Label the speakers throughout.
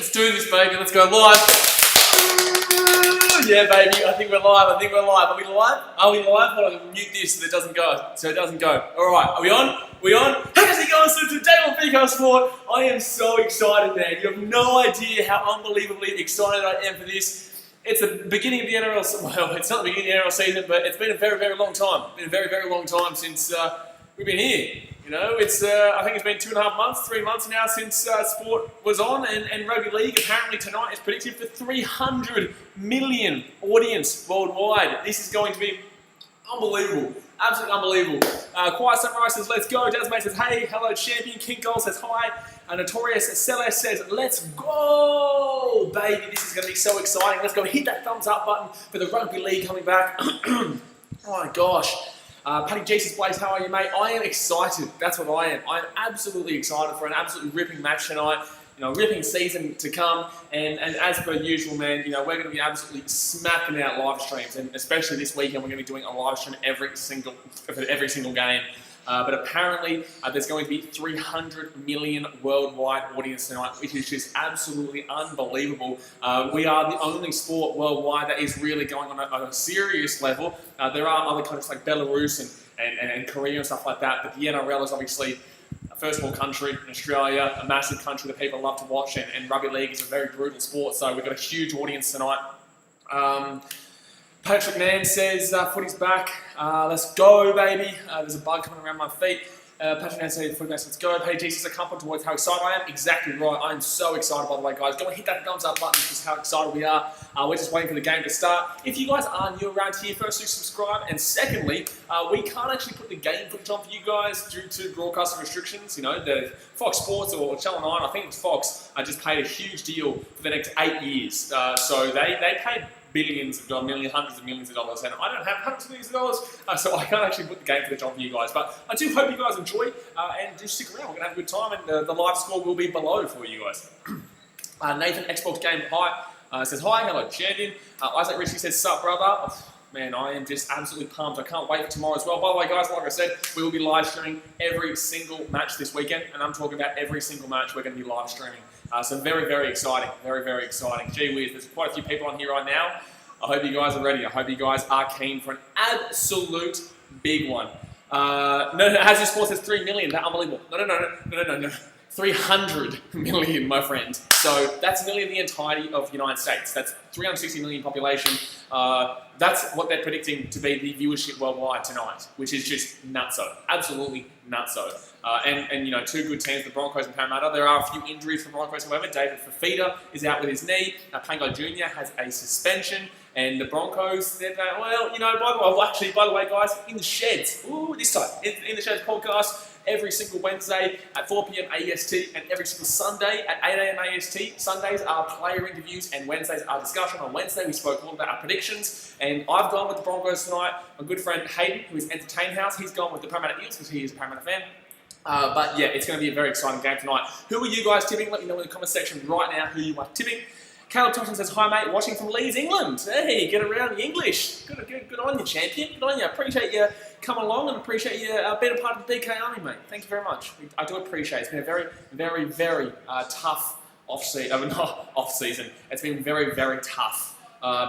Speaker 1: Let's do this, baby. Let's go live. Yeah, baby. I think we're live. Are we live? Are we live? Hold on. Mute this so it doesn't go. All right. Are we on? How's it going? So today on BKR Sport, I am so excited, man. You have no idea how unbelievably excited I am for this. It's the beginning of the NRL. Well, it's not the beginning of the NRL season, but it's been a very, very long time. It's been a very, very long time since we've been here. You know, it's I think it's been 2.5 months, 3 months now since sport was on, and rugby league apparently tonight is predicted for 300 million audience worldwide. This is going to be unbelievable, absolutely unbelievable. Quiet Sunrise says, let's go. Desmate says, hey, hello, champion. King Gold says, hi. Notorious Celeste says, let's go, baby. This is going to be so exciting. Let's go hit that thumbs up button for the rugby league coming back. Oh my gosh. Paddy Jesus Blaze, how are you, mate? I am excited. That's what I am. I'm absolutely excited for an absolutely ripping match tonight. You know, ripping season to come. And as per usual, man, you know, we're going to be absolutely smacking out live streams. And especially this weekend, we're going to be doing a live stream every single game. But apparently, there's going to be 300 million worldwide audience tonight, which is just absolutely unbelievable. We are the only sport worldwide that is really going on a serious level. There are other countries like Belarus and Korea and stuff like that, but the NRL is obviously a first world country in Australia, a massive country that people love to watch, and rugby league is a very brutal sport, so we've got a huge audience tonight. Patrick Mann says, footy's back, let's go, baby. There's a bug coming around my feet. Patrick Mann says, footy back, let's go. Paddy Jesus, a couple towards how excited I am. Exactly right. I'm so excited, by the way, guys. Go and hit that thumbs up button, just how excited we are. We're just waiting for the game to start. If you guys are new around here, firstly, subscribe. And secondly, we can't actually put the game footage on for you guys due to broadcasting restrictions. You know, the Fox Sports or Channel 9, I think it's Fox, just paid a huge deal for the next 8 years. So they paid billions of dollars, hundreds of millions of dollars, and I don't have hundreds of millions of dollars, so I can't actually put the game footage on for you guys. But I do hope you guys enjoy, and do stick around. We're going to have a good time, and the live score will be below for you guys. Nathan, Xbox Game, hi, says hi, hello, champion. Isaac Ritchie says, sup, brother. Oh, man, I am just absolutely pumped. I can't wait for tomorrow as well. By the way, guys, like I said, we will be live streaming every single match this weekend, and I'm talking about every single match we're going to be live streaming. So very, very exciting. Very, very exciting. Gee whiz, there's quite a few people on here right now. I hope you guys are ready. I hope you guys are keen for an absolute big one. No, Hazard Sports says 3 million. That's unbelievable. No. 300 million, my friend. So that's nearly the entirety of the United States. That's 360 million population. That's what they're predicting to be the viewership worldwide tonight, which is just nutso. Absolutely nutso. And you know, two good teams, the Broncos and Parramatta. There are a few injuries for Broncos, however. David Fafita is out with his knee. Pango Jr. has a suspension. And the Broncos, they're going, well, you know, by the way, guys, in the sheds, this time, in the sheds podcast, every single Wednesday at 4 p.m. AST and every single Sunday at 8 a.m. AST. Sundays are player interviews and Wednesdays are discussion. On Wednesday, we spoke all about our predictions, and I've gone with the Broncos tonight. My good friend Hayden, who is Entertain House, he's gone with the Parramatta Eels because he is a Parramatta fan. But yeah, it's going to be a very exciting game tonight. Who are you guys tipping? Let me know in the comment section right now who you are tipping. Caleb Thompson says, hi mate, watching from Leeds, England. Hey, get around the English. Good on you, champion. Good on you. Appreciate you coming along and appreciate you being a part of the BKRmy, mate. Thank you very much. I do appreciate it. It's been a very, very, very tough off-season. It's been very, very tough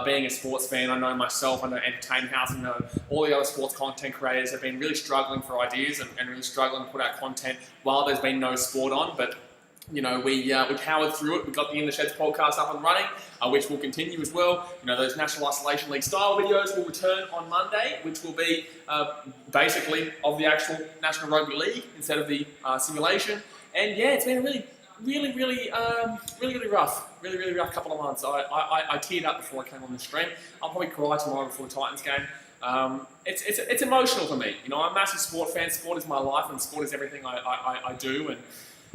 Speaker 1: being a sports fan. I know myself, I know Entertain House, I know all the other sports content creators have been really struggling for ideas and really struggling to put out content while there's been no sport on, but you know, we powered through it. We got the In the Sheds podcast up and running, which will continue as well. You know, those National Isolation League style videos will return on Monday, which will be basically of the actual National Rugby League instead of the simulation. And yeah, it's been a really rough couple of months. I teared up before I came on the stream. I'll probably cry tomorrow before the Titans game. It's emotional for me. You know, I'm a massive sport fan. Sport is my life, and sport is everything I do. And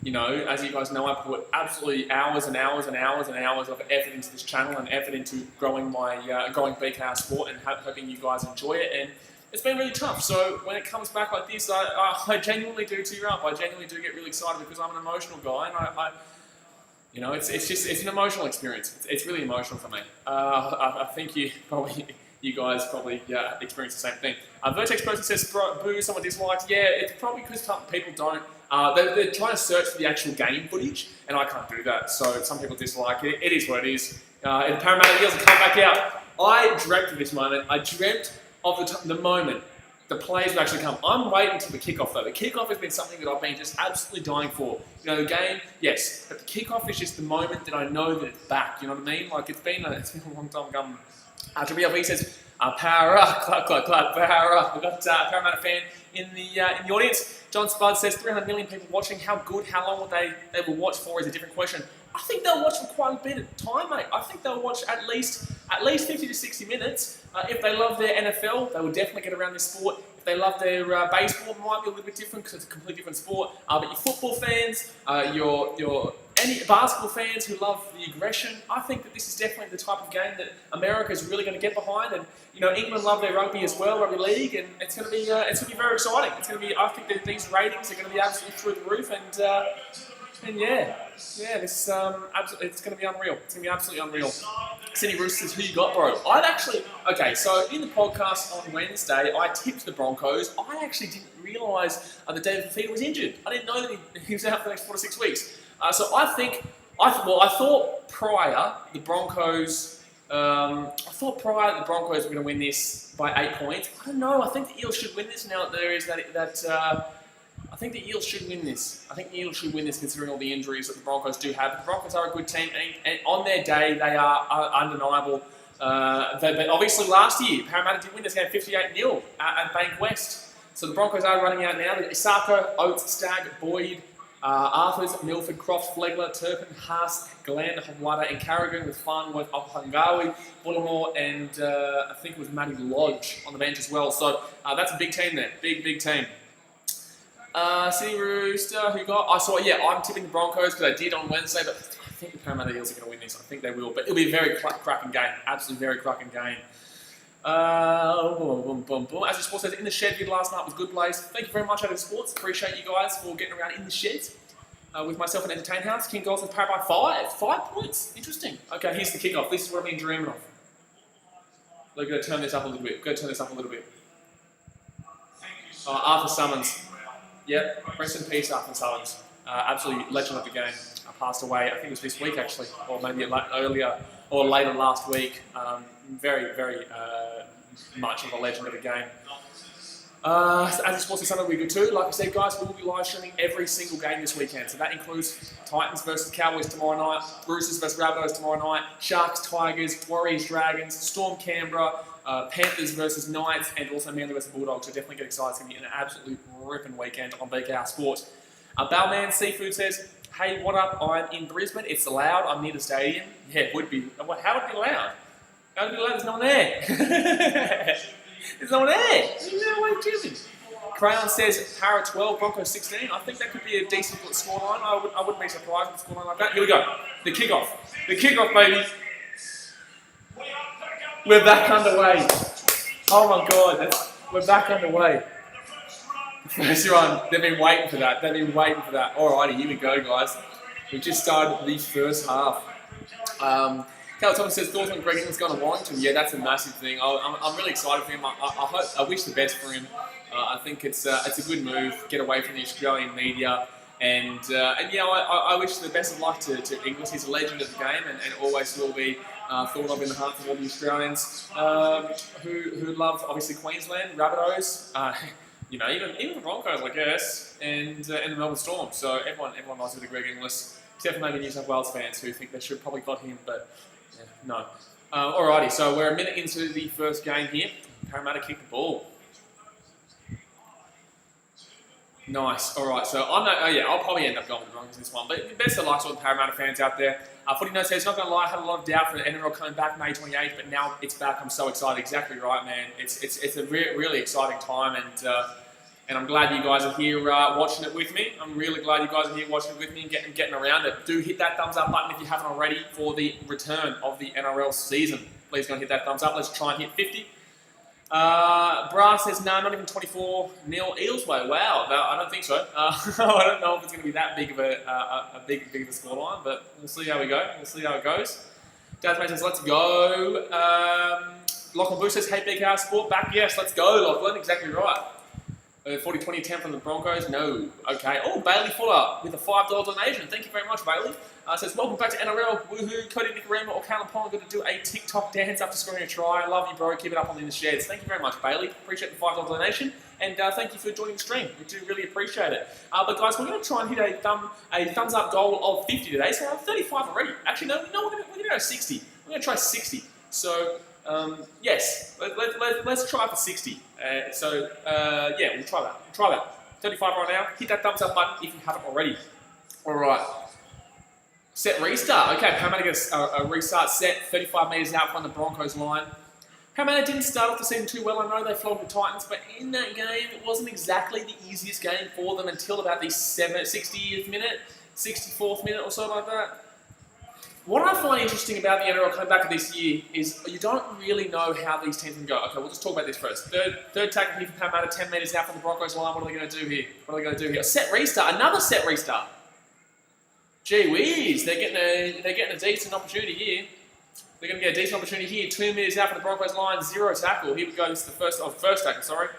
Speaker 1: you know, as you guys know, I put absolutely hours and hours and hours and hours of effort into this channel and effort into growing growing BKR Sport and hoping you guys enjoy it. And it's been really tough. So when it comes back like this, I genuinely do tear up. I genuinely do get really excited because I'm an emotional guy, and you know, it's an emotional experience. It's really emotional for me. I think you guys probably experience the same thing. Vertex person says, boo, someone dislikes. Yeah, it's probably because people don't They're trying to search for the actual game footage, and I can't do that. So some people dislike it. It is what it is. And the Parramatta Eels have come back out. I dreamt of this moment. I dreamt of the moment the players would actually come. I'm waiting until the kickoff though. The kickoff has been something that I've been just absolutely dying for. You know, the game, yes, but the kickoff is just the moment that I know that it's back. You know what I mean? Like it's been a long time coming. WLV says, "Power up, clap, clap, clap, power up." We've got a Parramatta fan in the audience. John Spud says 300 million people watching. How good? How long will they will watch for? Is a different question. I think they'll watch for quite a bit of time, mate. I think they'll watch at least 50 to 60 minutes. If they love their NFL, they will definitely get around this sport. If they love their baseball, it might be a little bit different because it's a completely different sport. But your football fans, any basketball fans who love the aggression, I think that this is definitely the type of game that America is really going to get behind. And you know, England love their rugby as well, rugby league, and it's going to be very exciting. It's going to be. I think that these ratings are going to be absolutely through the roof, and yeah, this it's going to be unreal. It's going to be absolutely unreal. Sydney Roosters says, "Who you got, bro?" So in the podcast on Wednesday, I tipped the Broncos. I actually didn't realise that David Fifita was injured. I didn't know that he was out for the next 4 to 6 weeks. So I thought prior the Broncos were going to win this by 8 points. I don't know. I think the Eels should win this now that there is that. I think the Eels should win this. I think the Eels should win this considering all the injuries that the Broncos do have. The Broncos are a good team, and on their day, they are undeniable. But obviously last year, Parramatta did win this game 58-0 at Bank West. So the Broncos are running out now. Isako, Oates, Stagg, Boyd, Arthurs, Milford, Croft, Flegler, Turpin, Haas, Glenn, Hawada, and Carrigan with Farnworth, Opangawi, Bullimore, and I think it was Matty Lodge on the bench as well. So that's a big team there. Big team. City Rooster, who got? I'm tipping the Broncos because I did on Wednesday, but I think the Parramatta Eels are going to win this. I think they will, but it'll be a very cracking game. Absolutely very cracking game. As the Sports says, in the shed vid last night was good place. Thank you very much, Adam Sports. Appreciate you guys for getting around in the sheds with myself and Entertain House. King Goals with Parramatta by 5 points. Interesting. Okay, here's the kickoff. This is what I've been dreaming of. We're going to turn this up a little bit. Arthur Summons. Yep, rest in peace, Arthur Summons. Absolutely legend of the game. Passed away, I think it was this week actually, or maybe earlier or later last week. Very much of a legend of the game. As the Sports Sunday will be good too. Like I said, guys, we will be live streaming every single game this weekend. So that includes Titans versus Cowboys tomorrow night, Roosters versus Rabbitohs tomorrow night, Sharks, Tigers, Warriors, Dragons, Storm, Canberra, Panthers versus Knights, and also Manly versus Bulldogs. So definitely get excited. It's going to be an absolutely ripping weekend on BKR Sport. Bellman Seafood says, "Hey, what up? I'm in Brisbane. It's loud. I'm near the stadium." Yeah, it would be. How would it be loud? How would it be loud? There's no one there. There's no one there. There's no way Jimmy. Crayon says, Para 12, Broncos 16. I think that could be a decent scoreline. I wouldn't be surprised with a scoreline like that. Here we go. The kickoff. The kickoff, baby. We're back underway. Oh my God. We're back underway. First run. They've been waiting for that. Alrighty, here we go, guys. We just started the first half. Cal Thomas says, thoughts on Greg Inglis going to Warrington? Yeah, that's a massive thing. I'm really excited for him. I wish the best for him. I think it's a good move. Get away from the Australian media. And I wish the best of luck to Inglis. He's a legend of the game and always will be thought of in the hearts of all the Australians who love, obviously, Queensland, Rabbitohs, even the Broncos, I guess, and the Melbourne Storm. So everyone loves a bit of Greg Inglis, except for maybe New South Wales fans who think they should probably got him, but no. Alrighty, so we're a minute into the first game here. Parramatta kick the ball. Nice. All right. So I'll probably end up going with the Broncos in this one. But best of luck to all the Parramatta fans out there. Footy Note says, not going to lie, I had a lot of doubt for the NRL coming back May 28th, but now it's back. I'm so excited. Exactly right, man. It's a really exciting time, and I'm glad you guys are here watching it with me. I'm really glad you guys are here watching it with me and getting around it. Do hit that thumbs up button if you haven't already for the return of the NRL season. Please go and hit that thumbs up. Let's try and hit 50. Brass says, no, not even 24-0 Eels way. Wow, no, I don't think so. I don't know if it's going to be that big of a big of a scoreline, but we'll see how we go. We'll see how it goes. Dazmate says, let's go. Lachlan Boo says, hey, BKR Sport, back. Yes, let's go, Lachlan. Exactly right. 40-20 10 from the Broncos? No. Okay. Oh, Bailey Fuller with a $5 donation. Thank you very much, Bailey. Says, welcome back to NRL. Woohoo. Cody Nicarima or Callum Pond going to do a TikTok dance after scoring a try. I love you, bro. Keep it up on the shares. Thank you very much, Bailey. Appreciate the $5 donation. And thank you for joining the stream. We do really appreciate it. But guys, we're going to try and hit a thumbs up goal of 50 today. So we're on 35 already. Actually, no, we're going to go 60. We're going to try 60. So, yes, let's try for 60. Yeah, we'll try that. We'll try that. 35 right now. Hit that thumbs up button if you haven't already. All right. Set restart. Okay, Parramatta gets a restart set. 35 metres out from the Broncos line. Parramatta didn't start off the season too well. I know they flogged the Titans, but in that game, it wasn't exactly the easiest game for them until about the 60th minute, 64th minute or so like that. What I find interesting about the NRL coming back to this year is you don't really know how these teams can go. Okay, we'll just talk about this first. Third tackle here for Parramatta, 10 metres out from the Broncos line. What are they going to do here? What are they going to do here? Set restart. Another set restart. Gee whiz, they're getting a decent opportunity here. They're going to get a decent opportunity here. 2 metres out from the Broncos line, 0 tackle. Here we go. This is the first tackle, sorry.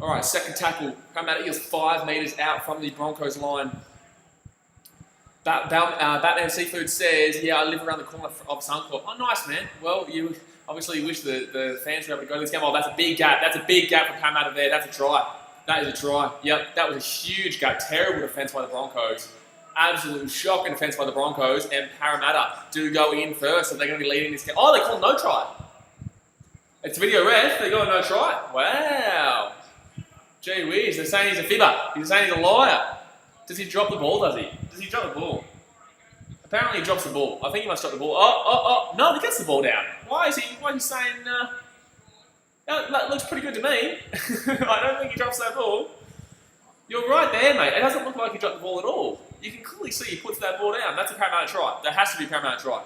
Speaker 1: All right, second tackle. Parramatta Eels 5 metres out from the Broncos line. Batman Seafood says, yeah, I live around the corner of Suncorp. Oh, nice, man. Well, you obviously wish the fans were able to go to this game. Oh, that's a big gap. That's a big gap for Parramatta there. That's a try. That is a try. Yep, that was a huge gap. Terrible defence by the Broncos. Absolute shocking defence by the Broncos. And Parramatta do go in first, so they're going to be leading this game. Oh, they call no try. It's video ref. They got no try. Wow. Gee whiz. They're saying he's a fibber. They're saying he's a liar. Does he drop the ball, does he? Does he drop the ball? Apparently he drops the ball. I think he must drop the ball. Oh. No, he gets the ball down. Why is he saying, that looks pretty good to me. I don't think he drops that ball. You're right there, mate. It doesn't look like he dropped the ball at all. You can clearly see he puts that ball down. That's a Parramatta try. That has to be a Parramatta try.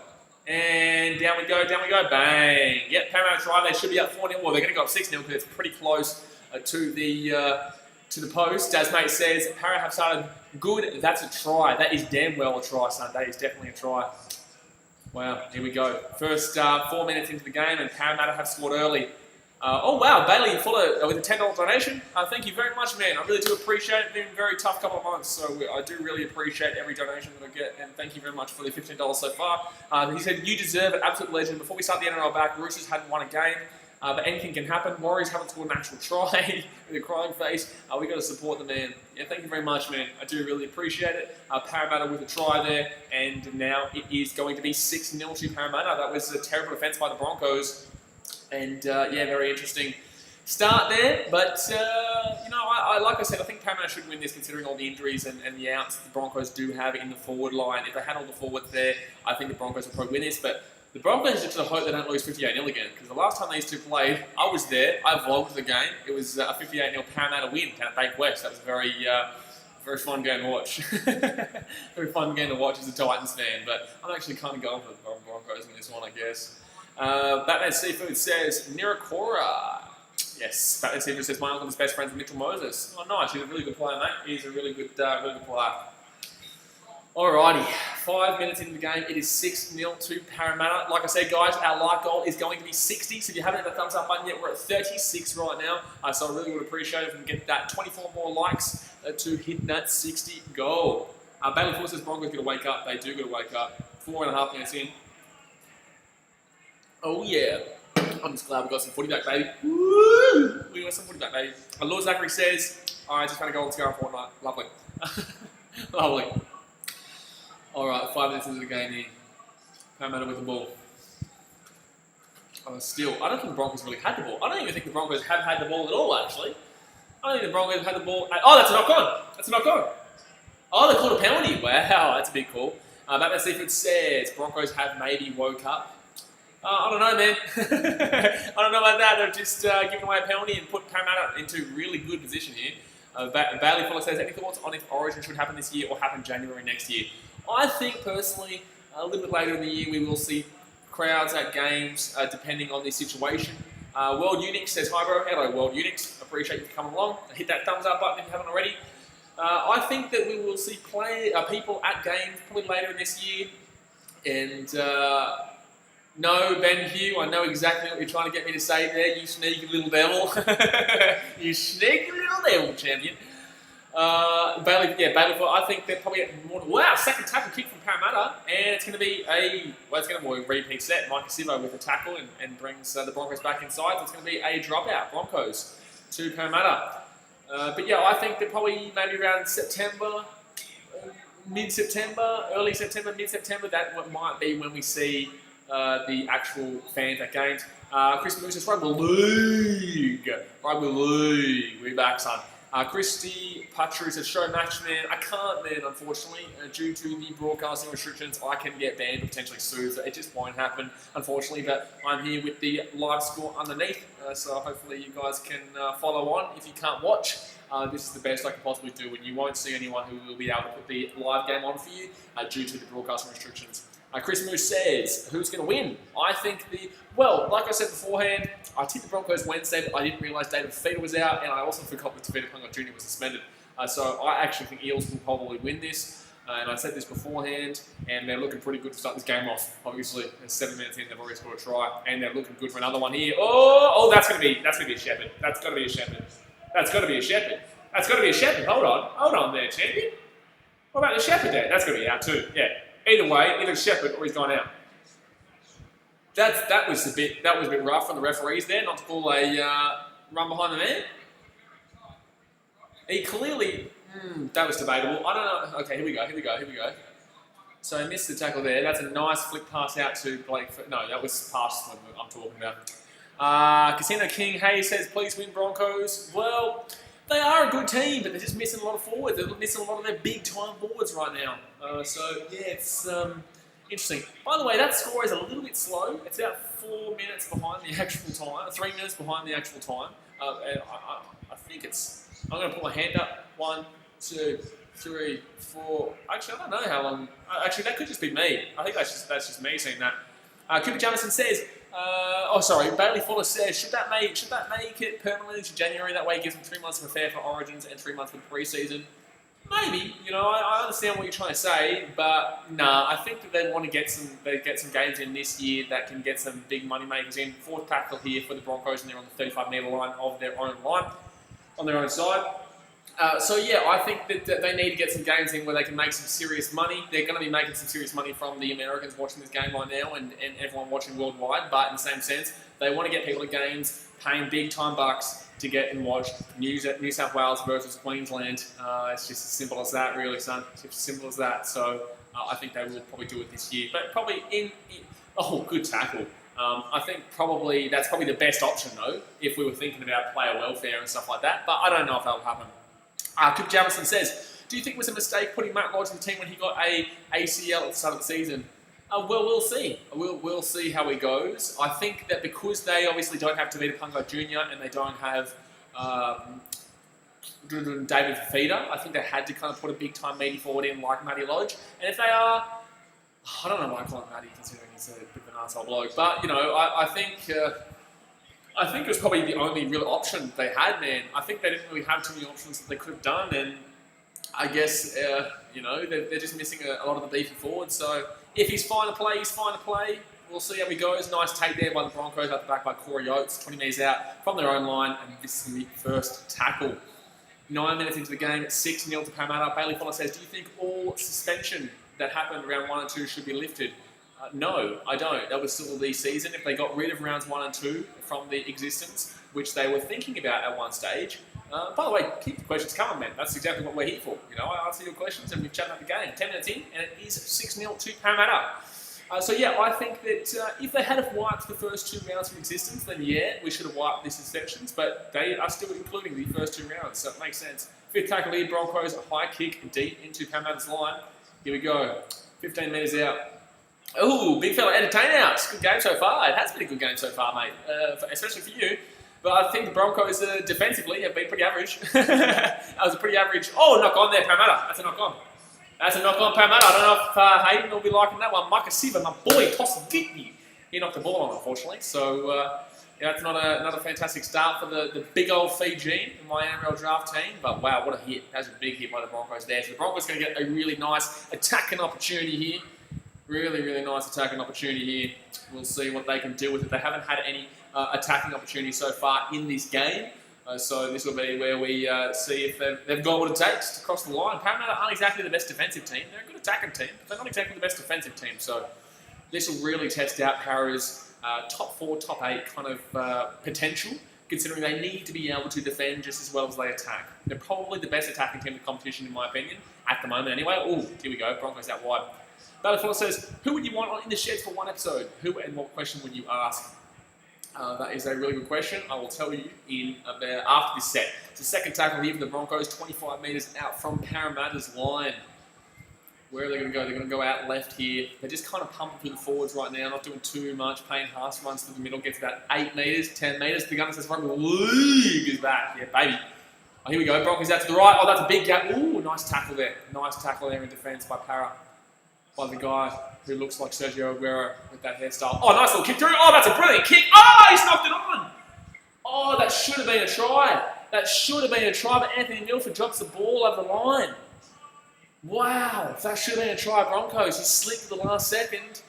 Speaker 1: And down we go, bang. Yep, Parramatta try. They should be up 4-0. Well, they're going to go up 6-0 because it's pretty close to the post. As mate says, Parra have started good. That's a try. That is damn well a try, son. That is definitely a try. Wow, here we go. First 4 minutes into the game, and Parramatta have scored early. Oh wow, Bailey Fuller with a $10 donation. Thank you very much, man. I really do appreciate it. It's been a very tough couple of months, so I do really appreciate every donation that I get, and thank you very much for the $15 so far. He said, you deserve it, absolute legend. Before we start the NRL back, Roosters hadn't won a game. But anything can happen. Warriors haven't scored an actual try with a crying face. We got to support the man. Yeah, thank you very much, man. I do really appreciate it. Parramatta with a try there, and now it is going to be 6-0 to Parramatta. That was a terrible defence by the Broncos, and yeah, very interesting start there. But I like I said, I think Parramatta should win this considering all the injuries and the outs the Broncos do have in the forward line. If they had all the forwards there, I think the Broncos would probably win this. But the Broncos just hope they don't lose 58-0 again, because the last time these two played, I was there, I vlogged the game. It was a 58-0 Parramatta win down at Bank West. That was a very fun game to watch. Very fun game to watch as a Titans fan, but I'm actually kind of going for the Broncos in this one, I guess. Batman Seafood says, Nirakora. Yes, Batman Seafood says, my uncle's best friend's Mitchell Moses. Oh, nice. He's a really good player, mate. He's a really good player. Alrighty, 5 minutes into the game, it is 6-0 to Parramatta. Like I said, guys, our like goal is going to be 60, so if you haven't hit the thumbs up button yet, we're at 36 right now. So I really would appreciate it if we can get that 24 more likes to hit that 60 goal. Bailey Fuller says Broncos got to wake up. They do got to wake up. 4.5 minutes in. Oh yeah, I'm just glad we got some footy back, baby. Woo! We got some footy back, baby. Lord Zachary says, alright, just found a goal to go on Fortnite. Lovely. Lovely. Alright, 5 minutes into the game here. Parramatta with the ball. Still, I don't think the Broncos really had the ball. I don't even think the Broncos have had the ball at all, actually. I don't think the Broncos have had the ball. Oh, that's a knock on. That's a knock on. Oh, they called a penalty. Wow, that's a big call. Batman Seafood says Broncos have maybe woke up. I don't know, man. I don't know about that. They've just given away a penalty and put Parramatta into really good position here. Bailey Fuller says, any thoughts on if Origin should happen this year or happen January next year? I think, personally, a little bit later in the year, we will see crowds at games, depending on the situation. World Unix says, hi, bro. Hello, World Unix. Appreciate you coming along. Hit that thumbs up button if you haven't already. I think that we will see people at games probably later in this year. And No, Ben Hugh, I know exactly what you're trying to get me to say there, you sneaky little devil. You sneaky little devil, champion. Bailey, I think they're probably more. Wow, second tackle kick from Parramatta, and it's going to be a repeat set. Mike Sivo with a tackle and brings the Broncos back inside. So it's going to be a dropout, Broncos to Parramatta. But yeah, I think that probably maybe around September, mid-September, early September, mid-September, that might be when we see the actual fans at games. Chris Moose says, Rugby League, we're back, son. Christy Patru says, show match, man. I can't, man, unfortunately. Due to the broadcasting restrictions, I can get banned or potentially sued. So it just won't happen, unfortunately. But I'm here with the live score underneath. So hopefully you guys can follow on. If you can't watch, this is the best I can possibly do. And you won't see anyone who will be able to put the live game on for you due to the broadcasting restrictions. Chris Moose says, who's going to win? I think like I said beforehand, I tipped the Broncos Wednesday, but I didn't realise David Fifita was out, and I also forgot that Fifita Punga Jr. was suspended. So I actually think Eels will probably win this, and I said this beforehand, and they're looking pretty good to start this game off. Obviously, there's 7 minutes in, they've already scored a try, and they're looking good for another one here. Oh, that's going to be a Shepherd. That's got to be a Shepherd. That's got to be a Shepherd. That's got to be a Shepherd. Hold on there, champion. What about the Shepherd there? That's going to be out too. Yeah. Either way, either Shepherd or he's gone out. That was a bit rough from the referees there, not to call a run behind the man. He clearly, that was debatable. I don't know. Okay, here we go. So he missed the tackle there. That's a nice flick pass out to Blake. No, that was past what I'm talking about. Casino King Hayes says, please win Broncos. Well, they are a good team, but they're just missing a lot of forwards. They're missing a lot of their big-time forwards right now. So, yeah, it's interesting. By the way, that score is a little bit slow. It's about 4 minutes behind the actual time, 3 minutes behind the actual time. And I think it's... I'm going to put my hand up. 1, 2, 3, 4... Actually, I don't know how long... Actually, that could just be me. I think that's just me saying that. Cooper Jamison says... Bailey Fuller says, should that make it permanently to January? That way it gives them 3 months of affair for Origins and 3 months for the pre-season. Maybe, I understand what you're trying to say, but nah, I think that they want to get some games in this year that can get some big money makers in. Fourth tackle here for the Broncos, and they're on the 35-metre line of their own line, on their own side. So yeah, I think that they need to get some games in where they can make some serious money. They're going to be making some serious money from the Americans watching this game right now and everyone watching worldwide, but in the same sense, they want to get people to games, paying big time bucks to get and watch New South Wales versus Queensland. It's just as simple as that, really, son. It's just as simple as that. So I think they will probably do it this year, but probably good tackle. I think that's probably the best option though, if we were thinking about player welfare and stuff like that, but I don't know if that'll happen. Cooper Jamison says, do you think it was a mistake putting Matt Lodge in the team when he got a ACL at the start of the season? Well, we'll see. We'll see how he goes. I think that because they obviously don't have Tavita Punga Jr. and they don't have David Fifita, I think they had to kind of put a big-time meaty forward in like Matty Lodge. And if they are... I don't know why I call him Matty, considering he's a bit of an arsehole bloke. But, I think it was probably the only real option they had, man. I think they didn't really have too many options that they could have done, and I guess, they're just missing a lot of the beefy forwards. So if he's fine to play, he's fine to play. We'll see how he goes. Nice take there by the Broncos, out the back by Corey Oates, 20 metres out from their own line, and this is the first tackle. 9 minutes into the game, it's 6-0 to Parramatta. Bailey Fuller says, do you think all suspension that happened around 1 and 2 should be lifted? No, I don't. That was still the season. If they got rid of rounds 1 and 2 from the existence, which they were thinking about at one stage. By the way, keep the questions coming, man. That's exactly what we're here for. I answer your questions and we've chatted about the game. 10 minutes in, and it is 6-0 to Parramatta. So yeah, I think that if they had have wiped the first 2 rounds from existence, then yeah, we should have wiped these exceptions, but they are still including the first 2 rounds, so it makes sense. Fifth tackle lead, Broncos, a high kick deep into Parramatta's line. Here we go. 15 metres out. Ooh, big fella entertain out. Good game so far. It has been a good game so far, mate, especially for you. But I think the Broncos defensively have been pretty average. That was a pretty average... Oh, knock on there, Parramatta. That's a knock on. That's a knock on, Parramatta. I don't know if Hayden will be liking that one. Micah Siva, my boy, tossed it, didn't you? He knocked the ball on, unfortunately. So, that's not a fantastic start for the big old Fijian in my NRL draft team. But wow, what a hit. That was a big hit by the Broncos there. So the Broncos going to get a really nice attacking opportunity here. Really, really nice attacking opportunity here. We'll see what they can do with it. They haven't had any attacking opportunities so far in this game. So this will be where we see if they've got what it takes to cross the line. Parramatta aren't exactly the best defensive team. They're a good attacking team, but they're not exactly the best defensive team. So this will really test out Parra's top 4, top 8 kind of potential, considering they need to be able to defend just as well as they attack. They're probably the best attacking team in the competition, in my opinion, at the moment anyway. Oh, here we go. Broncos out wide. Battlefield says, who would you want in the sheds for one episode? Who and what question would you ask? That is a really good question. I will tell you in about after this set. It's the second tackle here for the Broncos, 25 metres out from Parramatta's line. Where are they going to go? They're going to go out left here. They're just kind of pumping through the forwards right now, not doing too much, paying half runs through the middle, gets about 8 metres, 10 metres. The gunner says, Rugby League is back. Yeah, baby. Oh, here we go. Broncos out to the right. Oh, that's a big gap. Ooh, nice tackle there. Nice tackle there in defence by Parra. By the guy who looks like Sergio Aguero with that hairstyle. Oh, nice little kick through. Oh, that's a brilliant kick. Oh, he's knocked it on. Oh, that should have been a try. That should have been a try, but Anthony Milford drops the ball over the line. Wow, that should have been a try, Broncos. He slipped at the last second.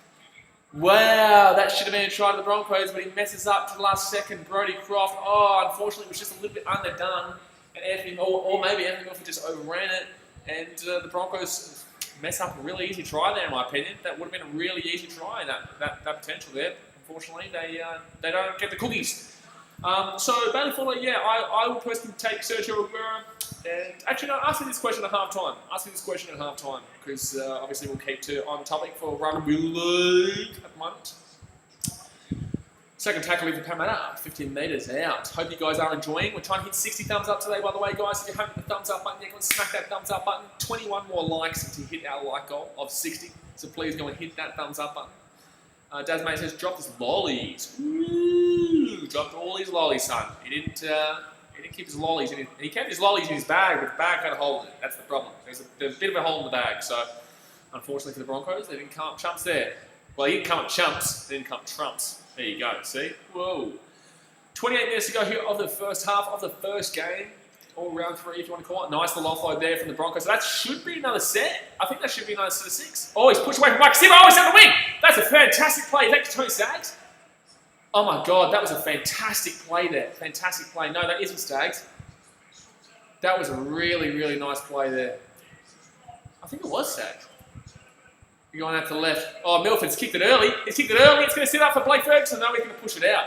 Speaker 1: Wow, that should have been a try to the Broncos, but he messes up to the last second. Brodie Croft. Oh, unfortunately, it was just a little bit underdone. And Anthony, or maybe Anthony Milford just overran it, and the Broncos mess up a really easy try there, in my opinion. That would have been a really easy try, that potential there. Unfortunately, they don't get the cookies. So, Battlefield, yeah, I would personally take Sergio Aguero. And actually, no, ask me this question at half-time. Because obviously we'll keep on topic for Rugby League at the moment. Second tackle for Parramatta, 15 metres out. Hope you guys are enjoying. We're trying to hit 60 thumbs up today, by the way, guys. If you haven't hit the thumbs up button yet, go and smack that thumbs up button. 21 more likes to hit our like goal of 60. So please go and hit that thumbs up button. Dasmate says, drop his lollies. Ooh, dropped all his lollies, son. He didn't keep his lollies in his... He kept his lollies in his bag, but the bag had a hole in it. That's the problem. There's a bit of a hole in the bag. So, unfortunately for the Broncos, they didn't come up chumps there. Well, he didn't come up chumps. They didn't come up trumps. There you go, see? Whoa. 28 minutes to go here of the first half of the first game. Or round 3, if you want to call it. Nice little offload there from the Broncos. So that should be another set. I think that should be another set of 6. Oh, he's pushed away from Mike Sivo. Oh, he's on the wing. That's a fantastic play. Thanks to Tony Staggs. Oh my God, that was a fantastic play there. Fantastic play. No, that isn't Staggs. That was a really, really nice play there. I think it was Staggs. You're going out to the left. Oh, Milford's kicked it early. He's kicked it early. It's going to sit up for Blake Ferguson. Now we're going to push it out.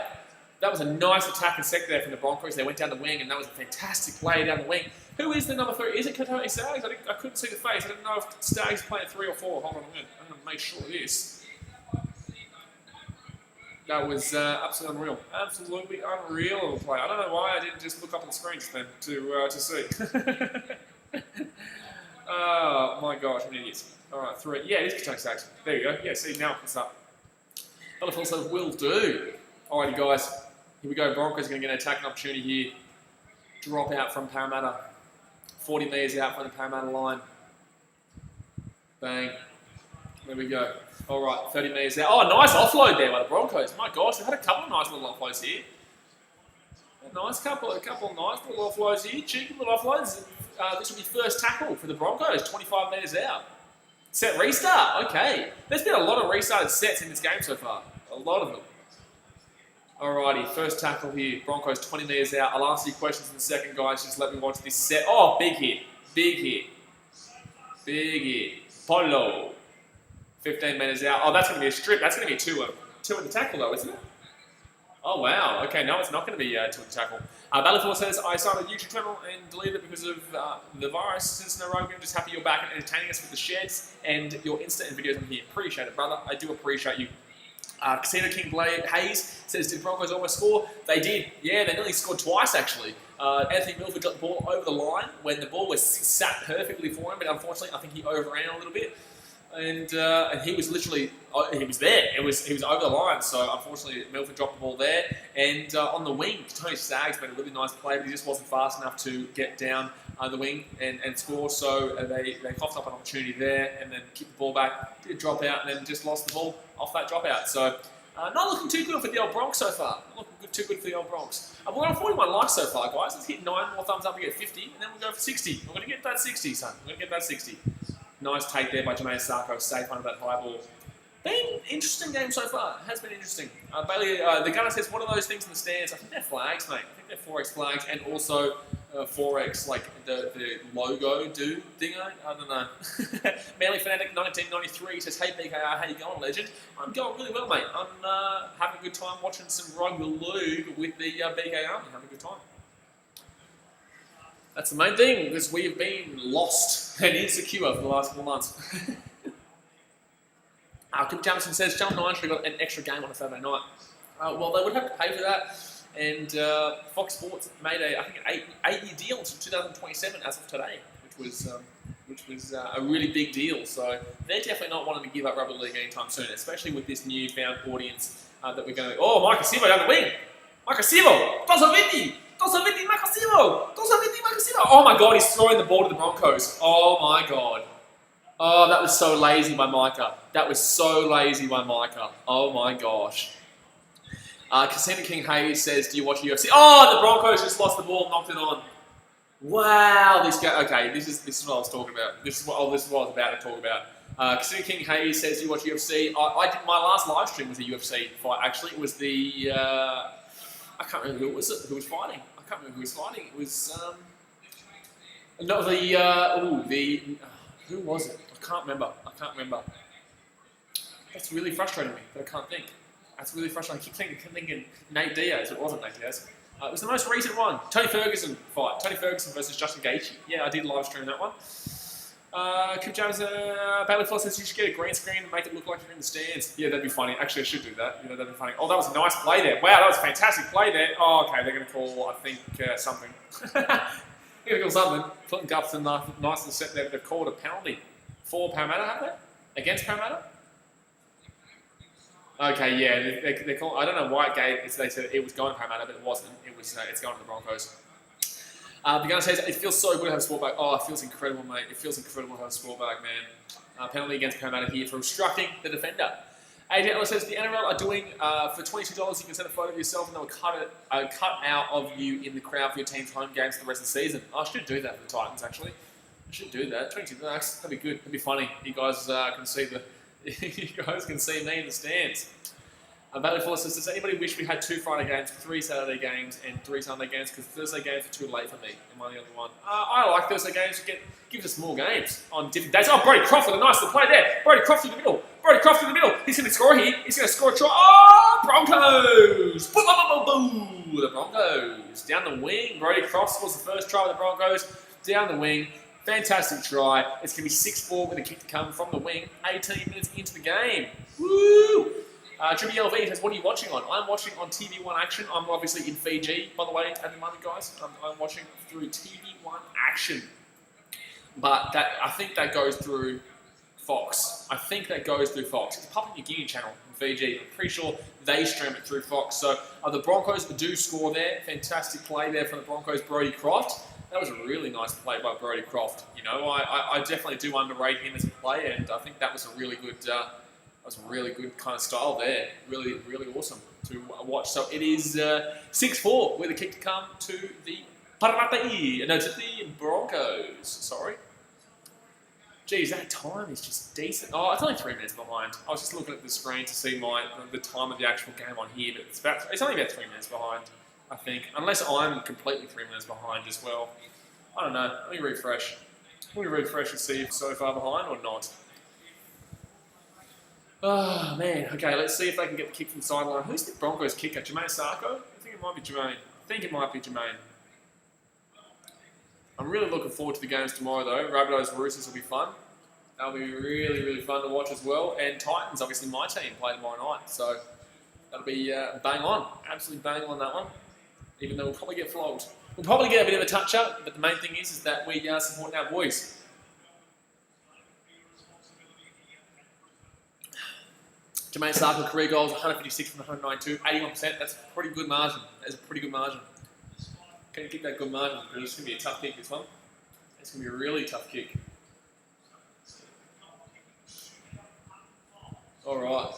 Speaker 1: That was a nice attack and sector there from the Broncos. They went down the wing, and that was a fantastic play down the wing. Who is the number 3? Is it Tony Staggs? I couldn't see the face. I didn't know if Staggs playing 3 or 4. Hold on, I'm going to make sure of this. That was absolutely unreal. Absolutely unreal play. I don't know why I didn't just look up on the screen just then to see. Oh my gosh, I'm an idiot. Alright, 3. Yeah, it is Tony Staggs. There you go. Yeah, see, now it's up. Battlefield says, will do. Alrighty, guys. Here we go. Broncos are going to get an attacking opportunity here. Drop out from Parramatta. 40 metres out from the Parramatta line. Bang. There we go. Alright, 30 metres out. Oh, nice offload there by the Broncos. My gosh, they've had a couple of nice little offloads here. A couple of nice little offloads here. Cheeky little offloads. This will be first tackle for the Broncos. 25 metres out. Set restart. Okay. There's been a lot of restarted sets in this game so far. A lot of them. Alrighty, first tackle here. Broncos 20 metres out. I'll answer your questions in a second, guys. Just let me watch this set. Oh, big hit. Big hit. Big hit. Polo. 15 metres out. Oh, that's going to be a strip. That's going to be a 2 in the tackle, though, isn't it? Oh, wow. Okay, no, it's not going to be 2 in the tackle. Battlefield says, I started a YouTube channel and deleted it because of the virus. Since no rugby, I'm just happy you're back and entertaining us with the sheds and your Insta and videos on here. Appreciate it, brother. I do appreciate you. Casino King Hayes says, did Broncos almost score? They did. Yeah, they nearly scored twice, actually. Anthony Milford got the ball over the line when the ball was sat perfectly for him, but unfortunately, I think he overran a little bit. And he was literally, he was there. He was over the line, so unfortunately Milford dropped the ball there. And on the wing, Tony Staggs made a really nice play, but he just wasn't fast enough to get down the wing and score. So they coughed up an opportunity there and then kicked the ball back, did a drop out, and then just lost the ball off that drop out. So not looking too good for the old Bronx so far. Not looking too good for the old Bronx. We're on 41 likes so far, guys. Let's hit 9 more thumbs up and get 50, and then we'll go for 60. We're going to get that 60, son. We're going to get that 60. Nice take there by Jermaine Sarko, safe under that high ball. Been interesting game so far. It has been interesting. Bailey, the gunner says, what are those things in the stands? I think they're flags, mate. I think they're 4X flags and also 4X, like the logo dingo. I don't know. Manly Fanatic 1993 says, hey BKR, how you going, legend? I'm going really well, mate. I'm having a good time watching some rugby league with the BKRmy. Having a good time. That's the main thing, because we have been lost and insecure for the last couple of months. Kim Jamison says, Channel 9 should have got an extra game on a Saturday night. Well, they would have to pay for that. And Fox Sports made I think an eight-year deal until 2027 as of today, which was a really big deal. So they're definitely not wanting to give up rugby league anytime soon, especially with this newfound audience that we're going to... Oh, Micah Sivo down the wing! Micah Sivo! 220! Micah Sivo! Oh my God, he's throwing the ball to the Broncos. Oh my God. Oh, that was so lazy by Micah. Oh my gosh. Casino King Hayes says, do you watch UFC? Oh, the Broncos just lost the ball, knocked it on. Wow, this guy. Okay, this is what I was talking about. This is what I was about to talk about. Casino King Hayes says, do you watch UFC? I did, my last live stream was a UFC fight. Actually, it was the I can't remember who it was. Who was fighting? I can't remember who was fighting. It was not the who was it? I can't remember. That's really frustrating me that I can't think. That's really frustrating. I keep thinking Nate Diaz. It wasn't Nate Diaz. It was the most recent one. Tony Ferguson fight. Tony Ferguson versus Justin Gaethje. Yeah, I did live stream that one. Kim James, Bailey Floss says you should get a green screen and make it look like you're in the stands. Yeah, that'd be funny. Actually, I should do that. That'd be funny. Oh, that was a nice play there. Wow, that was a fantastic play there. Oh, okay, they're going to call, I think, something. They're going to call something. Clinton Gupton, nice and set there. They've called a penalty for Parramatta, have they? Against Parramatta? Okay, yeah, they call. I don't know why it gave. They said it was going to Parramatta, but it wasn't. It was. It's going to the Broncos. The gunner says it feels so good to have a sport back. Oh, it feels incredible, mate. It feels incredible to have a sport back, man. Penalty against Parramatta here for obstructing the defender. AJ Ellis says the NRL are doing for $22. You can send a photo of yourself, and they'll cut out of you in the crowd for your team's home games for the rest of the season. I should do that for the Titans, actually. I should do that. $22. That'd be good. That'd be funny. You guys can see you guys can see me in the stands. Bailey Fuller says, does anybody wish we had 2 Friday games, 3 Saturday games, and 3 Sunday games? Because Thursday games are too late for me. Am I the only one? I like Thursday games. Gives us more games on different days. Oh, Brody Croft with a nice little play there. Brody Croft in the middle. He's going to score here. He's going to score a try. Oh, Broncos! Boom, boom, boom, boom. The Broncos. Down the wing. Brody Croft scores the first try with the Broncos. Down the wing. Fantastic try. It's going to be 6-4 with a kick to come from the wing. 18 minutes into the game. Woo! Trippy LV says, what are you watching on? I'm watching on TV1 Action. I'm obviously in Fiji, by the way, at the moment, guys. I'm watching through TV1 Action. But I think that goes through Fox. It's a Papua New Guinea channel in Fiji. I'm pretty sure they stream it through Fox. So the Broncos do score there. Fantastic play there from the Broncos, Brody Croft. That was a really nice play by Brody Croft. I definitely do underrate him as a player, and I think that was a really good... kind of style there. Really, really awesome to watch. So it is 6-4 with a kick to come to the Parramatta Eels. No, to the Broncos. Sorry. Geez, that time is just decent. Oh, it's only 3 minutes behind. I was just looking at the screen to see the time of the actual game on here, but it's only about 3 minutes behind, I think. Unless I'm completely 3 minutes behind as well. I don't know. Let me refresh. And see if so far behind or not. Oh, man. Okay, let's see if they can get the kick from the sideline. Who's the Broncos kicker? Jermaine Sarko? I think it might be Jermaine. I'm really looking forward to the games tomorrow, though. Rabbitohs Roosters will be fun. That'll be really, really fun to watch as well. And Titans, obviously my team, play tomorrow night. So that'll be bang on. Absolutely bang on that one. Even though we'll probably get flogged. We'll probably get a bit of a touch-up, but the main thing is that we are supporting our boys. Jermaine Sarko, career goals, 156 from 192, 81%. That's a pretty good margin. Can you keep that good margin? It's going to be a tough kick, this one. It's going to be a really tough kick. All right.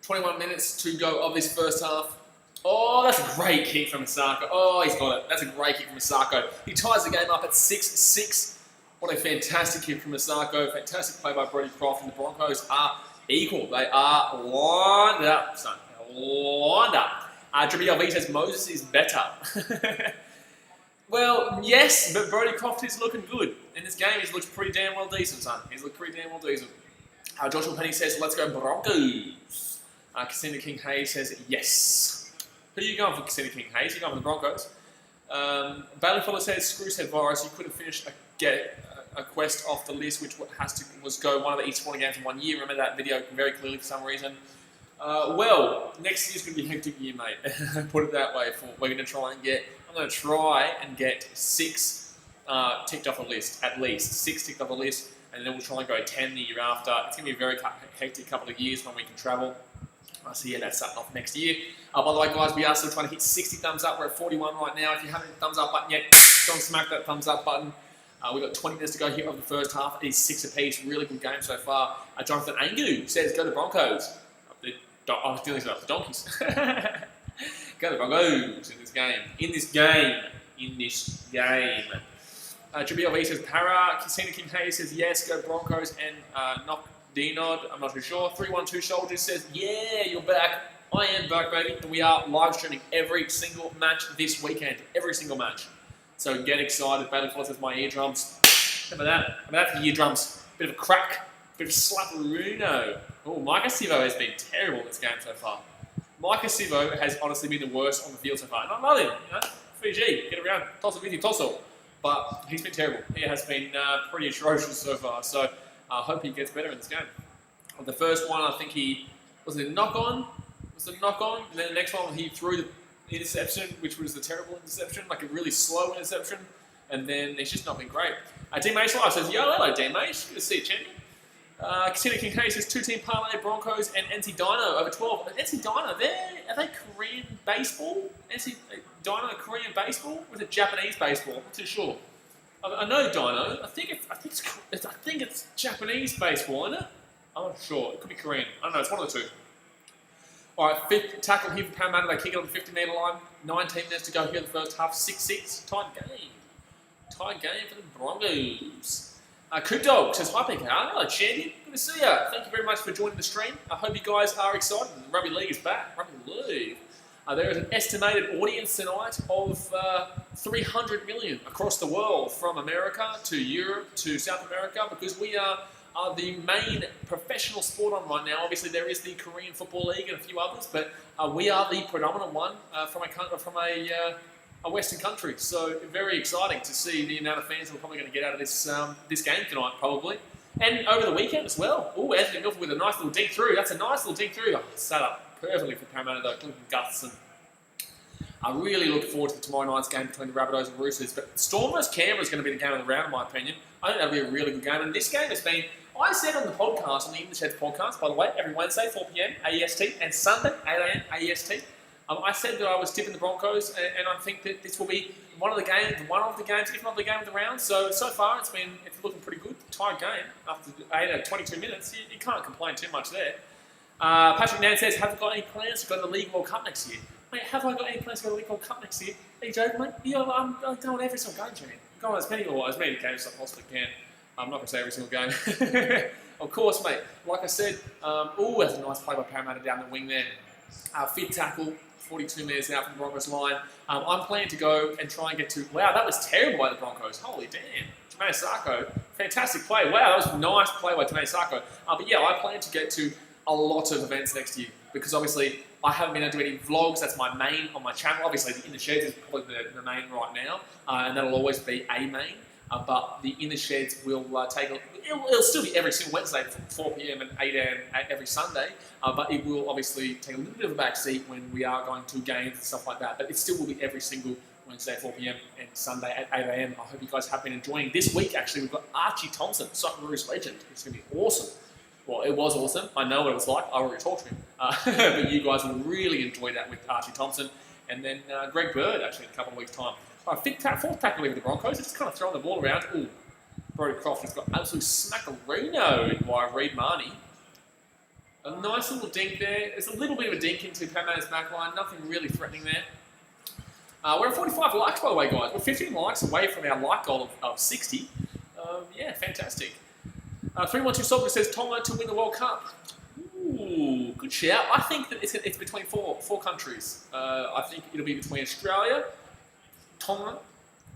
Speaker 1: 21 minutes to go of this first half. Oh, that's a great kick from Masako. Oh, he's got it. That's a great kick from Masako. He ties the game up at 6-6. What a fantastic kick from Masako. Fantastic play by Brody Croft, and the Broncos are Equal. They are lined up, son. Lined up. RUGBY says Moses is better. Well, yes, but Brodie Croft is looking good. In this game, he's looked pretty damn well decent, son. He's looked pretty damn well decent. Joshua Penny says, let's go Broncos. Casino King Hayes says, yes. Who are you going for, Casino King Hayes? You're going for the Broncos. Bailey Fuller says, Screwshead Virus, you couldn't finish a quest off the list, which was go one of the East 20 games in 1 year. Remember that video very clearly for some reason. Well, next year's going to be a hectic year, mate. Put it that way. I'm going to try and get 6 ticked off a list, at least 6 ticked off a list, and then we'll try and go 10 the year after. It's going to be a very hectic couple of years when we can travel. So yeah, that's starting off next year. By the way, guys, we are still trying to hit 60 thumbs up. We're at 41 right now. If you haven't hit the thumbs up button yet, go and smack that thumbs up button. We've got 20 minutes to go here of the first half. It is 6 apiece. Really good game so far. Jonathan Angu says, go to Broncos. I was feeling about the Donkeys. Go to Broncos in this game. In this game. RUGBY says Para. Casino King Hayes says yes, go Broncos. And Knock D-Nod, I'm not too sure. 312 Soldiers says, yeah, you're back. I am back, baby. And we are live streaming every single match this weekend. Every single match. So get excited. Bailey Fuller says my eardrums. Remember that? Remember that for the eardrums. Bit of a crack. Bit of a slapperuno. Oh, Micah Sivo has been terrible in this game so far. Micah Sivo has honestly been the worst on the field so far. And I love him, you know. Fiji, get around, toss it with you, toss it. But he's been terrible. He has been pretty atrocious so far. So I hope he gets better in this game. The first one, I think was it a knock-on? Was it a knock-on? And then the next one, he threw the interception, which was the terrible interception, like a really slow interception. And then it's just not been great. D-Mace Live says, yo, hello, D-Mace. Good to see you, champion. Casino King Hayes says 2-team parlay Broncos and NC Dino over 12. NC Dino, are they Korean baseball? NC Dino Korean baseball? Or is it Japanese baseball? I'm not too sure. I know Dino. I think it's Japanese baseball, isn't it? I'm not sure. It could be Korean. I don't know. It's one of the two. All right, fifth tackle here for Parramatta. They kick it on the 50-metre line. 19 minutes to go here in the first half. 6-6. Tight game. Tight game for the Broncos. Coop Dog says, hi, PK. Hello, champion. Good to see you. Thank you very much for joining the stream. I hope you guys are excited. The Rugby League is back. Rugby League. There is an estimated audience tonight of 300 million across the world, from America to Europe to South America, because we are the main professional sport on right now. Obviously, there is the Korean Football League and a few others, but we are the predominant one from a Western country. So very exciting to see the amount of fans we're probably going to get out of this game tonight, probably. And over the weekend as well. Oh, Anthony Milford with a nice little dig through. That's a nice little dig through. Set up perfectly for Parramatta, though. Clinton Gutherson. I really look forward to tomorrow night's game between the Rabbitohs and Roosters. But Stormers Canberra is going to be the game of the round, in my opinion. I think that'll be a really good game. And this game has been, I said on the podcast, on the English Heads podcast, by the way, every Wednesday, 4 p.m. AEST, and Sunday, 8 a.m. AEST. I said that I was tipping the Broncos, and I think that this will be one of the games, if not the game of the round. So far, it's looking pretty good. Tight game after 22 minutes. You can't complain too much there. Patrick Nan says, have you got any plans to go to the League World Cup next year? Mate, have I got any plans to go to the League World Cup next year? Are you joking, mate? Yeah, I'm going every single game, Jimmy. I'm going as many games as I possibly can. I'm not going to say every single game. Of course, mate. Like I said, that's a nice play by Parramatta down the wing there. Fifth tackle. 42 metres out from the Broncos line. I'm planning to go and try and get to... Wow, that was terrible by the Broncos. Holy damn. Jermaine Sarko, fantastic play. Wow, that was a nice play by Jermaine Sarko. But yeah, I plan to get to a lot of events next year, because obviously I haven't been able to do any vlogs. That's my main on my channel. Obviously, the In the Sheds is probably the main right now, and that'll always be a main. But the In the Sheds will it'll still be every single Wednesday from 4 p.m. and 8 a.m. every Sunday, but it will obviously take a little bit of a back seat when we are going to games and stuff like that. But it still will be every single Wednesday at 4 p.m. and Sunday at 8 a.m. I hope you guys have been enjoying. This week, actually, we've got Archie Thompson, Socceroos legend. It's going to be awesome. Well, it was awesome. I know what it was like. I already talked to him. But you guys will really enjoy that with Archie Thompson. And then Greg Bird, actually, in a couple of weeks' time. Fourth tackle with the Broncos. Just kind of throwing the ball around. Ooh, Brodie Croft has got absolute smackarino by Reid Marnie. A nice little dink there. There's a little bit of a dink into Parramatta's back line. Nothing really threatening there. We're at 45 likes, by the way, guys. We're 15 likes away from our like goal of 60. Yeah, fantastic. 312 Soldier says, Tonga to win the World Cup. shout. I think that it's between four countries. I think it'll be between Australia, Tonga,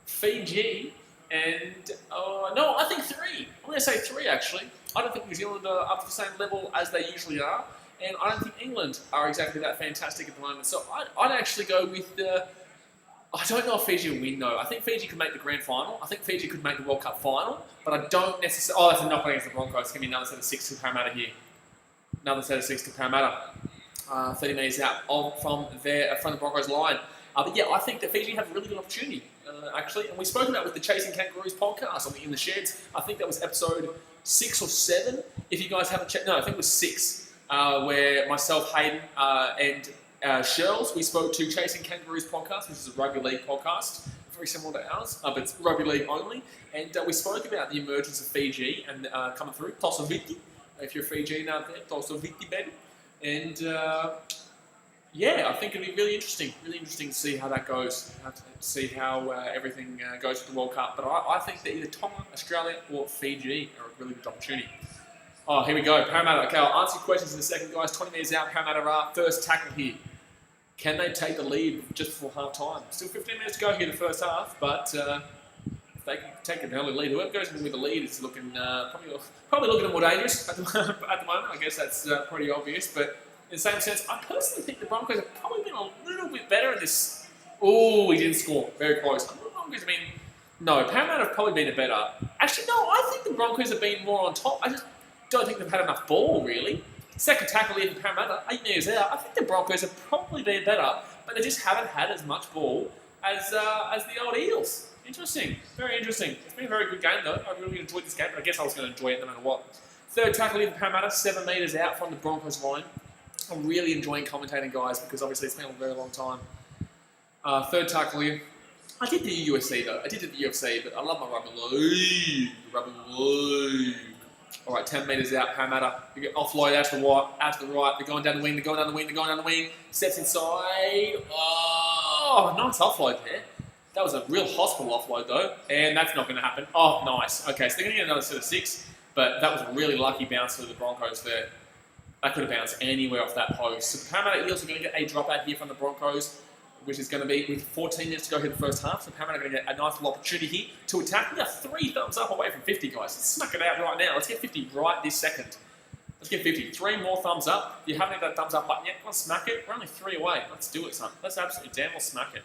Speaker 1: Fiji, and no, I think three. I'm going to say three actually. I don't think New Zealand are up to the same level as they usually are, and I don't think England are exactly that fantastic at the moment. So I'd actually go with the. I don't know if Fiji will win though. I think Fiji could make the grand final. I think Fiji could make the World Cup final, but I don't necessarily. Oh, that's a knock against the Broncos. Give me another set of 6 to Parramatta here. Another set of 6 to Parramatta. 30 metres out from the Broncos line. But yeah, I think that Fiji have a really good opportunity, actually. And we spoke about with the Chasing Kangaroos podcast on the In the Sheds. I think that was episode 6 or 7. If you guys haven't checked, no, I think it was 6, where myself, Hayden, and Sherls, we spoke to Chasing Kangaroos podcast, which is a rugby league podcast, very similar to ours, but it's rugby league only. And we spoke about the emergence of Fiji and coming through. Tossa Viti, if you're a Fijian out there, Tossa Viti, baby. And yeah, I think it'll be really interesting to see how that goes, see how everything goes with the World Cup. But I think that either Tonga, Australia, or Fiji are a really good opportunity. Oh, here we go, Parramatta. Okay, I'll answer your questions in a second, guys. 20 metres out, Parramatta are first tackle here. Can they take the lead just before half time? Still 15 minutes to go here in the first half, but if they can take an early lead, whoever goes in with the lead is looking probably looking more dangerous at the moment. I guess that's pretty obvious, but in the same sense, I personally think the Broncos have probably been a little bit better in this. Oh, he didn't score. Very close. The Broncos have been... No, Parramatta have probably been better. Actually, no, I think the Broncos have been more on top. I just don't think they've had enough ball, really. Second tackle here for Parramatta, 8 metres out. I think the Broncos have probably been better, but they just haven't had as much ball as the old Eels. Interesting. Very interesting. It's been a very good game, though. I really enjoyed this game, but I guess I was going to enjoy it no matter what. Third tackle here for Parramatta, 7 metres out from the Broncos line. I'm really enjoying commentating, guys, because obviously it's been a very long time. Third tackle here. I did the UFC, though. I did the UFC, but I love my rugby league. Rugby league. All right, 10 metres out, Parramatta. You get offload out to the right. They're going down the wing, Steps inside. Oh, nice offload there. That was a real hospital offload, though. And that's not going to happen. Oh, nice. Okay, so they're going to get another set of 6. But that was a really lucky bounce for the Broncos there. That could have bounced anywhere off that post. So Parramatta Eels are going to get a drop out here from the Broncos, which is going to be with 14 minutes to go here in the first half. So Parramatta are going to get a nice little opportunity here to attack. We are 3 thumbs up away from 50, guys. Let's smack it out right now. Let's get 50 right this second. Let's get 50. 3 more thumbs up. If you haven't hit that thumbs up button yet, let's smack it. We're only 3 away. Let's do it, son. Let's absolutely damn well smack it.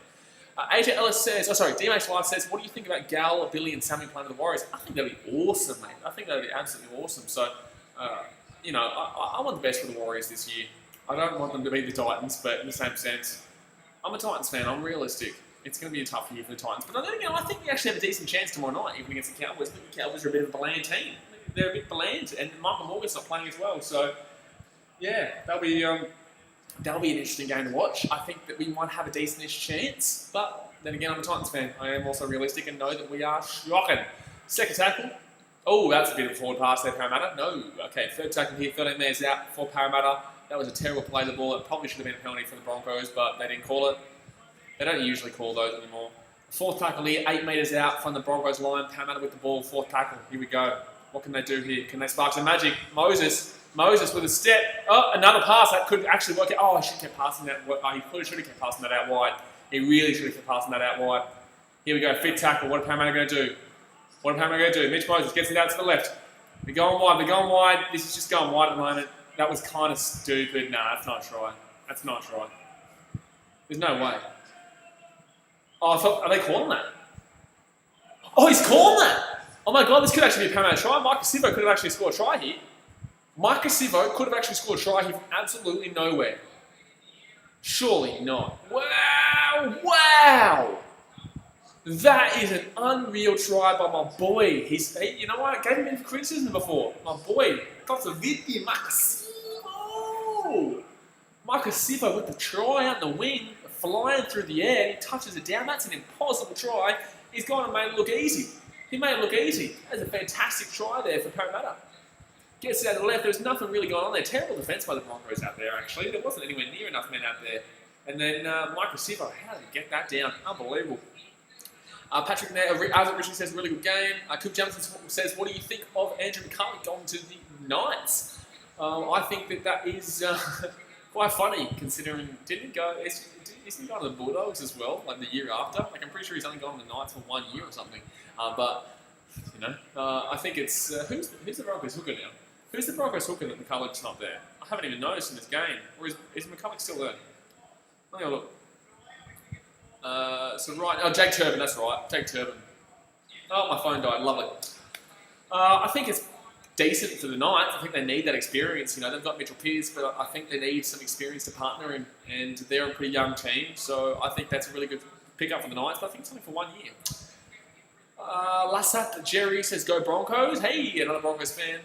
Speaker 1: AJ Ellis says, DMH Live says, what do you think about Gal, Billy, and Sammy playing with the Warriors? I think that'd be awesome, mate. I think that'd be absolutely awesome. So, you know, I want the best for the Warriors this year. I don't want them to beat the Titans, but in the same sense, I'm a Titans fan. I'm realistic. It's going to be a tough year for the Titans. But then again, I think we actually have a decent chance tomorrow night, even against the Cowboys. I think the Cowboys are a bit of a bland team. They're a bit bland, and Michael Morgan's not playing as well. So, yeah, that'll be an interesting game to watch. I think that we might have a decentish chance, but then again, I'm a Titans fan. I am also realistic and know that we are shocking. Second tackle. Oh, that's a bit of a forward pass there, Parramatta. No. Okay, third tackle here, 13 metres out for Parramatta. That was a terrible play of the ball. It probably should have been a penalty for the Broncos, but they didn't call it. They don't usually call those anymore. Fourth tackle here, 8 metres out from the Broncos line. Parramatta with the ball, fourth tackle. Here we go. What can they do here? Can they spark some magic? Moses with a step. Oh, another pass. That could actually work out. Oh, he should have kept passing that. He probably should have kept passing that out wide. He really should have kept passing that out wide. Here we go, fifth tackle. What are Parramatta going to do? Mitch Moses gets it out to the left. They're going wide. This is just going wide at the moment. That was kind of stupid. Nah, that's not try. There's no way. Oh, are they calling that? Oh, he's calling that! Oh my God, this could actually be a Parramatta try. Mike Sivo could have actually scored a try here. Mike Sivo could have actually scored a try here from absolutely nowhere. Surely not. Wow! That is an unreal try by my boy. You know what? I gave him a criticism before. My boy, Tossa Viti, Mike Sivo with the try out the wing, flying through the air. He touches it down. That's an impossible try. He's gone and made it look easy. That's a fantastic try there for Parramatta. Gets it out to the left. There's nothing really going on there. Terrible defence by the Broncos out there, actually. There wasn't anywhere near enough men out there. And then Michael Sivo, how did he get that down? Unbelievable. Patrick Richie says, really good game. Coop Jamison says, what do you think of Andrew McCarthy going to the Knights? I think that is Quite funny considering, didn't he go, isn't he going to the Bulldogs as well, like the year after? Like I'm pretty sure he's only gone to the Knights for 1 year or something. But, you know, I think it's, who's the Broncos hooker now? Who's the Broncos hooker that McCulloch's not there? I haven't even noticed in this game. Or is McCulloch still there? Let me have a look. Jake Turbin, that's right. Jake Turbin. Oh, my phone died. Lovely. I think it's decent for the Knights. I think they need that experience. You know, they've got Mitchell Pearce, but I think they need some experience to partner in, and they're a pretty young team. So I think that's a really good pickup for the Knights. But I think it's only for 1 year. Lassat Jerry says, "Go Broncos." Hey, another Broncos fan.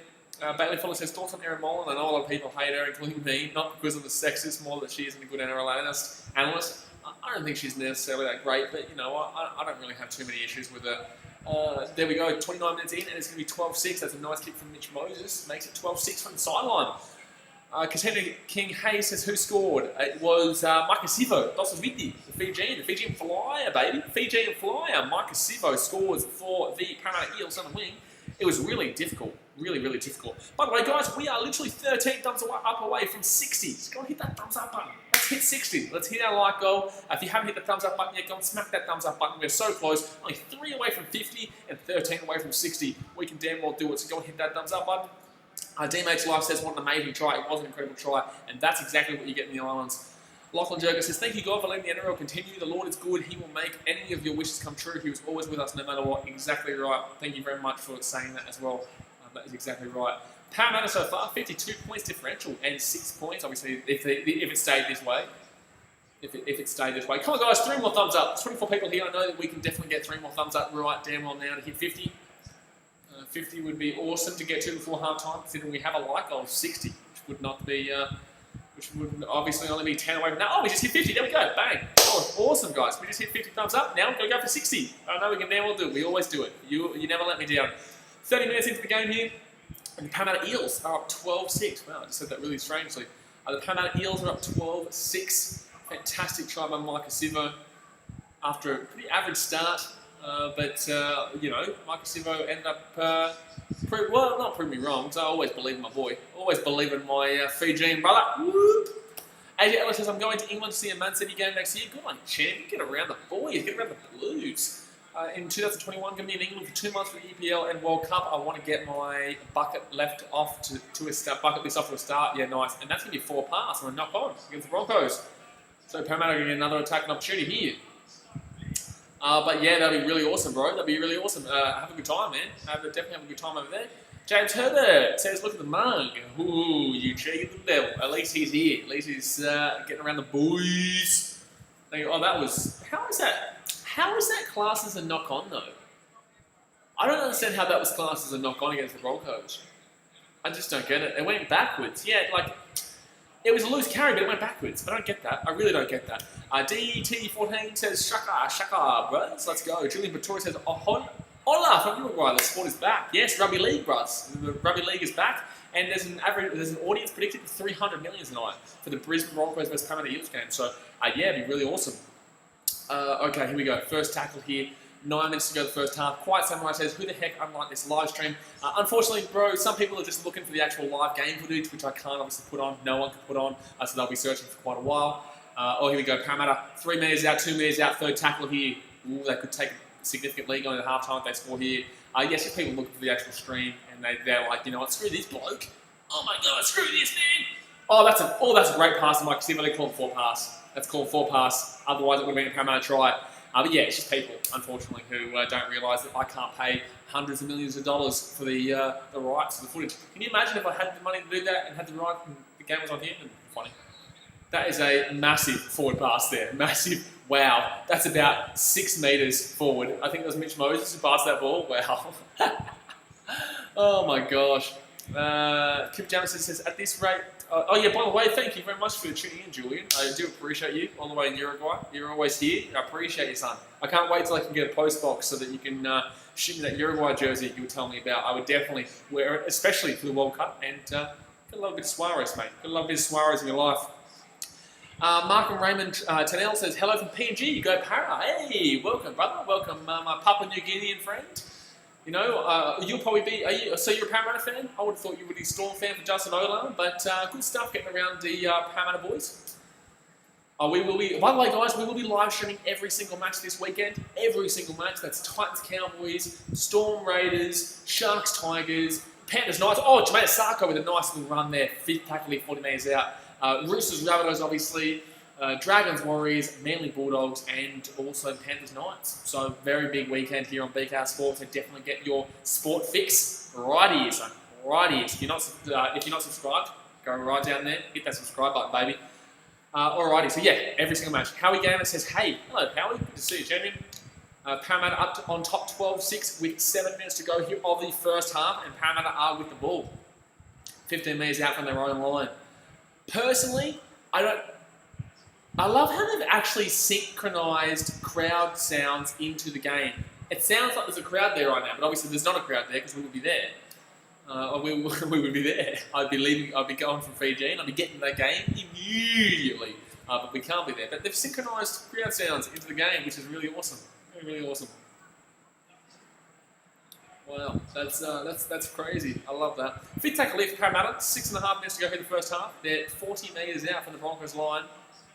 Speaker 1: Bailey Fuller says, "Thoughts on Erin Molan?" I know a lot of people hate her, including me, not because of the sexist, more that she isn't a good NRL analyst. I don't think she's necessarily that great, but you know, I don't really have too many issues with her. There we go, 29 minutes in, and it's going to be 12-6. That's a nice kick from Mitch Moses. Makes it 12-6 from the sideline. Katina King Hayes says, "Who scored?" It was Marcus Sivo, the Fijian flyer, baby. Fijian flyer. Marcus Sivo scores for the Parramatta Eels on the wing. It was really difficult. Really difficult. By the way, guys, we are literally 13 thumbs up away from 60. So go and hit that thumbs up button. Let's hit 60. Let's hit our like goal. If you haven't hit the thumbs up button yet, go and smack that thumbs up button. We're so close. Only 3 away from 50 and 13 away from 60. We can damn well do it. So go and hit that thumbs up button. DMH Life says, "What an amazing try." It was an incredible try. And that's exactly what you get in the Islands. Lachlan Jurgen says, "Thank you, God, for letting the NRL continue. The Lord is good. He will make any of your wishes come true. He was always with us no matter what." Exactly right. Thank you very much for saying that as well. That is exactly right. Parramatta so far, 52 points differential and 6 points, obviously, if it stayed this way. If it stayed this way. Come on, guys, 3 more thumbs up. 24 people here. I know that we can definitely get 3 more thumbs up right damn well now to hit 50. 50 would be awesome to get to before half-time, considering we have a like goal of 60, which would not be... which would obviously only be 10 away from that. Oh, we just hit 50. There we go. Bang. Oh, awesome, guys. We just hit 50 thumbs up. Now we're going to go for 60. I know we can damn well do it. We always do it. You never let me down. 30 minutes into the game here, and the Parramatta Eels are up 12-6. Wow, I just said that really strangely. The Parramatta Eels are up 12-6. Fantastic try by Marcus Sivo after a pretty average start. You know, Marcus Sivo ended up, not proving me wrong, because I always believe in my boy. Always believe in my Fijian brother. Whoop. AJ Ellis says, "I'm going to England to see a Man City game next year." Good on you, champ. Get around the boys. Get around the Blues. In 2021, going to be in England for 2 months for the EPL and World Cup. I want to get my bucket list off to a start. Yeah, nice. And that's going to be 4 pass. I'm going to knock on against the Broncos. So Parramatta going to get another attacking opportunity here. But yeah, that'd be really awesome, bro. That'd be really awesome. Have a good time, man. Definitely have a good time over there. James Herbert says, "Look at the mug. Ooh, you cheeky little devil." At least he's here. At least he's getting around the boys. Oh, that was... How is that classed as a knock-on, though? I don't understand how that was classed as a knock-on against the Broncos. I just don't get it. It went backwards. Yeah, like... It was a loose carry, but it went backwards. I don't get that. I really don't get that. DT14 says, Shaka, bros. Let's go. Julian Pretori says, "Hola from Uruguay. The sport is back." Yes, rugby league, bros. The rugby league is back. And there's an audience predicted for 300 million tonight for the Brisbane Broncos versus Parramatta Eels game. So, yeah, it'd be really awesome. Okay, here we go. First tackle here. 9 minutes to go the first half. Quiet Samurai says, "Who the heck unlike this live stream?" Unfortunately, bro, some people are just looking for the actual live game footage, which I can't obviously put on. No one can put on, so they'll be searching for quite a while. Here we go. Parramatta, 3 metres out, 2 metres out, third tackle here. Ooh, they could take a significant lead going to half-time if they score here. Yes, just people looking for the actual stream, and they're like, you know what, screw this bloke. Oh my God, screw this man. Oh, that's a great pass to Mike Sivo. They call it 4 pass. That's called 4 pass. Otherwise, it would have been a Parramatta try. But yeah, it's just people, unfortunately, who don't realise that I can't pay hundreds of millions of dollars for the rights to the footage. Can you imagine if I had the money to do that and had the right, and the game was on here? Funny. That is a massive forward pass there. Massive. Wow. That's about 6 metres forward. I think it was Mitch Moses who passed that ball. Wow. Oh my gosh. Kip Jamison says, "At this rate..." Oh yeah, by the way, thank you very much for tuning in, Julian. I do appreciate you all the way in Uruguay. You're always here. I appreciate you, son. I can't wait till I can get a post box so that you can ship me that Uruguay jersey you were telling me about. I would definitely wear it, especially for the World Cup. And get a little bit of Suarez, mate. Get a little bit of Suarez in your life. Mark and Raymond Tanel says, "Hello from PNG. You go Para. Hey, welcome, brother. Welcome, my Papua New Guinean friend. You know, you'll probably be. So you're a Parramatta fan? I would have thought you would be a Storm fan for Justin Olam, but good stuff getting around the Parramatta boys. We will be. By the way, guys, we will be live streaming every single match this weekend. Every single match. That's Titans, Cowboys, Storm, Raiders, Sharks, Tigers, Panthers, Knights. Oh, Jermaine Sarko with a nice little run there. 5th tackle, 40 metres out. Roosters, Rabbitohs, obviously. Dragons, Warriors, Manly Bulldogs, and also Panthers, Knights. So very big weekend here on BKR Sports. So definitely get your sport fix right here, son. Right here. If you're not subscribed, go right down there, hit that subscribe button, baby. Alrighty, so yeah, every single match. Howie Gamer says, hey, hello Howie, good to see you, champion. Parramatta on top 12-6 with 7 minutes to go here of the first half, and Parramatta are with the ball. 15 metres out from their own line. Personally, I love how they've actually synchronised crowd sounds into the game. It sounds like there's a crowd there right now, but obviously there's not a crowd there because we would be there. We would be there. I'd be going from Fiji and I'd be getting that game immediately. But we can't be there. But they've synchronised crowd sounds into the game, which is really awesome. Really awesome. Wow, that's crazy. I love that. 5th tackle left, Parramatta. 6.5 minutes to go here in the first half. They're 40 metres out from the Broncos line.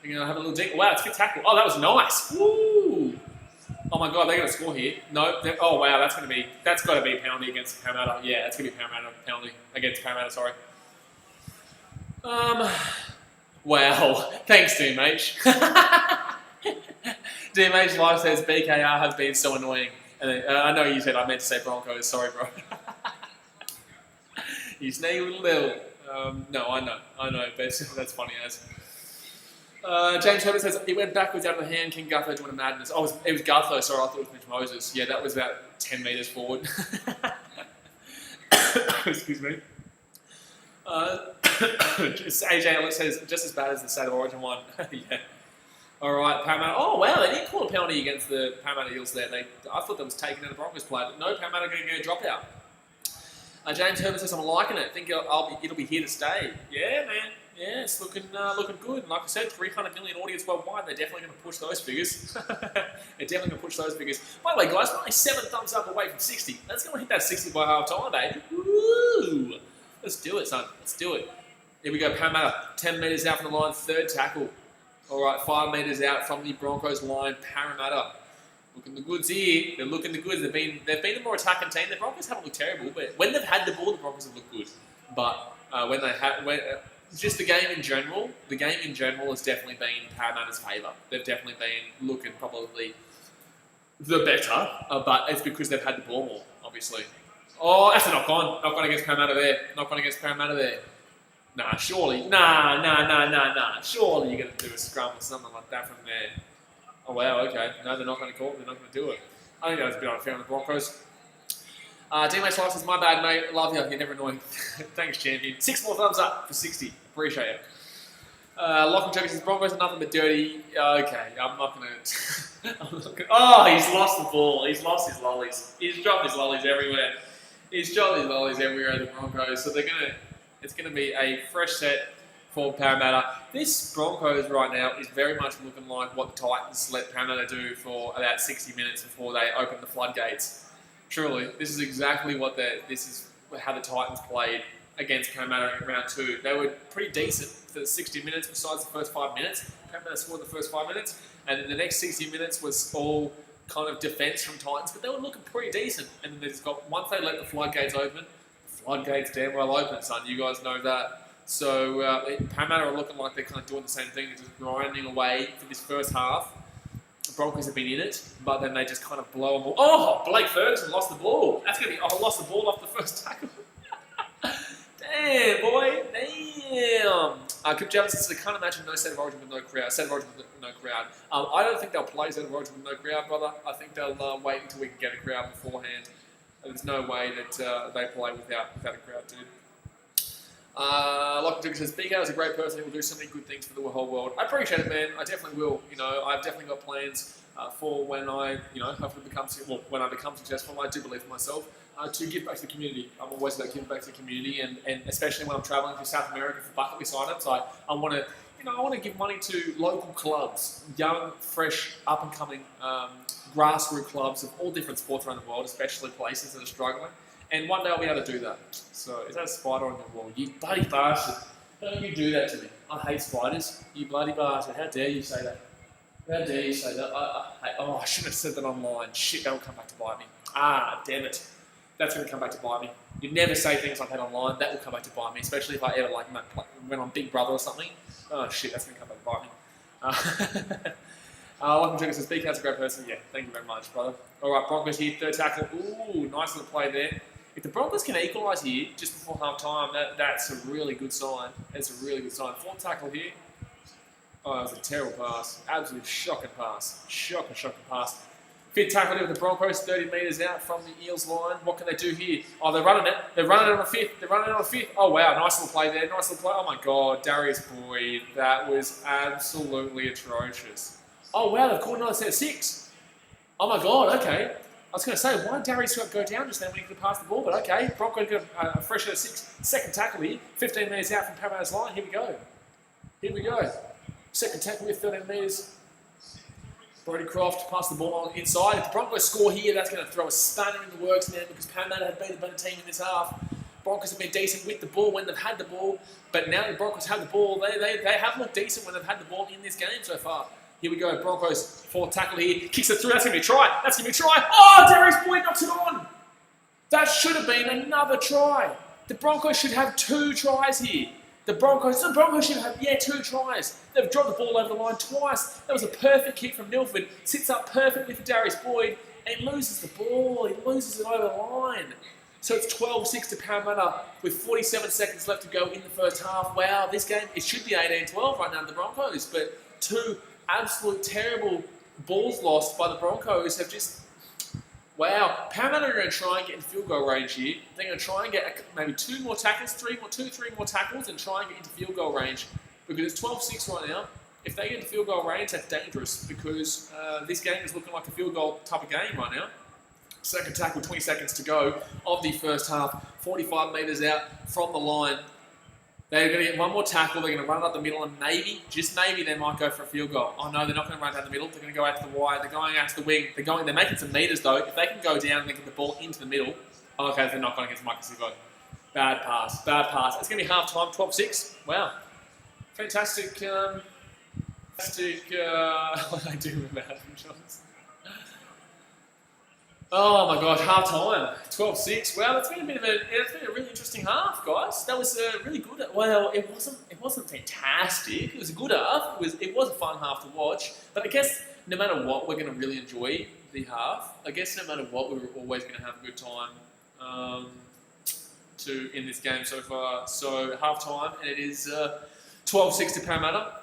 Speaker 1: They're going to have a little dink. Wow, it's 5th tackle. Oh, that was nice. Woo! Oh my God, they're going to score here. No, oh wow, that's got to be a penalty against Parramatta. Yeah, that's going to be a Parramatta penalty against Parramatta. Sorry. Wow. Thanks, DMH. DMH Live says BKR has been so annoying. And I know you said I meant to say Broncos. Sorry, bro. You sneaky little devil. No, I know, but that's funny as. James Herbert says, it went backwards out of the hand, King Gutho doing a madness. Oh, it was Gutho, sorry, I thought it was Mitch Moses. Yeah, that was about 10 metres forward. Excuse me. AJ Ellis says, just as bad as the State of Origin one. Yeah. Alright, Parramatta. Oh, wow, they didn't call a penalty against the Parramatta Eels there. I thought that was taken out of the Broncos play, but no, Parramatta going to get a drop out. James Herbert says, I'm liking it. I think it'll be here to stay. Yeah, man. Yeah, it's looking good. And like I said, 300 million audience worldwide. They're definitely going to push those figures. They're definitely going to push those figures. By the way, guys, we're only 7 thumbs up away from 60. Let's go and hit that 60 by half time, baby. Woo! Let's do it, son. Let's do it. Here we go. Parramatta, 10 metres out from the line, 3rd tackle. All right, 5 metres out from the Broncos line. Parramatta looking the goods here. They're looking the goods. They've been a more attacking team. The Broncos haven't looked terrible, but when they've had the ball, the Broncos have looked good. But just the game in general has definitely been Parramatta's favour. They've definitely been looking probably the better, but it's because they've had the ball more, obviously. Oh, that's a knock-on. Knock-on against Parramatta there. Nah, surely. Nah. Surely you're going to do a scrum or something like that from there. Oh, wow, okay. No, they're not going to call it. They're not going to do it. I think that was a bit unfair on the Broncos. D-Max Life says, my bad, mate. Love you. You're never annoying. Thanks, champion. 6 more thumbs up for 60. Appreciate it. Lachlan Turkey says, Broncos are nothing but dirty. Okay, I'm not going to... Oh, he's lost the ball. He's lost his lollies. He's dropped his lollies everywhere. At the Broncos. So it's going to be a fresh set for Parramatta. This Broncos right now is very much looking like what the Titans let Parramatta do for about 60 minutes before they opened the floodgates. Truly, this is exactly this is how the Titans played against Parramatta in round 2. They were pretty decent for the 60 minutes besides the first 5 minutes. Parramatta scored the first 5 minutes, and then the next 60 minutes was all kind of defence from Titans, but they were looking pretty decent. And then they just once they let the floodgates open, the floodgates damn well open, son. You guys know that. So Parramatta are looking like they're kind of doing the same thing, they're just grinding away for this first half. The Broncos have been in it, but then they just kind of blow them all. Oh, Blake Ferguson lost the ball. That's going to be... lost the ball off the first tackle. Damn, boy. Damn. Kip Javits says, I can't imagine no State of Origin with no crowd. State of Origin with no crowd. I don't think they'll play State of Origin with no crowd, brother. I think they'll wait until we can get a crowd beforehand. There's no way that they play without a crowd, dude. Lachlan Turkey says, BK is a great person who will do so many good things for the whole world. I appreciate it, man. I definitely will. You know, I've definitely got plans for when I, hopefully when I become successful. I do believe in myself to give back to the community. I'm always about giving back to the community, and especially when I'm traveling to South America for bucket list items, I want to, I want to give money to local clubs, young, fresh, up-and-coming grassroots clubs of all different sports around the world, especially places that are struggling. And one day I'll be able to do that. So, is that a spider on your wall? You bloody bastard. Don't you do that to me. I hate spiders. You bloody bastard. How dare you say that? How dare you say that? I shouldn't have said that online. Shit, that will come back to bite me. Ah, damn it. That's going to come back to bite me. You never say things like that online. That will come back to bite me, especially if I ever went on Big Brother or something. Oh shit, that's going to come back to bite me. Welcome to says, BK's a great person. Yeah, thank you very much, brother. All right, Broncos here, third tackle. Ooh, nice little play there. If the Broncos can equalise here just before half time, that's a really good sign. That's a really good sign. Fourth tackle here. Oh, that was a terrible pass. Absolutely shocking pass. Shocking pass. Fifth tackle here with the Broncos, 30 metres out from the Eels line. What can they do here? Oh, they're running it. They're running it on a fifth. Oh, wow. Nice little play there. Nice little play. Oh, my God. Darius Boyd. That was absolutely atrocious. Oh, wow. They've caught another set of 6. Oh, my God. Okay. I was going to say, why did Darius go down just then when he could pass the ball? But okay, Broncos got a fresh set of 6. Second tackle here, 15 metres out from Parramatta's line. Here we go. Second tackle here, 13 metres. Brodie Croft passed the ball on inside. If the Broncos score here, that's going to throw a spanner in the works, man, because Parramatta have been the better team in this half. Broncos have been decent with the ball when they've had the ball, but now the Broncos have the ball. They have looked decent when they've had the ball in this game so far. Here we go, Broncos, fourth tackle here, kicks it through, that's going to be a try, Oh, Darius Boyd knocks it on! That should have been another try. The Broncos should have 2 tries here. The Broncos should have, 2 tries. They've dropped the ball over the line twice. That was a perfect kick from Milford, sits up perfectly for Darius Boyd, and he loses the ball, he loses it over the line. So it's 12-6 to Parramatta with 47 seconds left to go in the first half. Wow, this game, it should be 18-12 right now to the Broncos, but 2 absolute terrible balls lost by the Broncos have just... Wow. Parramatta are going to try and get in field goal range here. They're going to try and get maybe 2 more tackles, 3 more tackles, and try and get into field goal range. Because it's 12-6 right now. If they get into field goal range, that's dangerous because this game is looking like a field goal type of game right now. Second tackle, 20 seconds to go of the first half. 45 metres out from the line. They're going to get 1 more tackle, they're going to run it up the middle, and maybe, just maybe, they might go for a field goal. Oh no, they're not going to run down the middle, they're going to go out to the wide, they're going out to the wing, they're making some metres though. If they can go down and they get the ball into the middle, okay, they're not going against Mike Sivo. Bad pass. It's going to be half time, 12-6. Wow. Fantastic, I do remember Adam Johns. Oh my gosh, half time, 12-6. Wow, it's been a really interesting half, guys. That was really good. Well, it wasn't fantastic. It was a good half. It was a fun half to watch. But I guess no matter what, we're going to really enjoy the half. I guess no matter what, we're always going to have a good time in this game so far. So half time, and it is 12-6 to Parramatta.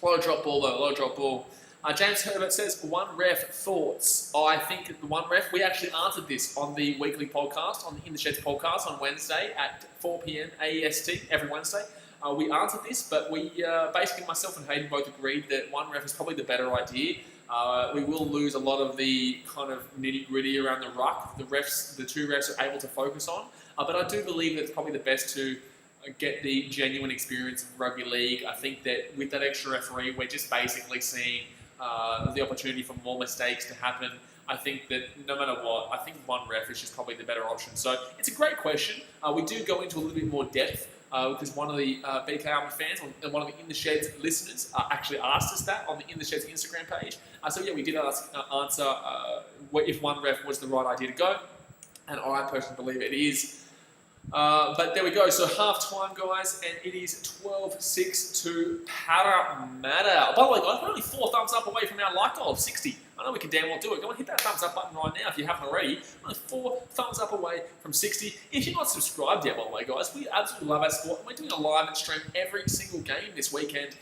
Speaker 1: A lot of drop ball though. A lot of drop ball. James Herbert says, 1 ref thoughts. I think the 1 ref, we actually answered this on the weekly podcast, on the In the Sheds podcast on Wednesday at 4 p.m. AEST, every Wednesday. We answered this, but we basically, myself and Hayden both agreed that 1 ref is probably the better idea. We will lose a lot of the kind of nitty-gritty around the ruck. The 2 refs are able to focus on. But I do believe that it's probably the best to get the genuine experience of rugby league. I think that with that extra referee, we're just basically seeing the opportunity for more mistakes to happen. I think that no matter what, I think 1 ref is just probably the better option. So it's a great question. We do go into a little bit more depth because one of the BKRmy fans, and one of the In the Sheds listeners, actually asked us that on the In the Sheds Instagram page. So yeah, we did answer if 1 ref was the right idea to go, and I personally believe it is. But there we go, so half time, guys, and it is 12-6 to Parramatta. By the way, guys, we're only 4 thumbs up away from our like goal of 60. I know we can damn well do it. Go and hit that thumbs up button right now if you haven't already. We're only 4 thumbs up away from 60. If you're not subscribed yet, by the way, guys, we absolutely love our sport. We're doing a live stream every single game this weekend.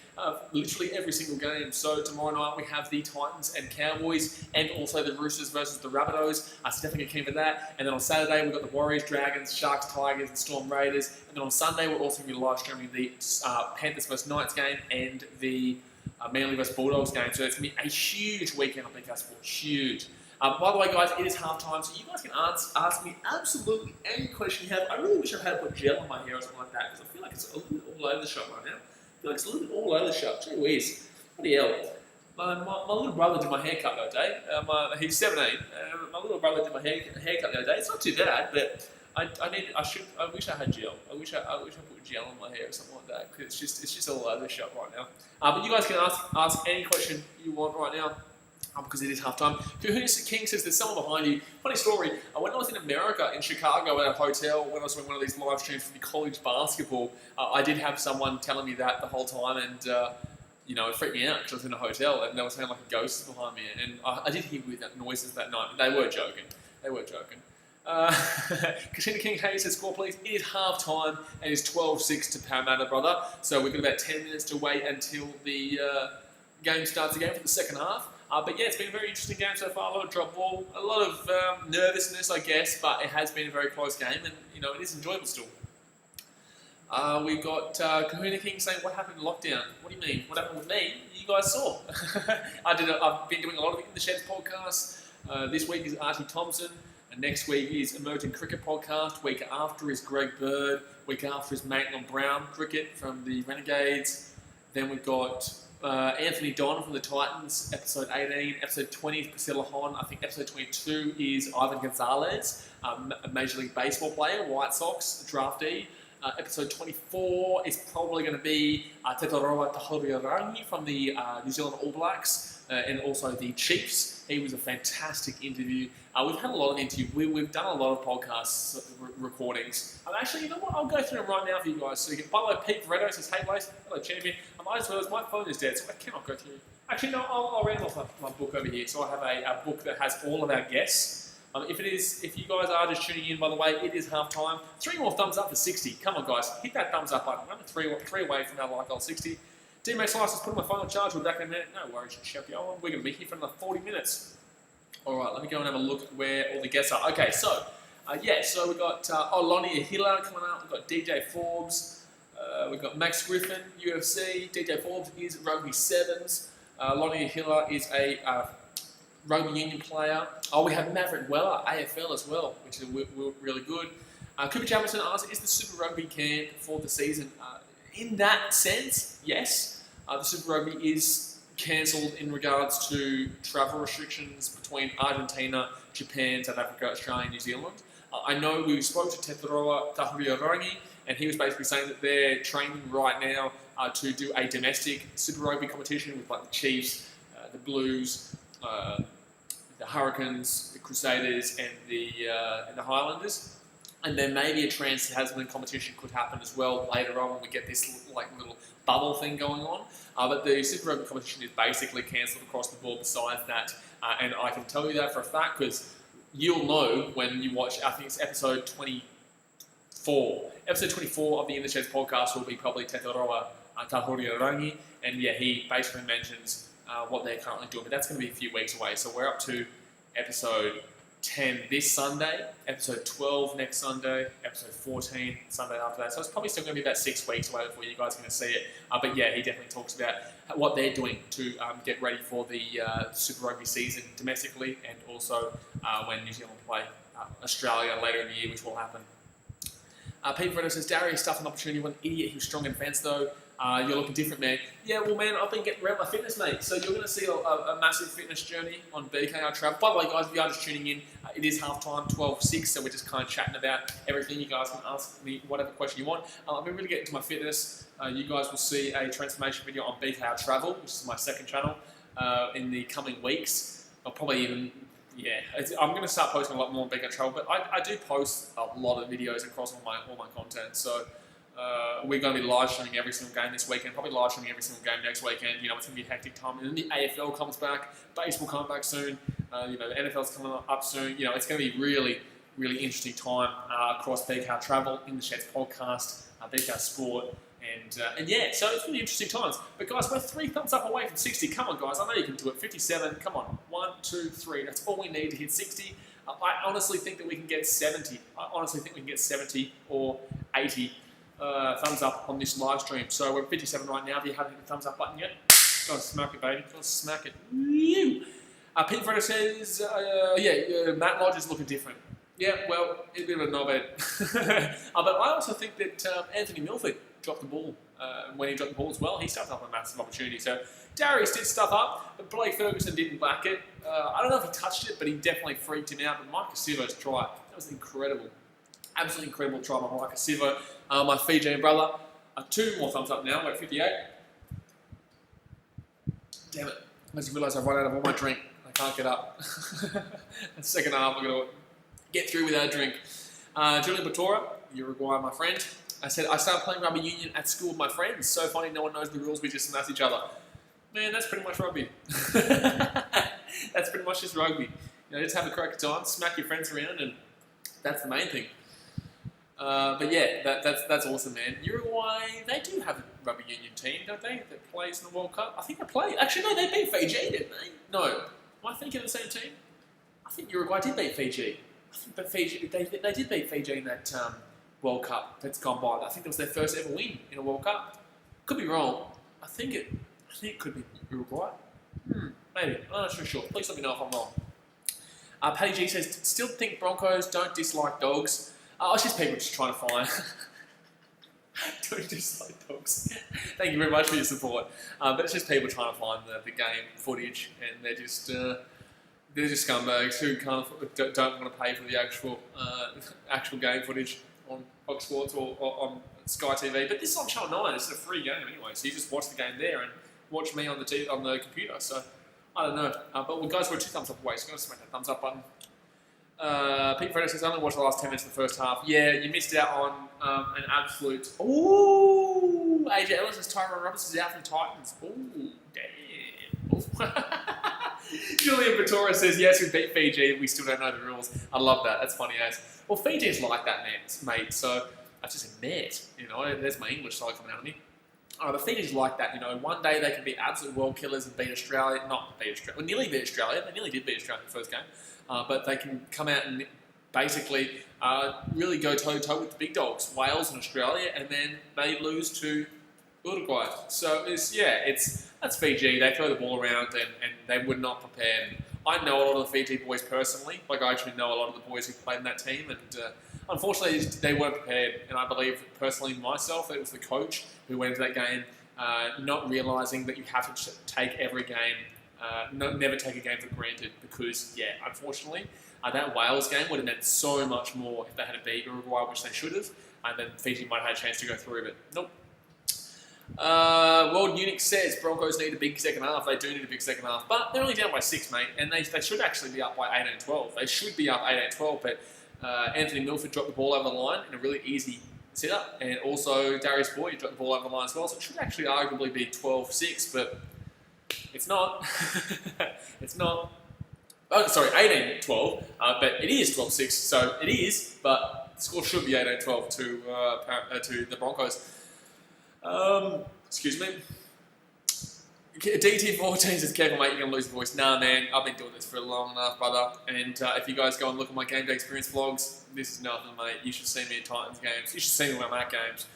Speaker 1: Literally every single game. So tomorrow night we have the Titans and Cowboys, and also the Roosters versus the Rabbitohs. So definitely keen for that. And then on Saturday we've got the Warriors, Dragons, Sharks, Tigers, and Storm Raiders. And then on Sunday we're also going to be live streaming the Panthers versus Knights game and the Manly vs Bulldogs game. So it's going to be a huge weekend on BK Sport. Huge. By the way, guys, it is half time, so you guys can ask me absolutely any question you have. I really wish I had put gel on my hair or something like that, because I feel like it's a little bit all over the shop right now. feel like it's a little bit all over the shop. Gee whiz. Bloody hell. My little brother did my haircut the other day. He's 17. My little brother did my haircut the other day. It's not too bad, but I wish I had gel. I wish I put gel on my hair or something like that, because it's just all over the shop right now. But you guys can ask any question you want right now, because it is half time. Kahuna King says there's someone behind you. Funny story. When I was in America, in Chicago, at a hotel, when I was doing one of these live streams for the college basketball, I did have someone telling me that the whole time, and it freaked me out because I was in a hotel and they were saying like a ghost was behind me, and I did hear weird noises that night. They were joking. Katrina King Hayes says, score please. It is half time and it's 12-6 to Parramatta, brother. So we've got about 10 minutes to wait until the game starts again for the second half. But yeah, it's been a very interesting game so far. A lot of drop ball, a lot of nervousness, I guess, but it has been a very close game, and it is enjoyable still. We've got Kahuna King saying, what happened in lockdown? What do you mean? What happened with me? You guys saw. I've been doing a lot of In the Sheds podcasts. This week is Artie Thompson. And next week is Emerging Cricket Podcast. Week after is Greg Bird. Week after is Maitland Brown Cricket from the Renegades. Then we've got Anthony Don from the Titans, episode 18. Episode 20 is Priscilla Hon. I think episode 22 is Ivan Gonzalez, a Major League Baseball player, White Sox, draftee. Episode 24 is probably going to be Tetoroa Tahoriarangi from the New Zealand All Blacks and also the Chiefs. He was a fantastic interview. We've had a lot of interviews. We've done a lot of podcasts recordings. Actually, you know what? I'll go through them right now for you guys. So you can, by the way, Pete Veretto says, hey, Blaze. Hello, champion. I just realised my phone is dead, so I cannot go through. Actually, no, I'll read off my book over here. So I have a book that has all of our guests. If you guys are just tuning in, by the way, it is half time. 3 more thumbs up for 60. Come on, guys. Hit that thumbs up button. We're three away from our like goal 60. D-Max Slice is putting my phone on charge. We're back in a minute. No worries, champion. We're going to be here for another 40 minutes. All right, let me go and have a look at where all the guests are. Okay, so we've got Lonnie Ahila coming up. We've got DJ Forbes. We've got Max Griffin, UFC. DJ Forbes is Rugby Sevens. Lonnie Ahila is a rugby union player. We have Maverick Weller, AFL as well, which is really good. Cooper Jamison asks, is the Super Rugby canned for the season? In that sense, yes. The Super Rugby is cancelled in regards to travel restrictions between Argentina, Japan, South Africa, Australia, and New Zealand. I know we spoke to Tetoroa Tahoriarangi, and he was basically saying that they're training right now to do a domestic Super Rugby competition with like the Chiefs, the Blues, the Hurricanes, the Crusaders, and the Highlanders. And then maybe a Trans-Tasman competition could happen as well later on when we get this little bubble thing going on. But the Super Rugby competition is basically cancelled across the board besides that. And I can tell you that for a fact because you'll know when you watch, I think it's episode 24. Episode 24 of the In the Sheds podcast will be probably Tetoroa Tahoriarangi. And yeah, he basically mentions what they're currently doing. But that's going to be a few weeks away. So we're up to episode 10 this Sunday, episode 12 next Sunday, episode 14 Sunday after that. So it's probably still going to be about 6 weeks away before you guys are going to see it. But yeah, he definitely talks about what they're doing to get ready for the Super Rugby season domestically, and also when New Zealand play Australia later in the year, which will happen. Pete Veretto says, Darius stuffed an opportunity, what an idiot, he was strong in fence though. You're looking different, man. Yeah, well, man, I've been getting around my fitness, mate. So you're going to see a massive fitness journey on BKR Travel. By the way, guys, if you are just tuning in, it is half time, 12:06, so we're just kind of chatting about everything. You guys can ask me whatever question you want. I've been really getting into my fitness. You guys will see a transformation video on BKR Travel, which is my second channel, in the coming weeks. I'll probably even, I'm going to start posting a lot more on BKR Travel, but I do post a lot of videos across all my content. So we're going to be live streaming every single game this weekend, probably live streaming every single game next weekend. It's going to be a hectic time. And then the AFL comes back, baseball comes back soon, the NFL's coming up soon. It's going to be really, really interesting time across BKR Travel, In the Sheds podcast, BKR Sport, and yeah, so it's really interesting times. But guys, we're 3 thumbs up away from 60. Come on, guys, I know you can do it. 57, come on. 1, 2, 3. That's all we need to hit 60. I honestly think that we can get 70. I honestly think we can get 70 or 80. Thumbs up on this live stream. So we're at 57 right now. If you haven't hit the thumbs up button yet, go and smack it, baby. Go and smack it. Pete Veretto says, Matt Lodge is looking different. Yeah, well, he's a bit of a knobhead. But I also think that Anthony Milford dropped the ball when he dropped the ball as well, he stuffed up a massive opportunity. So Darius did stuff up, but Blake Ferguson didn't back it. I don't know if he touched it, but he definitely freaked him out. But Micah Sivo's try, that was incredible. Absolutely incredible try by Micah Sivo. My Fijian brother. 2 more thumbs up now, we're at 58. Damn it. I just realised I've run out of all my drink. I can't get up. The second half, I'm going to get through without a drink. Julian Batora, Uruguay, my friend. I said, I started playing rugby union at school with my friends. So funny, no one knows the rules, we just smash each other. Man, that's pretty much rugby. That's pretty much just rugby. You know, just have a crack time, smack your friends around, and that's the main thing. But yeah, that's awesome, man. Uruguay, they do have a rugby union team, don't they? That plays in the World Cup. I think they play. Actually, no, they beat Fiji, didn't they? No. Am I thinking of the same team? I think Uruguay did beat Fiji. I think that Fiji, they did beat Fiji in that World Cup that's gone by. I think it was their first ever win in a World Cup. Could be wrong. I think it could be Uruguay. Maybe. I'm not sure. Please let me know if I'm wrong. Paddy G says, still think Broncos don't dislike dogs. It's just people just trying to find. Don't dislike dogs. Thank you very much for your support. But it's just people trying to find the game footage, and they're just scumbags who don't want to pay for the actual game footage on Fox Sports or on Sky TV. But this is on Channel 9. It's a free game anyway, so you just watch the game there and watch me on the computer. So I don't know. But well, guys, we're 2 thumbs up away, so I'm going to smack that thumbs up button. Pete Fredo says, I only watched the last 10 minutes of the first half. Yeah, you missed out on an absolute... Ooh! AJ Ellis says Tyrone Roberts is out from Titans. Ooh, damn. Ooh. Julian Vittoria says, yes, we beat Fiji, we still don't know the rules. I love that. That's funny as. Well, Fiji's like that, mate. So, I just said, mate. You know, there's my English side coming out of me. The Fiji's like that, you know. One day they can be absolute world killers and beat Australia. Not beat Australia. Well, nearly beat Australia. They nearly did beat Australia in the first game. But they can come out and basically really go toe-to-toe with the big dogs, Wales and Australia, and then they lose to Uruguay. So, that's Fiji. They throw the ball around and they were not prepared. I know a lot of the Fiji boys personally. Like, I actually know a lot of the boys who played in that team, and unfortunately, they weren't prepared. And I believe, personally, myself, it was the coach who went into that game not realising that you have to take every game, never take a game for granted, because, yeah, unfortunately, that Wales game would have meant so much more if they had beat Uruguay, which they should have, and then Fiji might have had a chance to go through, but nope. World Unix says Broncos need a big second half. They do need a big second half, but they're only down by 6, mate, and they should actually be up by 18-12. They should be up 18-12, but Anthony Milford dropped the ball over the line in a really easy sit-up, and also Darius Boyd dropped the ball over the line as well, so it should actually arguably be 12-6, but it's not. It's not. Oh, sorry, 18-12, but it is 12-6, so it is, but the score should be 18-12 to the Broncos. Excuse me. DT14 says, careful mate, you're going to lose your voice. Nah man, I've been doing this for long enough, brother. And if you guys go and look at my game day experience vlogs, this is nothing, mate. You should see me at Titans games. You should see me when I'm at games.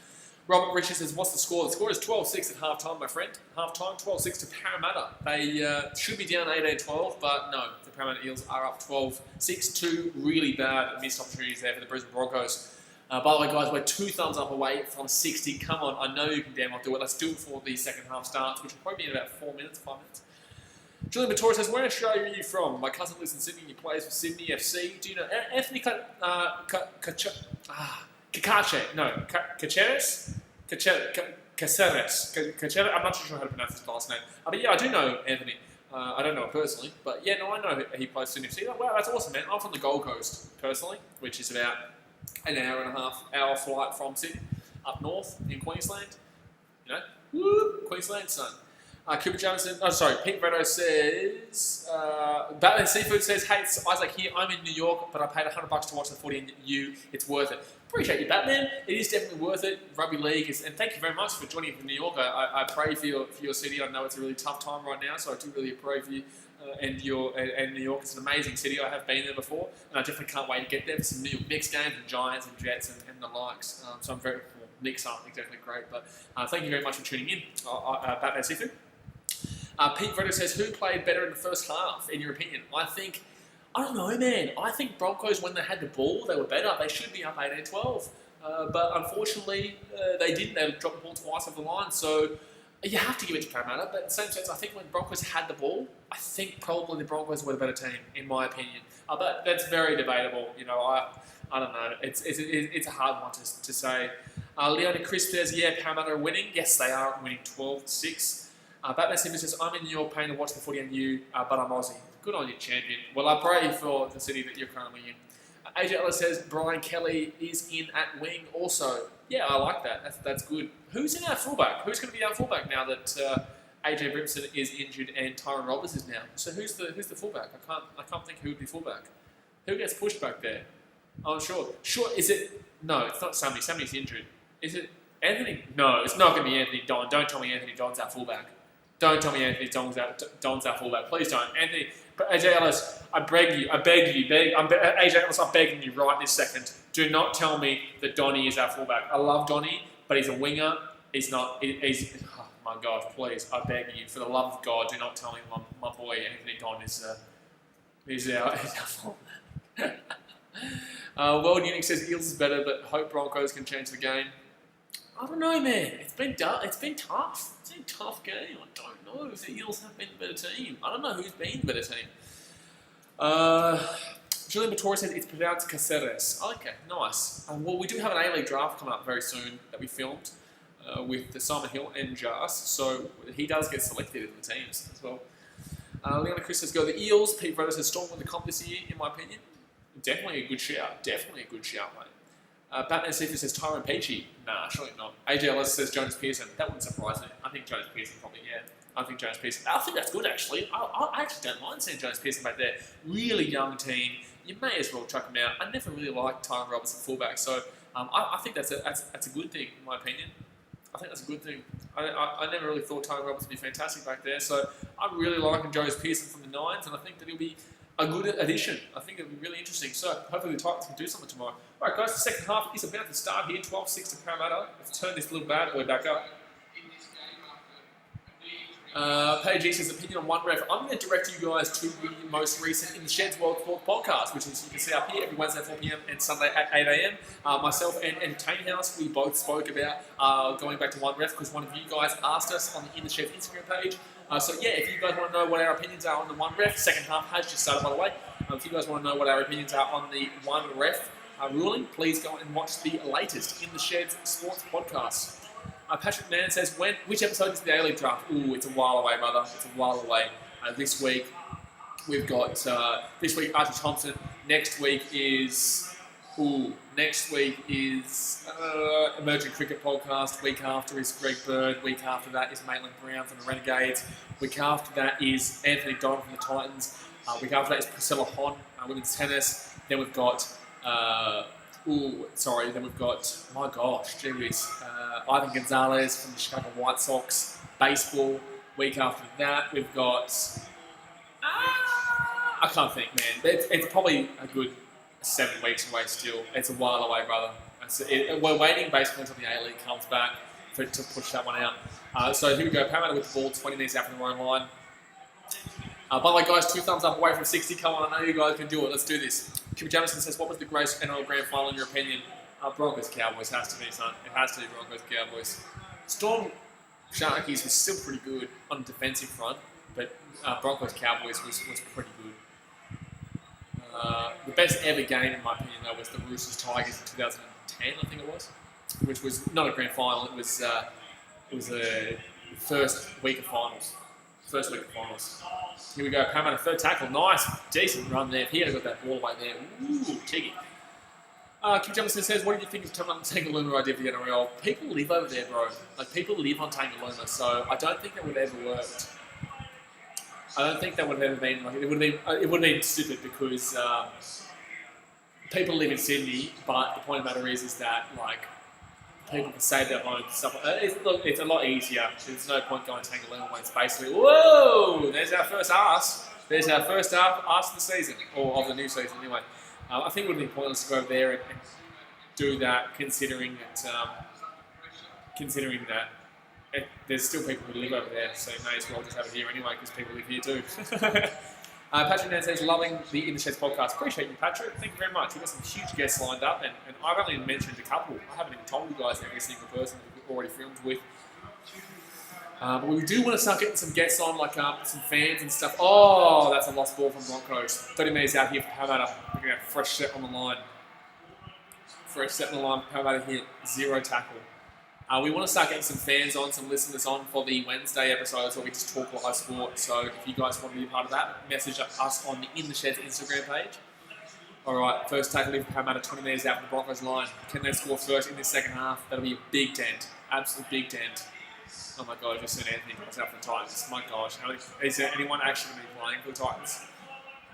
Speaker 1: Robert Richard says, what's the score? The score is 12-6 at half-time, my friend. Half-time, 12-6 to Parramatta. They should be down 18-12, but no, the Parramatta Eels are up 12-6. 2 really bad missed opportunities there for the Brisbane Broncos. By the way, guys, we're 2 thumbs up away from 60. Come on, I know you can damn well do it. Let's do it before the second half starts, which will probably be in about 4 minutes, 5 minutes. Julian Vittoria says, where in Australia are you from? My cousin lives in Sydney and he plays for Sydney FC. Do you know Anthony Caceres? No, Caceres? Caceres. I'm not sure how to pronounce his last name. But yeah, I do know Anthony. I don't know him personally, but yeah, no, I know he plays Sydney FC. Wow, that's awesome, man. I'm from the Gold Coast, personally, which is about an hour and a half hour flight from Sydney, up north in Queensland. You know, woo, Queensland, son. Cooper Johnson, Pete Redo says, Batman Seafood says, hey, it's Isaac here. I'm in New York, but I paid $100 to watch the footy and it's worth it. Appreciate you, Batman. It is definitely worth it. Rugby League is, and thank you very much for joining from New York. I pray for your city. I know it's a really tough time right now, so I do really pray for you. And New York is an amazing city. I have been there before, and I definitely can't wait to get there for some New York Knicks games and Giants and Jets and the likes. So I'm very, well, Knicks aren't exactly great, but thank you very much for tuning in, Batman Seafood. Pete Vetter says, who played better in the first half, in your opinion? I don't know, man. I think Broncos, when they had the ball, they were better. They should be up 18-12. but unfortunately, they didn't. They dropped the ball twice off the line, so you have to give it to Parramatta. But in the same sense, I think when Broncos had the ball, I think probably the Broncos were the better team, in my opinion. But that's very debatable. I don't know. It's a hard one to say. Leona Crisp says, yeah, Parramatta are winning. Yes, they are winning 12-6. Batman Simba says, I'm in New York paying to watch the footy and you, but I'm Aussie. Good on you, champion. Well, I pray for the city that you're currently in. AJ Ellis says, Brian Kelly is in at wing also. Yeah, I like that. That's good. Who's in our fullback? Who's going to be our fullback now that AJ Brimson is injured and Tyron Roberts is now? So who's the fullback? I can't think who would be fullback. Who gets pushed back there? Oh, sure. Is it? No, it's not Sammy. Sammy's injured. Is it Anthony? No, it's not going to be Anthony Don. Don't tell me Anthony Don's our fullback. Don't tell me Anthony Don's our fullback. Please don't. Anthony, but AJ Ellis, I beg you. AJ Ellis, I'm begging you right this second. Do not tell me that Donny is our fullback. I love Donny, but he's a winger. He's not. Oh my God, please, I beg you, for the love of God, do not tell me my boy Anthony Don is our fullback. World Unix says Eels is better, but hope Broncos can change the game. I don't know, man. It's been tough. It's been a tough game. I don't know if the Eels have been the better team. I don't know who's been the better team. Julian Vittori says it's pronounced Caceres. Okay, nice. Well, we do have an A-League draft coming up very soon that we filmed with Simon Hill and Jas, so he does get selected in the teams as well. Leona Chris says, go the Eels. Pete Brothers has strong on the comp this year, in my opinion. Definitely a good shout. Mate. Batman Seafood says Tyrone Peachy. Nah, surely not. AJ Ellis says Jonas Pearson. That wouldn't surprise me. I think Jonas Pearson probably, yeah. I think that's good, actually. I actually don't mind seeing Jonas Pearson back there. Really young team. You may as well chuck him out. I never really liked Tyron Roberts at fullback, so I think that's a good thing, in my opinion. I think that's a good thing. I never really thought Tyron Roberts would be fantastic back there, so I'm really liking Jonas Pearson from the Nines, and I think that he'll be a good addition. I think it'll be really interesting. So hopefully the Titans can do something tomorrow. All right, guys, the second half is about to start here. 12-6 to Parramatta. Let's turn this little bad boy back up. Paige says opinion on one ref. I'm going to direct you guys to the most recent In the Sheds World Sport podcast, which is you can see up here every Wednesday at 4 p.m. and Sunday at 8 a.m. Myself and Entertain House, we both spoke about going back to one ref because one of you guys asked us on the In the Sheds Instagram page. So yeah, if you guys want to know what our opinions are on the one ref, second half has just started, by the way. If you guys want to know what our opinions are on the one ref ruling, please go and watch the latest In the Sheds Sports podcast. Patrick Mann says, which episode is the A-League draft? Ooh, it's a while away, brother. It's a while away. This week, we've got, Archie Thompson. Next week is Emerging Cricket Podcast. Week after is Greg Bird. Week after that is Maitland Brown from the Renegades. Week after that is Anthony Don from the Titans. Week after that is Priscilla Hon, women's tennis. Then we've got, my gosh, gee whiz, Ivan Gonzalez from the Chicago White Sox, baseball. Week after that, we've got, I can't think, man. It's probably a good 7 weeks away still. It's a while away, brother. We're waiting basically until the A-League comes back to push that one out. So here we go, Parramatta with the ball, 20 minutes out from their own line. By the way, guys, 2 thumbs up away from 60. Come on, I know you guys can do it. Let's do this. Kip Jamison says, what was the greatest NRL Grand Final in your opinion? Broncos Cowboys has to be, son. It has to be Broncos Cowboys. Storm Sharkies was still pretty good on the defensive front, but Broncos Cowboys was pretty good. The best ever game, in my opinion, though, was the Roosters Tigers in 2010, I think it was, which was not a grand final. It was a first week of finals. Here we go, Parramatta, third tackle. Nice, decent run there. If he had got that ball away there, ooh, cheeky. Kim Jamison says, what do you think of Tangaluma idea for the NRL? People live over there, bro. Like, people live on Tangaluma, so I don't think that would have ever worked. I don't think that would have ever been, like, it would have been stupid because people live in Sydney, but the point of the matter is that, like, people can save their homes and stuff like that. It's a lot easier. There's no point going to Tangaluma when it's basically, whoa, there's our first arse. There's our first arse of the season, or of the new season anyway. I think it would be pointless to go over there and do that, considering that there's still people who live over there, so you may as well just have it here anyway, because people live here too. Patrick Nan says, loving the In the Sheds podcast. Appreciate you, Patrick. Thank you very much. We've got some huge guests lined up, and I've only mentioned a couple. I haven't even told you guys every single person that we've already filmed with. But we do want to start getting some guests on, like some fans and stuff. Oh, that's a lost ball from Broncos. 30 metres out here for Parramatta. We're going to have a fresh set on the line. Fresh set on the line for Parramatta here. 0 tackle. We want to start getting some fans on, some listeners on for the Wednesday episodes where we just talk live sport. So if you guys want to be a part of that, message us on the In the Sheds Instagram page. Alright, first tackle in for Parramatta, 20 metres out from the Broncos line. Can they score first in this second half? That'll be a big dent. Absolute big dent. Oh my god, just seen Anthony comes out for the Titans. My gosh, is there anyone actually going to be playing for the Titans?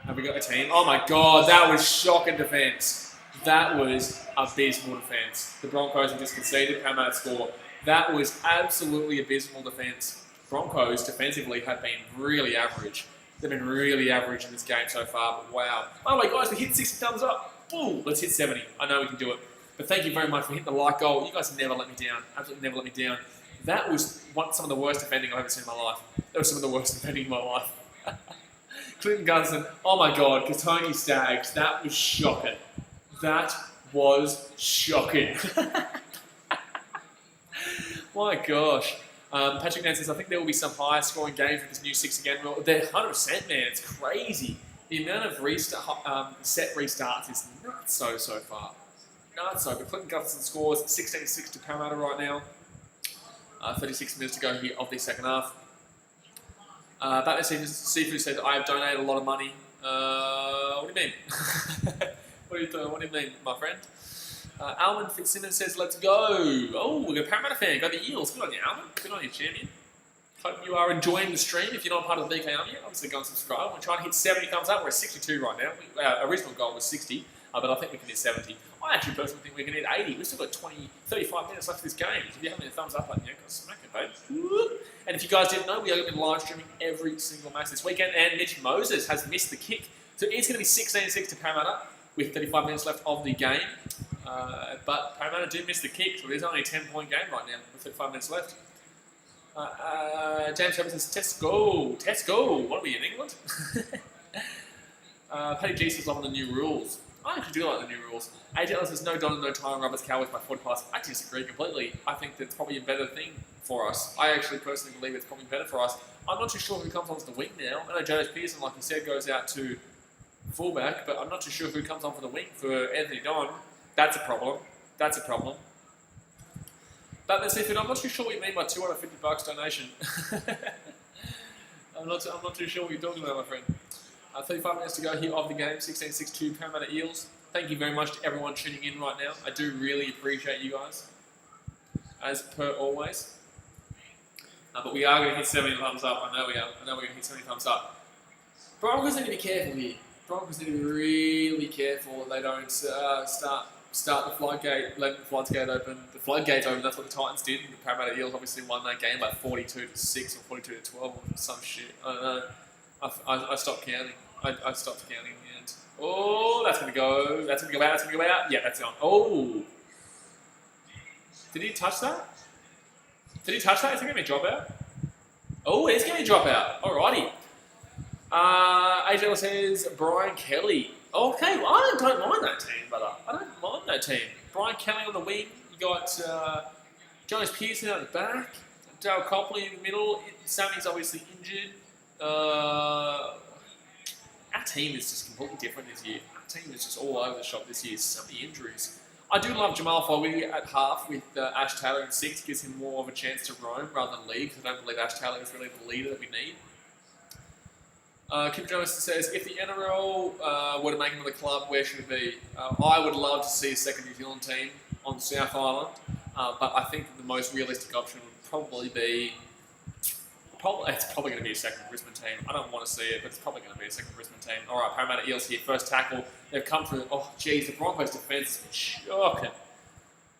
Speaker 1: Have we got a team? Oh my god, that was shocking defence. That was abysmal defence. The Broncos have just conceded, Parramatta score. That was absolutely abysmal defence. Broncos defensively have been really average. They've been really average in this game so far, but wow. By the way, guys, we hit 60 thumbs up. Ooh, let's hit 70. I know we can do it. But thank you very much for hitting the like goal. You guys never let me down. Absolutely never let me down. That was some of the worst defending I've ever seen in my life. That was some of the worst defending in my life. Clinton Gunson, oh my god, Katoni Staggs, that was shocking. That was shocking. My gosh. Patrick Nan says, I think there will be some higher scoring games with this new 6 again rule. They're 100%, man. It's crazy. The amount of set restarts is nuts so far. Nuts so. But Clinton Gunson scores 16-6 to Parramatta right now. 36 minutes to go here of the second half. Batman Seafood says, I have donated a lot of money. What do you mean? What do you mean, my friend? Alman Fitzsimmons says, let's go. Oh, we've got a Parramatta fan. Go the Eels. Good on you, Alman. Good on you, champion. Hope you are enjoying the stream. If you're not part of the BKRmy, obviously go and subscribe. We're trying to hit 70 thumbs up. We're at 62 right now. Our original goal was 60, but I think we can hit 70. I actually personally think we can hit 80. We've still got 35 minutes left of this game. So if you haven't hit a thumbs up button yet, go smack it, babe. And if you guys didn't know, we are going to be live streaming every single match this weekend. And Mitch Moses has missed the kick. So it's going to be 16-6 to Parramatta with 35 minutes left of the game. But Parramatta do miss the kick, so there's only a 10-point game right now with 35 minutes left. James Evans says, Test go. What are we in England? Paddy G says, loving the new rules. I actually do like the new rules. AJ Ellis says, no Don and no time, Roberts Cowboys by 40 plus. I disagree completely. I think that's probably a better thing for us. I actually personally believe it's probably better for us. I'm not too sure who comes onto the wing now. I know Jonas Pearson, like you said, goes out to fullback, but I'm not too sure who comes on for the wing for Anthony Don. That's a problem. But let's see if I'm not too sure what you mean by $250 donation. I'm not too sure what you're talking about, my friend. 35 minutes to go here of the game, 16-6 to Parramatta Eels. Thank you very much to everyone tuning in right now. I do really appreciate you guys, as per always. But we are going to hit 70 thumbs up. I know we're going to hit 70 thumbs up. Broncos need to be careful here. Broncos need to be really careful that they don't start the floodgate, let the floodgate open. The floodgate's open. That's what the Titans did. The Parramatta Eels obviously won that game by 42-6 or 42-12 or some shit. I don't know. I stopped counting. I stopped counting in the end. Oh, that's going to go. That's going to go out. That's going to go out. Yeah, that's on. Oh. Did he touch that? Did he touch that? Is it going to be a dropout? Oh, it is going to be a dropout. Alrighty. AJ says Brian Kelly. Okay, well, I don't mind that team, brother. I don't mind that team. Brian Kelly on the wing. You got Jonas Pearson out the back. Darryl Copley in the middle. Sammy's obviously injured. Our team is just completely different this year. Our team is just all over the shop this year. So many injuries. I do love Jamal Foley at half with Ash Taylor in 6. Gives him more of a chance to roam rather than lead, because I don't believe Ash Taylor is really the leader that we need. Kim Jones says, if the NRL were to make another club, where should it be? I would love to see a second New Zealand team on the South Island, but I think the most realistic option would probably be... it's probably going to be a second Brisbane team. I don't want to see it, but it's probably going to be a second Brisbane team. All right, Parramatta Eels here, first tackle. They've come through. Oh, geez, the Broncos' defence has been shocking.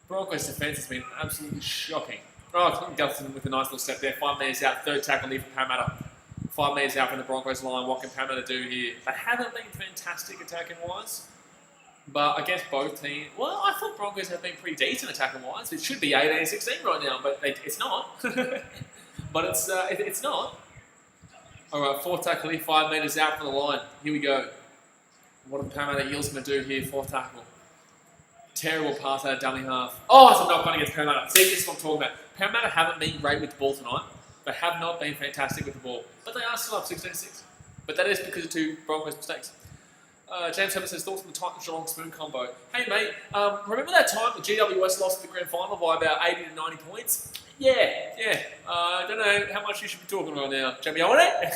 Speaker 1: Broncos' defence has been absolutely shocking. Oh, Clinton Gutherson with a nice little step there. 5 metres out, third tackle here for Parramatta. 5 metres out from the Broncos line. What can Parramatta do here? They haven't been fantastic attacking-wise, but I guess both teams... Well, I thought Broncos have been pretty decent attacking-wise. It should be 18-16 right now, but it's not. But it's not. All right, fourth tackle here, 5 metres out from the line. Here we go. What are the Parramatta Eels going to do here? Fourth tackle. Terrible pass out of dummy half. Oh, it's a knock-on against Parramatta. See, this is what I'm talking about. Parramatta haven't been great with the ball tonight. They have not been fantastic with the ball. But they are still up 16-6. But that is because of 2 Broncos mistakes. James Herbert says, thoughts on the Titans-Geelong spoon combo. Hey, mate, remember that time the GWS lost the grand final by about 80 to 90 points? Yeah. I don't know how much you should be talking about now. Jamie, on it?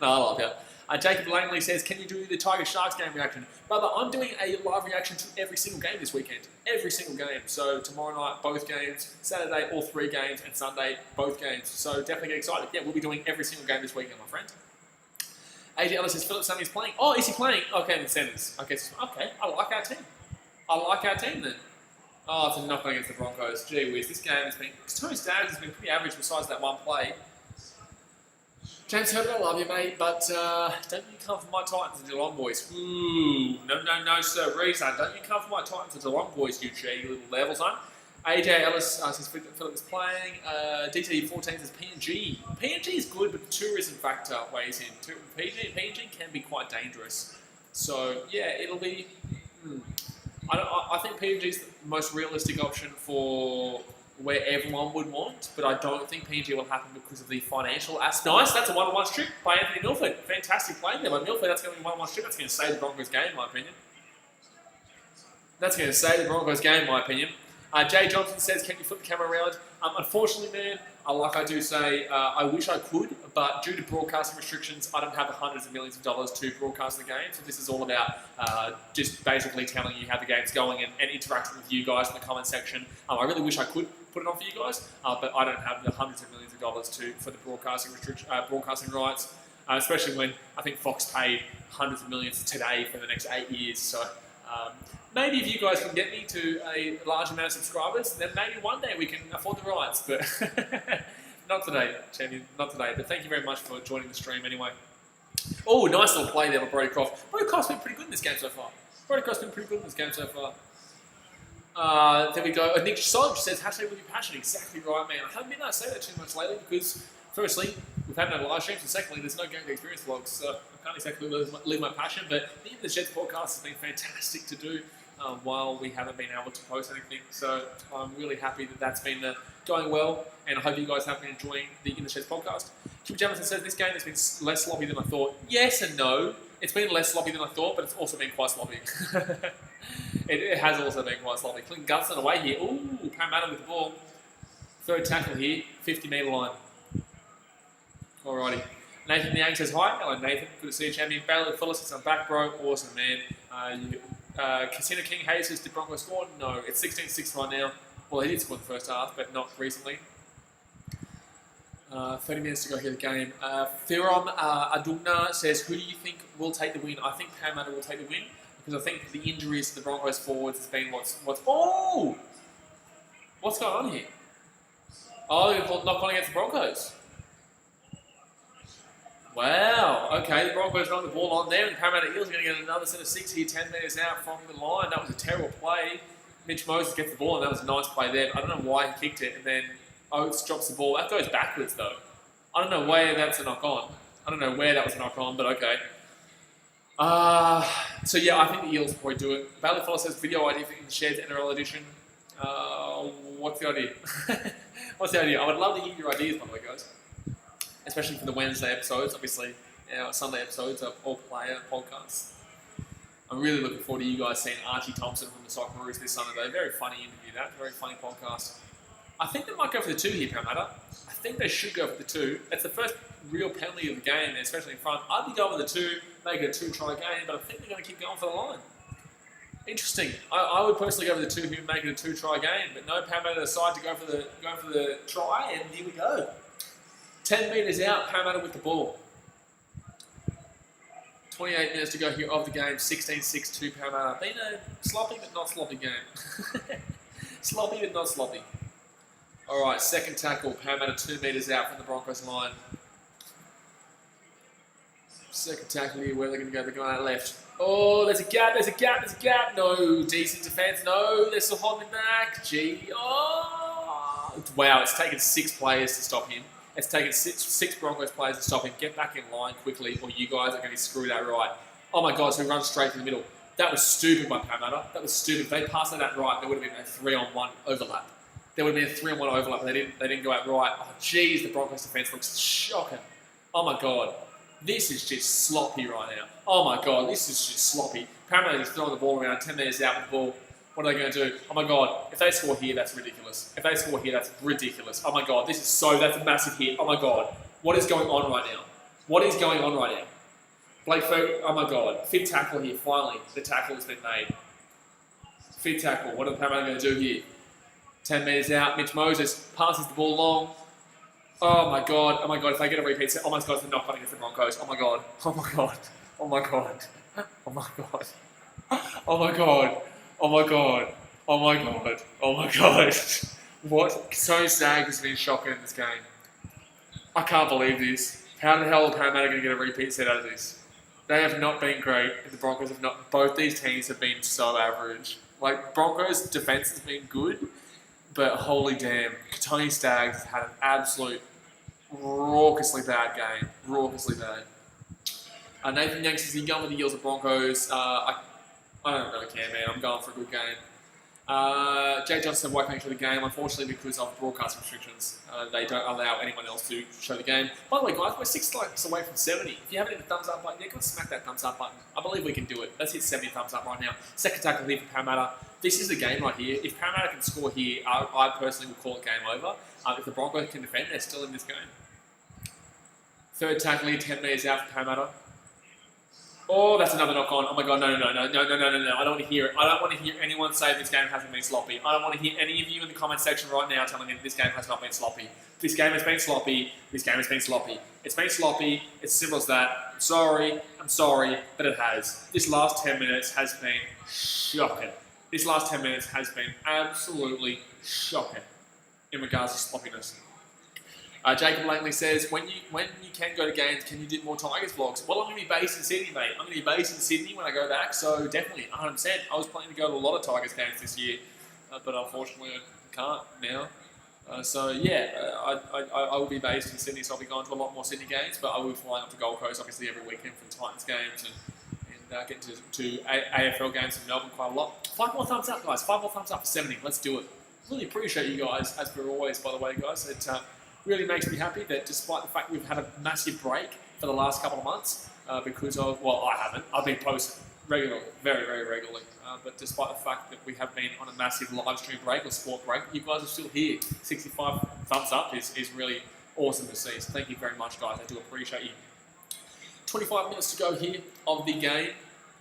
Speaker 1: No, I like that. Jacob Langley says, can you do the Tiger Sharks game reaction? Brother, I'm doing a live reaction to every single game this weekend. Every single game. So tomorrow night, both games. Saturday, all 3 games. And Sunday, both games. So definitely get excited. Yeah, we'll be doing every single game this weekend, my friend. AJ Ellis says, Philip Sunny's playing. Oh, is he playing? Okay, then centers. Okay, I like our team. Then. Oh, it's a knock-on against the Broncos. Gee whiz, this game has been... Tony Staggs has been pretty average besides that one play. James Herbert, I love you, mate, but don't you come for my Titans and Geelong boys. Ooh, no, sir, Reza. Don't you come for my Titans and Geelong boys, you cheeky little levels, huh? AJ Ellis says Philip is playing. DT14 says PNG. PNG is good, but the tourism factor weighs in. PNG can be quite dangerous. So, yeah, it'll be... I think PNG is the most realistic option for where everyone would want, but I don't think PNG will happen because of the financial aspect. Nice, that's a 1-on-1 strip by Anthony Milford. Fantastic play there by Milford. That's going to be a 1-on-1 strip. That's going to save the Broncos game, in my opinion. Jay Johnson says, can you flip the camera around? Unfortunately, man, like I do say, I wish I could, but due to broadcasting restrictions, I don't have the hundreds of millions of dollars to broadcast the game. So this is all about just basically telling you how the game's going and interacting with you guys in the comment section. I really wish I could put it on for you guys, but I don't have the hundreds of millions of dollars for the broadcasting rights, especially when I think Fox paid hundreds of millions today for the next 8 years. So maybe if you guys can get me to a large amount of subscribers, then maybe one day we can afford the rights. But not today, champion, not today. But thank you very much for joining the stream anyway. Oh, nice little play there by Brody Croft. Brody Croft's been pretty good in this game so far. There we go. Nick Solid says, hashtag with your passion. Exactly right, man. I haven't been able to say that too much lately because, firstly, we've had no live streams, and secondly, there's no game to experience vlogs, so I can't exactly live my passion. But the The Sheds podcast has been fantastic to do while we haven't been able to post anything. So I'm really happy that that's been going well, and I hope you guys have been enjoying the In the Sheds podcast. Jim Jamison says, this game has been less sloppy than I thought. Yes and no. It's been less sloppy than I thought, but it's also been quite sloppy. It has also been quite sloppy. Clinton Gutson away here. Ooh, Parramatta with the ball. Third tackle here, 50-metre line. Alrighty. Nathan Yang says, hi. Hello, Nathan. Good to see you, champion. Bailey Phyllis says, I'm back, bro. Awesome, man. Casino King Hayes says, did Broncos score? No, it's 16-6 right now. Well, he did score in the first half, but not recently. 30 minutes to go here, the game. Thiram Adugna says, who do you think will take the win? I think Parramatta will take the win because I think the injuries to the Broncos forwards has been what's going on here? Oh, they're going to call knock-on against the Broncos. Wow, okay, the Broncos got the ball on there, and the Parramatta Eels are going to get another set of 6 here, 10 metres out from the line. That was a terrible play. Mitch Moses gets the ball, and that was a nice play there. I don't know why he kicked it, and then Oates drops the ball. That goes backwards, though. I don't know where that's a knock-on. I don't know where that was a knock-on, but okay. So yeah, I think the Eels will probably do it. Bailey Follow says, video idea for In the Sheds NRL edition. What's the idea? What's the idea? I would love to hear your ideas, by the way, guys. Especially for the Wednesday episodes. Obviously, our Sunday episodes are all player podcasts. I'm really looking forward to you guys seeing Archie Thompson from the Socceroos this Sunday. Very funny interview, that. Very funny podcast. I think they might go for the 2 here, Parramatta. I think they should go for the 2. It's the first real penalty of the game, especially in front. I'd be going with the 2, make it a 2-try game, but I think they're going to keep going for the line. Interesting. I would personally go for the 2 here and make it a 2-try game, but no, Parramatta decide to go for the try, and here we go. 10 metres out, Parramatta with the ball. 28 minutes to go here of the game, 16-6 to Parramatta. Been a sloppy but not sloppy game. Sloppy but not sloppy. Alright, second tackle, Parramatta 2 metres out from the Broncos line. Second tackle here, where they're going to go? They're going out left. Oh, there's a gap. No, decent defence. No, they're still holding him back. Gee, oh. Wow, it's taken 6 players to stop him. It's taken six Broncos players to stop him. Get back in line quickly, or you guys are going to be screwed out right. Oh my God, so he runs straight to the middle. That was stupid by Parramatta. That was stupid. If they passed that out right, there would have been a 3-on-1 overlap. There would have been a 3-on-1 overlap. They didn't go out right. Oh, geez, the Broncos defence looks shocking. Oh my God. This is just sloppy right now. Oh my God, this is just sloppy. Parramatta is throwing the ball around, 10 metres out with the ball. What are they going to do? Oh my God, if they score here, that's ridiculous. If they score here, that's ridiculous. Oh my God, that's a massive hit. Oh my God, what is going on right now? What is going on right now? Blake Ferguson, oh my God, fit tackle here, finally. The tackle has been made. Fit tackle, what are the Parramatta going to do here? 10 metres out, Mitch Moses passes the ball long. Oh my God, if they get a repeat set, oh my God, it's a knock-on against the Broncos. Oh my God, oh my God, oh my God, oh my God, oh my God, oh my God, oh my God, oh my God. What? So Stagg has been shocking in this game. I can't believe this. How the hell are Parramatta going to get a repeat set out of this? They have not been great, and the Broncos have not. Both these teams have been so average. Like, Broncos' defence has been good, but holy damn, Tony Staggs has had an absolute raucously bad game. Raucously bad. Nathan Yanks says, "You going with the Eels or Broncos?" I don't really care, man. I'm going for a good game. Jay Johnson said, "Why can't you show the game?" Unfortunately, because of broadcast restrictions, they don't allow anyone else to show the game. By the way, guys, we're 6 likes away from 70. If you haven't hit the thumbs up button, go and smack that thumbs up button. I believe we can do it. Let's hit 70 thumbs up right now. Second tackle here for Parramatta. This is the game right here. If Parramatta can score here, I personally will call it game over. If the Broncos can defend, they're still in this game. Third tackle here, 10 metres out for Parramatta. Oh, that's another knock on. Oh my God, no. I don't want to hear it. I don't want to hear anyone say this game hasn't been sloppy. I don't want to hear any of you in the comment section right now telling me this game has not been sloppy. This game has been sloppy. This game has been sloppy. It's been sloppy. It's simple as that. I'm sorry, but it has. This last 10 minutes has been shocking. This last 10 minutes has been absolutely shocking in regards to sloppiness. Jacob Langley says, when you can go to games, can you do more Tigers vlogs? Well, I'm going to be based in Sydney, mate. I'm going to be based in Sydney when I go back, so definitely, 100%. I was planning to go to a lot of Tigers games this year, but unfortunately I can't now. I will be based in Sydney, so I'll be going to a lot more Sydney games, but I will be flying up to Gold Coast, obviously, every weekend for Titans games and getting to AFL games in Melbourne quite a lot. 5 more thumbs up, guys. 5 more thumbs up for 70. Let's do it. Really appreciate you guys, as per always, by the way, guys. It really makes me happy that despite the fact we've had a massive break for the last couple of months because of, well, I haven't. I've been posting regularly, very, very regularly. But despite the fact that we have been on a massive live stream break or sport break, you guys are still here. 65 thumbs up is really awesome to see. So thank you very much, guys. I do appreciate you. 25 minutes to go here of the game.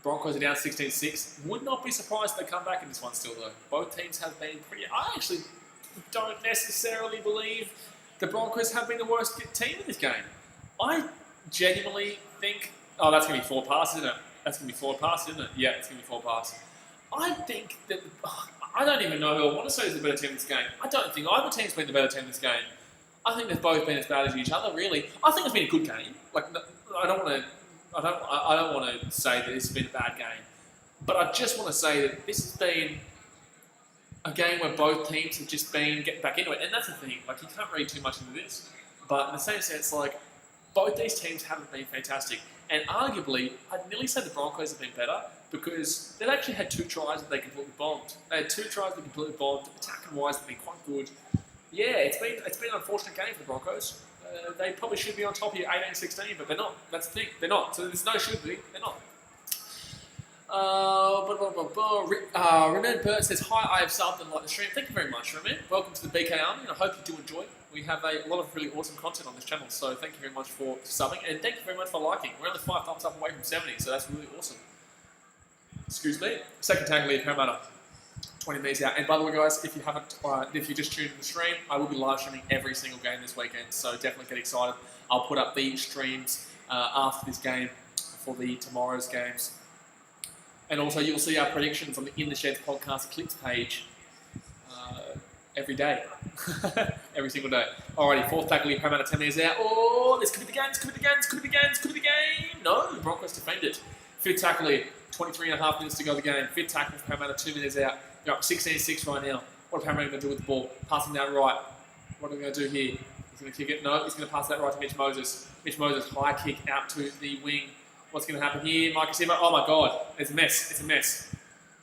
Speaker 1: Broncos are down 16-6. Would not be surprised if they come back in this one still, though. Both teams have been pretty... I actually don't necessarily believe the Broncos have been the worst team in this game. I genuinely think... Oh, that's going to be forward pass, isn't it? That's going to be forward pass, isn't it? Yeah, it's going to be forward pass. I think that... I don't even know who I want to say is the better team in this game. I don't think either team's been the better team in this game. I think they've both been as bad as each other, really. I think it's been a good game. Like, I don't want to say that this has been a bad game. But I just want to say that this has been a game where both teams have just been getting back into it. And that's the thing. Like, you can't read too much into this. But in the same sense, like, both these teams haven't been fantastic. And arguably, I'd nearly say the Broncos have been better because they've actually had 2 tries that they completely bombed. They had 2 tries that completely bombed. Attacking-wise, they've been quite good. Yeah, it's been an unfortunate game for the Broncos. They probably should be on top here, 18-16, but they're not. That's the thing. They're not. So there's no should be. They're not. Ramin Burt says, "Hi, I have subbed and liked the stream." Thank you very much, Ramin. Welcome to the BKRmy, and I hope you do enjoy. We have a lot of really awesome content on this channel, so thank you very much for subbing, and thank you very much for liking. We're only 5 thumbs up away from 70, so that's really awesome. Excuse me. Second tackle here, Parramatta. 20 metres out. And by the way, guys, if you just tuned in the stream, I will be live streaming every single game this weekend, so definitely get excited. I'll put up the streams after this game for tomorrow's games. And also, you'll see our predictions on the In the Sheds podcast clips page every day. Every single day. Alrighty, fourth tackle here, Parramatta 10 metres out. Oh, this could be the game, this could be the game, this could be the game, this could be the game. No, the Broncos defended. Fifth tackle here, 23.5 minutes to go the game. Fifth tackle for Parramatta, 2 minutes out. They're up 16-6 right now. What are Parramatta going to do with the ball? Passing down right. What are we going to do here? He's going to kick it. No, he's going to pass that right to Mitch Moses. Mitch Moses, high kick out to the wing. What's going to happen here? Mike Casimo. Oh my God, it's a mess. It's a mess.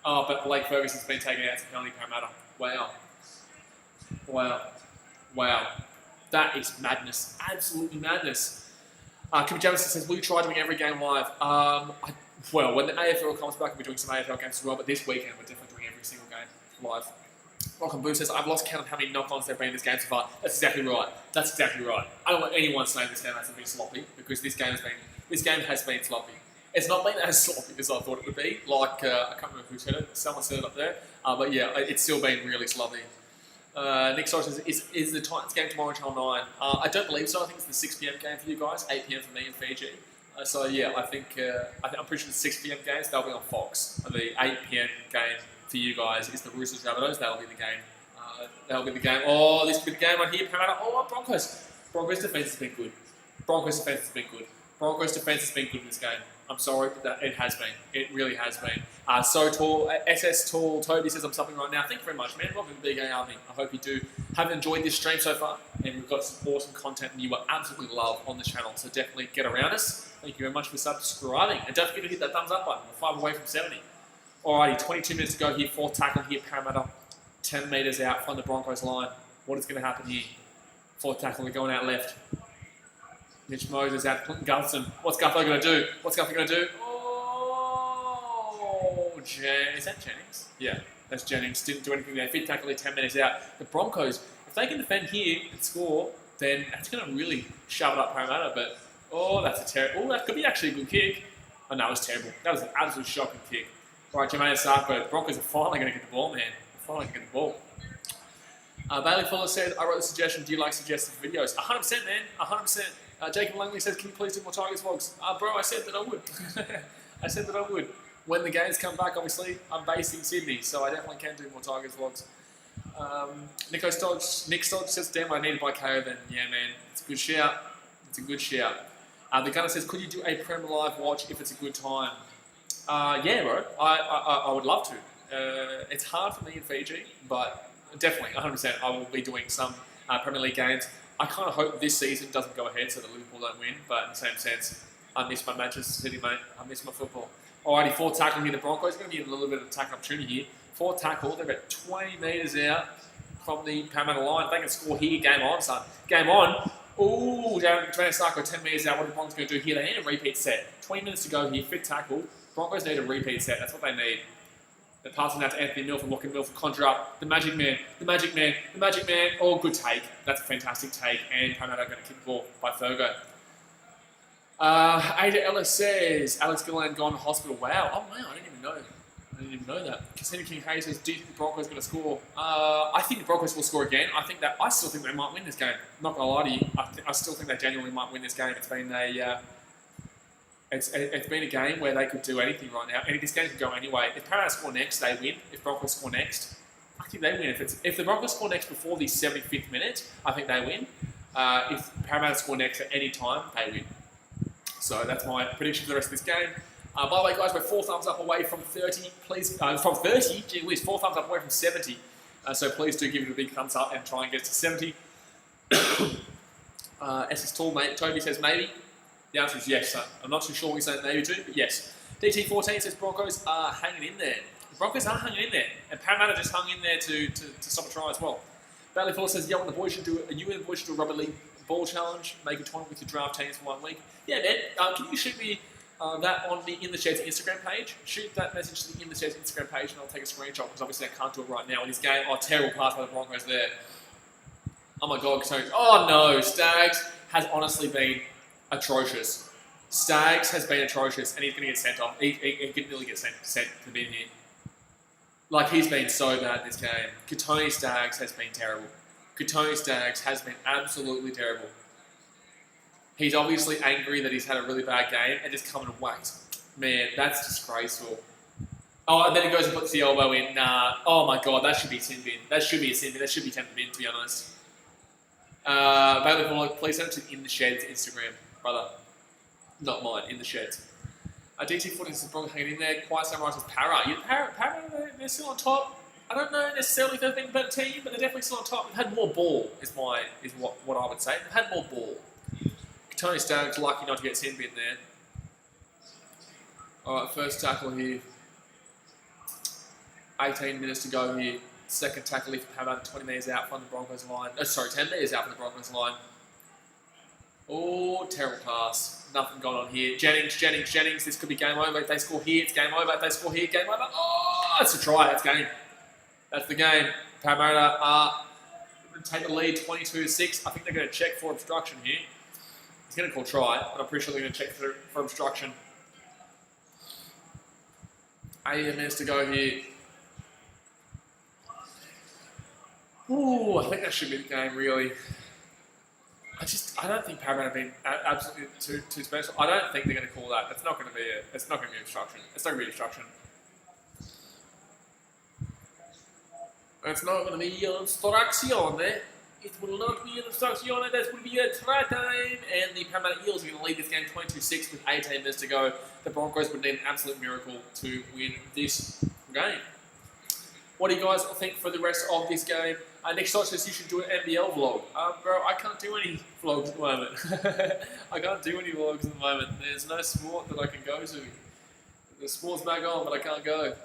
Speaker 1: Oh, but Blake Ferguson's been taken out. It's a penalty, Parramatta. Wow. Wow. Wow. That is madness. Absolutely madness. Kim Jamison says, will you try doing every game live? Well, when the AFL comes back, we'll be doing some AFL games as well, but this weekend we're definitely doing every single game live. Rock and Boo says, I've lost count of how many knock-ons there have been in this game so far. That's exactly right. That's exactly right. I don't want anyone saying this game hasn't been sloppy, because this game has been sloppy. It's not been as sloppy as I thought it would be. Like, I can't remember who said it. Someone said it up there. But yeah, it's still been really sloppy. Nick Soros says, is the Titans game tomorrow on Channel 9? I don't believe so. I think it's the 6 p.m. game for you guys, 8 p.m. for me in Fiji. So yeah, I'm pretty sure the 6 p.m. games, they'll be on Fox. The 8 p.m. game for you guys is the Roosters Rabbitohs. That'll be the game. That'll be the game. Oh, this could be the game right here. Parramatta. Oh, Broncos. Broncos defense has been good. Broncos defense has been good. Broncos defense has been good in this game. I'm sorry, but it has been. It really has been. So tall, SS Tall, Toby says I'm subbing right now. Thank you very much, man. Welcome to BKRmy. I hope you do have enjoyed this stream so far, and we've got some awesome content you will absolutely love on the channel. So definitely get around us. Thank you very much for subscribing, and don't forget to hit that thumbs up button. We're 5 away from 70. Alrighty, 22 minutes to go here. 4th tackle here, Parramatta. 10 metres out from the Broncos line. What is going to happen here? 4th tackle, we're going out left. Mitch Moses out, Clinton Gutherson. What's Gutho going to do? What's Gutho going to do? Oh, is that Jennings? Yeah, that's Jennings. Didn't do anything there. 5th tackle here, 10 minutes out. The Broncos, if they can defend here and score, then that's going to really shove it up Parramatta. But, oh, that's a terrible... Oh, that could be actually a good kick. Oh, no, it was terrible. That was an absolute shocking kick. All right, Jermaine Sarko, the Broncos are finally going to get the ball, man. They're finally going to get the ball. Bailey Fuller said, I wrote the suggestion, do you like suggested videos? 100%, man, 100%. Jacob Langley says, can you please do more Tigers vlogs? Bro, I said that I would. I said that I would. When the games come back, obviously, I'm based in Sydney, so I definitely can do more Tigers vlogs. Nick Stodge says, damn, I need to buy KO then. Yeah, man, it's a good shout. It's a good shout. The Gunner says, could you do a Prem Live watch if it's a good time? Yeah, bro, I would love to. It's hard for me in Fiji, but definitely, 100%, I will be doing some Premier League games. I kind of hope this season doesn't go ahead so that Liverpool don't win, but in the same sense, I miss my Manchester City, mate. I miss my football. Alrighty, 4th tackle here. The Broncos are going to be a little bit of a tackle opportunity here. 4th tackle, they're about 20 metres out from the Parramatta line. If they can score here, game on, son. Game on. Ooh, Jermaine Sarko, 10 metres out. What are the Broncos going to do here? They need a repeat set. 20 minutes to go here, 5th tackle. Broncos need a repeat set. That's what they need. They're passing that to Anthony Milford. What can Milford conjure up? The Magic Man, the Magic Man, the Magic Man. Oh, good take. That's a fantastic take. And Parramatta are going to kick the ball by Fergo. Ada Ellis says, Alex Gillan gone to hospital. Wow. Oh, wow. I didn't even know that. Casino King Hayes says, do you think the Broncos going to score? I think the Broncos will score again. I still think they might win this game. I'm not going to lie to you. I still think they genuinely might win this game. It's been a... It's been a game where they could do anything right now, and this game could go anyway. If Parramatta score next, they win. If Broncos score next, I think they win. If the Broncos score next before the 75th minute, I think they win. If Parramatta score next at any time, they win. So that's my prediction for the rest of this game. By the way, guys, we're 4 thumbs up away from 30. Please, from 30, gee whiz, 4 thumbs up away from 70. So please do give it a big thumbs up and try and get to 70. SS Tall, mate. Toby says maybe. The answer is yes, son. I'm not too sure what you're saying maybe to, but yes. DT14 says Broncos are hanging in there. The Broncos are hanging in there. And Parramatta just hung in there to stop a try as well. Bailey Fuller says, you and the boys should do a rugby league ball challenge, make a tournament with your draft teams for 1 week. Yeah, man. Can you shoot me that on the In The Sheds Instagram page? Shoot that message to the In The Sheds Instagram page and I'll take a screenshot because obviously I can't do it right now in this game. Oh, terrible pass by the Broncos there. Oh my God. Oh no, Stags has honestly been atrocious. Stags has been atrocious and he's going to get sent off. He could nearly get sent to the bin here. Like, he's been so bad in this game. Katoni Staggs has been terrible. Katoni Staggs has been absolutely terrible. He's obviously angry that he's had a really bad game and just come and whacked. Man, that's disgraceful. Oh, and then he goes and puts the elbow in. Nah. Oh my God, that should be a sin bin. That should be a sin bin. That should be 10 bin, to be honest. Bailey, please send it to In The Sheds Instagram, brother. Not mine, In The Sheds. DT14 is Broncos hanging in there. Quiet Samurai says Para. Para, they're still on top. I don't know necessarily if they've been a better team, but they're definitely still on top. They've had more ball, is what I would say. They've had more ball. Tony Staggs lucky not to get sin bin there. Alright, first tackle here. 18 minutes to go here. Second tackle if Parramatta 20 metres out from the Broncos line. Oh, sorry, 10 metres out from the Broncos line. Oh, terrible pass. Nothing going on here. Jennings. This could be game over. If they score here, it's game over. If they score here, game over. Oh, it's a try. That's game. That's the game. Parramatta are going to take the lead 22-6. I think they're going to check for obstruction here. He's going to call try, but I'm pretty sure they're going to check for obstruction. 8 minutes to go here. Ooh, I think that should be the game, really. I don't think Parramatta have been absolutely too special. I don't think they're going to call that. It's not going to be obstruction. It's not going to be obstruction. It's not going to be obstruction. It will not be an obstruction. That will be a try time. And the Parramatta Eels are going to lead this game 22-6 with 18 minutes to go. The Broncos would need an absolute miracle to win this game. What do you guys think for the rest of this game? Nick Stott says you should do an NBL vlog. Bro, I can't do any vlogs at the moment. I can't do any vlogs at the moment. There's no sport that I can go to. The sport's back on, but I can't go.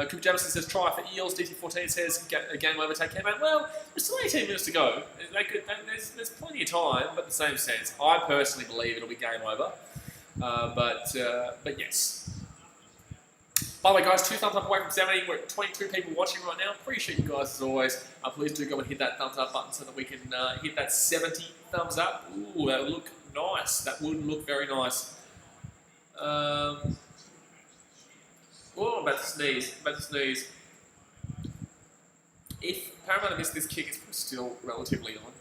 Speaker 1: Cooper Jamison says try for Eels. DC14 says game over, take campaign. Well, there's still 18 minutes to go. There's plenty of time, but in the same sense, I personally believe it'll be game over. But yes. By the way, guys, 2 thumbs up away from 70. We're at 22 people watching right now. Appreciate you guys as always. Please do go and hit that thumbs up button so that we can hit that 70 thumbs up. Ooh, that would look nice. That would look very nice. Oh, I'm about to sneeze. If Parramatta missed this kick, it's still relatively on.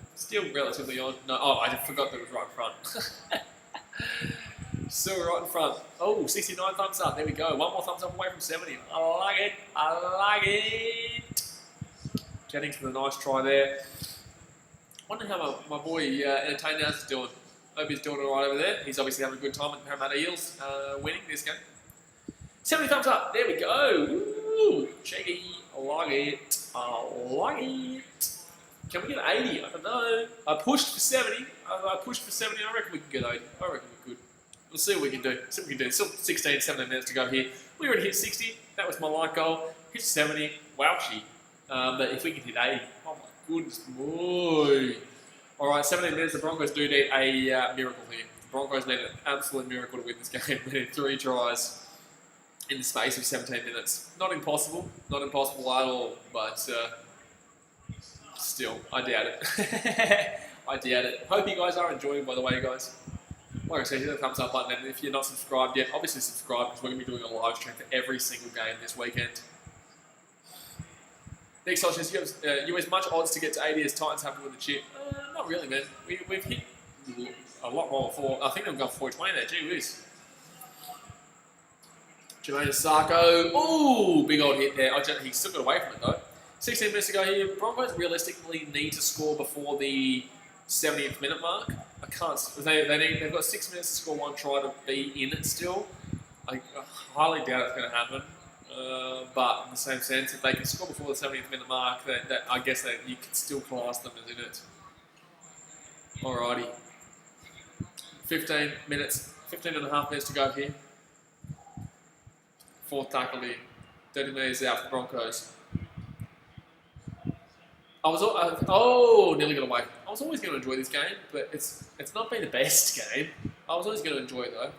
Speaker 1: No, oh, I forgot that it was right in front. Still right in front. Oh, 69 thumbs up. There we go. One more thumbs up away from 70. I like it. Jennings with a nice try there. Wonder how my boy Entertain House is doing. Hope he's doing all right over there. He's obviously having a good time with the Parramatta Eels winning this game. 70 thumbs up. There we go. Ooh, cheeky. I like it. Can we get 80? I don't know. I pushed for 70. I reckon we can get 80. I reckon we could. We'll see what we can do. Still 16, 17 minutes to go here. We already hit 60. That was my light goal. Hit 70. Wowshy. But if we can hit 80, oh my goodness, boy. All right, 17 minutes. The Broncos do need a miracle here. The Broncos need an absolute miracle to win this game. They need 3 tries in the space of 17 minutes. Not impossible at all, but still, I doubt it. Hope you guys are enjoying, by the way, guys. Like I said, hit the thumbs up button, and if you're not subscribed yet, obviously subscribe, because we're going to be doing a live stream for every single game this weekend. Nick Stott says, you have as much odds to get to 80 as Titans have to win the chip. Not really, man. We've hit a lot more before. I think they've got 420 there, gee whiz. Jermaine Sarko, ooh, big old hit there. He still got away from it though. 16 minutes to go here. Broncos realistically need to score before the 70th minute mark. I can't. They've got 6 minutes to score 1 try to be in it still. I highly doubt it's going to happen. But in the same sense, if they can score before the 70th minute mark, I guess that you can still class them as in it. Alrighty. 15 and a half minutes to go here. 4th tackle here. 30 metres out for the Broncos. Nearly got away. I was always going to enjoy this game, but it's not been the best game. I was always going to enjoy it though.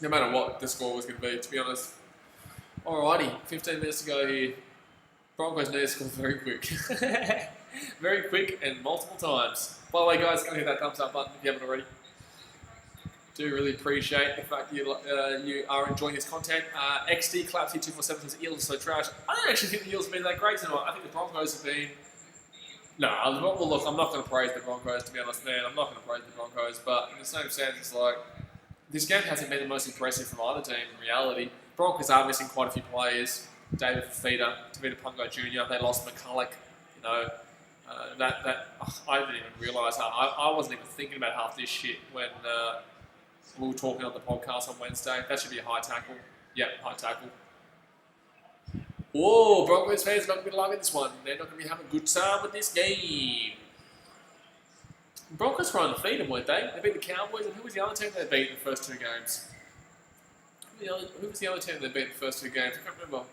Speaker 1: No matter what the score was going to be, to be honest. Alrighty, 15 minutes to go here. Broncos need to score very quick. Very quick and multiple times. By the way, guys, go hit that thumbs up button if you haven't already. Do really appreciate the fact you are enjoying this content. XD Clapsy 247 says Eels are so trash. I don't actually think the Eels have been that great tonight. I think the Broncos have been. No, well, look, I'm not going to praise the Broncos, to be honest, man. I'm not going to praise the Broncos, but in the same sense, it's like this game hasn't been the most impressive from either team. In reality, Broncos are missing quite a few players. David Fafita, Tavita Pungo Jr. They lost McCulloch. You know, I didn't even realise how. I wasn't even thinking about half this shit when. We were talking on the podcast on Wednesday. That should be a high tackle. Yep, high tackle. Whoa, Broncos fans are not going to be liking this one. They're not going to be having a good time with this game. Broncos were undefeated, weren't they? They beat the Cowboys, and who was the other team they beat in the first 2 games? Who was the other team they beat in the first 2 games? I can't remember.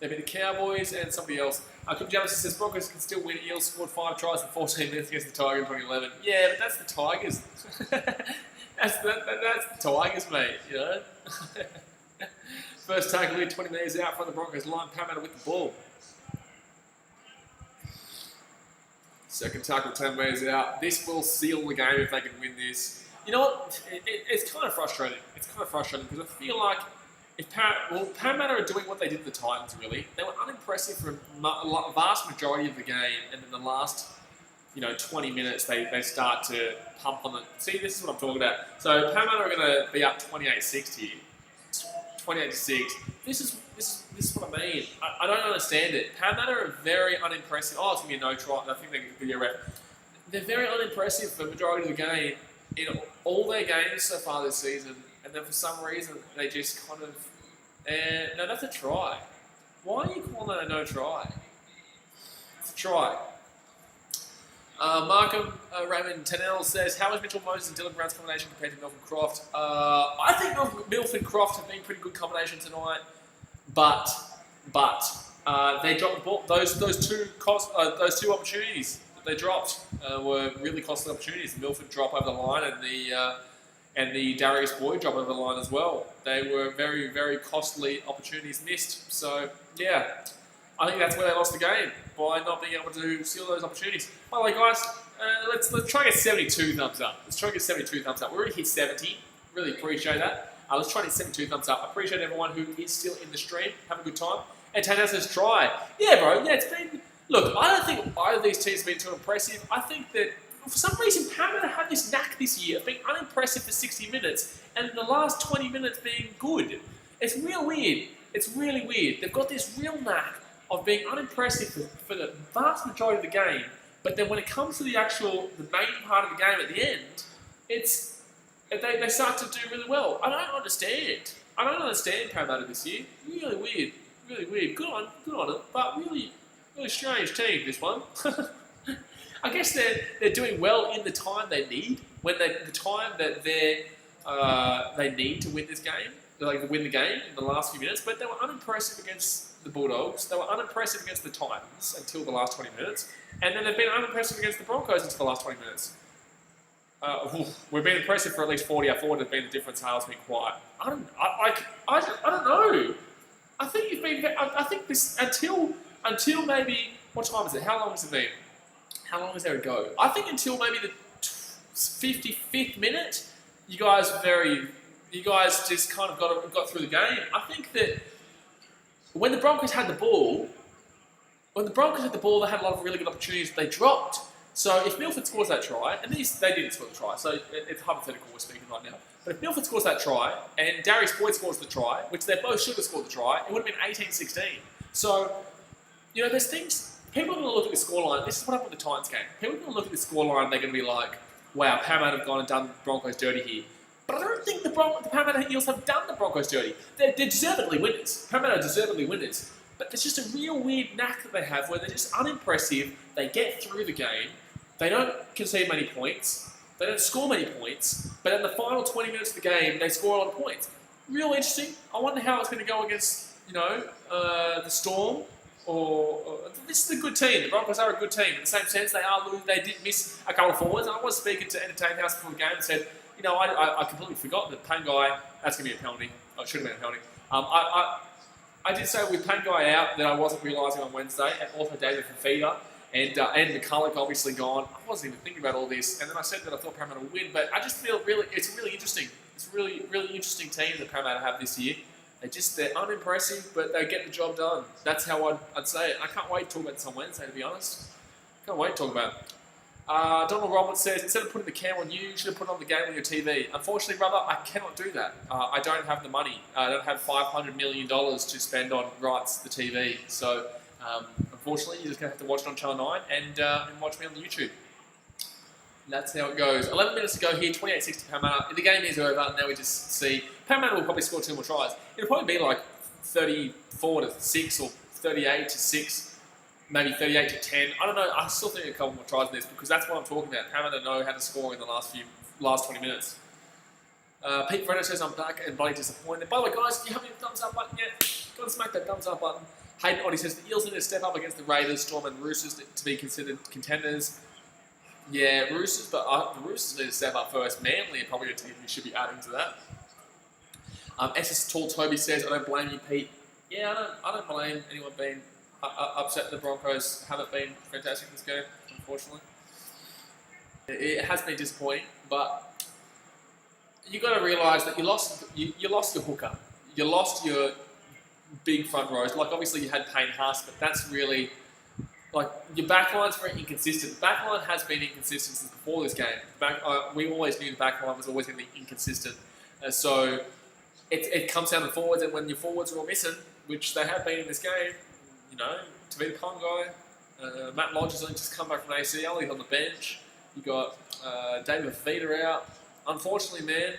Speaker 1: They beat the Cowboys and somebody else. Kim Jamison says Broncos can still win. Eels scored 5 tries in 14 minutes against the Tigers in 2011. Yeah, but that's the Tigers. that's the Tigers, mate, you know? First tackle here, 20 metres out from the Broncos line. Parramatta with the ball. Second tackle, 10 metres out. This will seal the game if they can win this. You know what? It's kind of frustrating. It's kind of frustrating because I feel like if Parramatta are doing what they did to the Titans, really. They were unimpressive for a vast majority of the game, and then the last 20 minutes they start to pump on it. See, this is what I'm talking about. So Parramatta are going to be up 28-6 here. 28-6. This is what I mean. I don't understand it. Parramatta are very unimpressive. Oh, it's going to be a no try. I think they're going to be a ref. They're very unimpressive for the majority of the game in all their games so far this season. And then for some reason, they just kind of... no, that's a try. Why are you calling that a no try? It's a try. Markham Raymond Tennell says, how is Mitchell Moses and Dylan Brown's combination compared to Milford Croft? I think Milford Croft have been a pretty good combination tonight, but they dropped the ball. Those two opportunities that they dropped were really costly opportunities. The Milford drop over the line and the Darius Boyd drop over the line as well. They were very, very costly opportunities missed. So yeah, I think that's where they lost the game, by not being able to seal those opportunities. By the way, guys, let's try and get 72 thumbs up. Let's try and get 72 thumbs up. We already hit 70. Really appreciate that. Let's try and get 72 thumbs up. I appreciate everyone who is still in the stream. Have a good time. And Tana says, try. Yeah, bro. Yeah, it's been... Look, I don't think either of these teams have been too impressive. I think that for some reason, Parramatta had this knack this year of being unimpressive for 60 minutes and the last 20 minutes being good. It's real weird. It's really weird. They've got this real knack of being unimpressive for the vast majority of the game, but then when it comes to the main part of the game at the end, they start to do really well. I don't understand. I don't understand Parramatta this year. Really weird. Really weird. Good on it, but really strange team, this one. I guess they're doing well in the time they need, the time that they need to win this game, like win the game in the last few minutes. But they were unimpressive against the Bulldogs. They were unimpressive against the Titans until the last 20 minutes, and then they've been unimpressive against the Broncos until the last 20 minutes. We've been impressive for at least 40 or 40 has been the difference. Hale's been quiet. I don't know. I think you've been. I think this until maybe, what time is it? How long has it been? How long is there to go? I think until maybe the 55th minute, you guys just kind of got through the game. I think that when the Broncos had the ball, they had a lot of really good opportunities that they dropped. So if Milford scores that try, and they didn't score the try, so it's hypothetical we're speaking right now. But if Milford scores that try, and Darius Boyd scores the try, which they both should have scored the try, it would have been 18-16. So, there's things... People are going to look at the scoreline. This is what happened with the Titans game. People are going to look at the scoreline and they're going to be like, wow, Parramatta have gone and done the Broncos dirty here. But I don't think the Parramatta Eels have done the Broncos dirty. They're deservedly winners. Parramatta are deservedly winners. But there's just a real weird knack that they have where they're just unimpressive. They get through the game. They don't concede many points. They don't score many points. But in the final 20 minutes of the game, they score a lot of points. Real interesting. I wonder how it's going to go against, the Storm. This is a good team. The Broncos are a good team. In the same sense, they did miss a couple of forwards. And I was speaking to Entertain House before the game and said, I completely forgot that Pangai, that's going to be a penalty. Oh, it should have been a penalty. I did say with Pangai out that I wasn't realising on Wednesday, and also David Fafita and McCulloch obviously gone. I wasn't even thinking about all this. And then I said that I thought Parramatta would win, but I just feel it's really interesting. It's a really, really interesting team that Parramatta have this year. They're unimpressive, but they get the job done. That's how I'd say it. I can't wait to talk about this on Wednesday, to be honest. Can't wait to talk about it. Donald Roberts says, instead of putting the camera on you should have put it on the game on your TV. Unfortunately, brother, I cannot do that. I don't have the money. I don't have $500 million to spend on rights to the TV. So, unfortunately, you're just going to have to watch it on Channel 9 and watch me on the YouTube. That's how it goes. 11 minutes to go here, 28-6 to Parramatta. The game is over. Now we just see Parramatta will probably score 2 more tries. It'll probably be like 34-6 or 38-6, maybe 38-10. I don't know. I still think a couple more tries in this because that's what I'm talking about. Parramatta know how to score in the last 20 minutes. Pete Freddo says I'm back and bloody disappointed. By the way, guys, if you haven't hit the thumbs up button yet, go and smack that thumbs up button. Hayden Oddie says the Eels need to step up against the Raiders, Storm and Roosters to be considered contenders. Yeah, Roosters, but the Roosters need to step up first. Manly are probably a team we should be adding to that. SS Tall Toby says, I don't blame you, Pete. Yeah, I don't blame anyone being upset. The Broncos haven't been fantastic this game, unfortunately. It has been disappointing, but you got to realise that you lost your hooker. You lost your big front rows. Like, obviously you had Payne Haas, but that's really... Like, your backline's very inconsistent. The backline has been inconsistent since before this game. We always knew the backline was always going to be inconsistent. So it comes down to forwards, and when your forwards are all missing, which they have been in this game, you know, Tavita Pongai, Matt Lodge has only just come back from ACL, he's on the bench. You got David Feeder out. Unfortunately, man,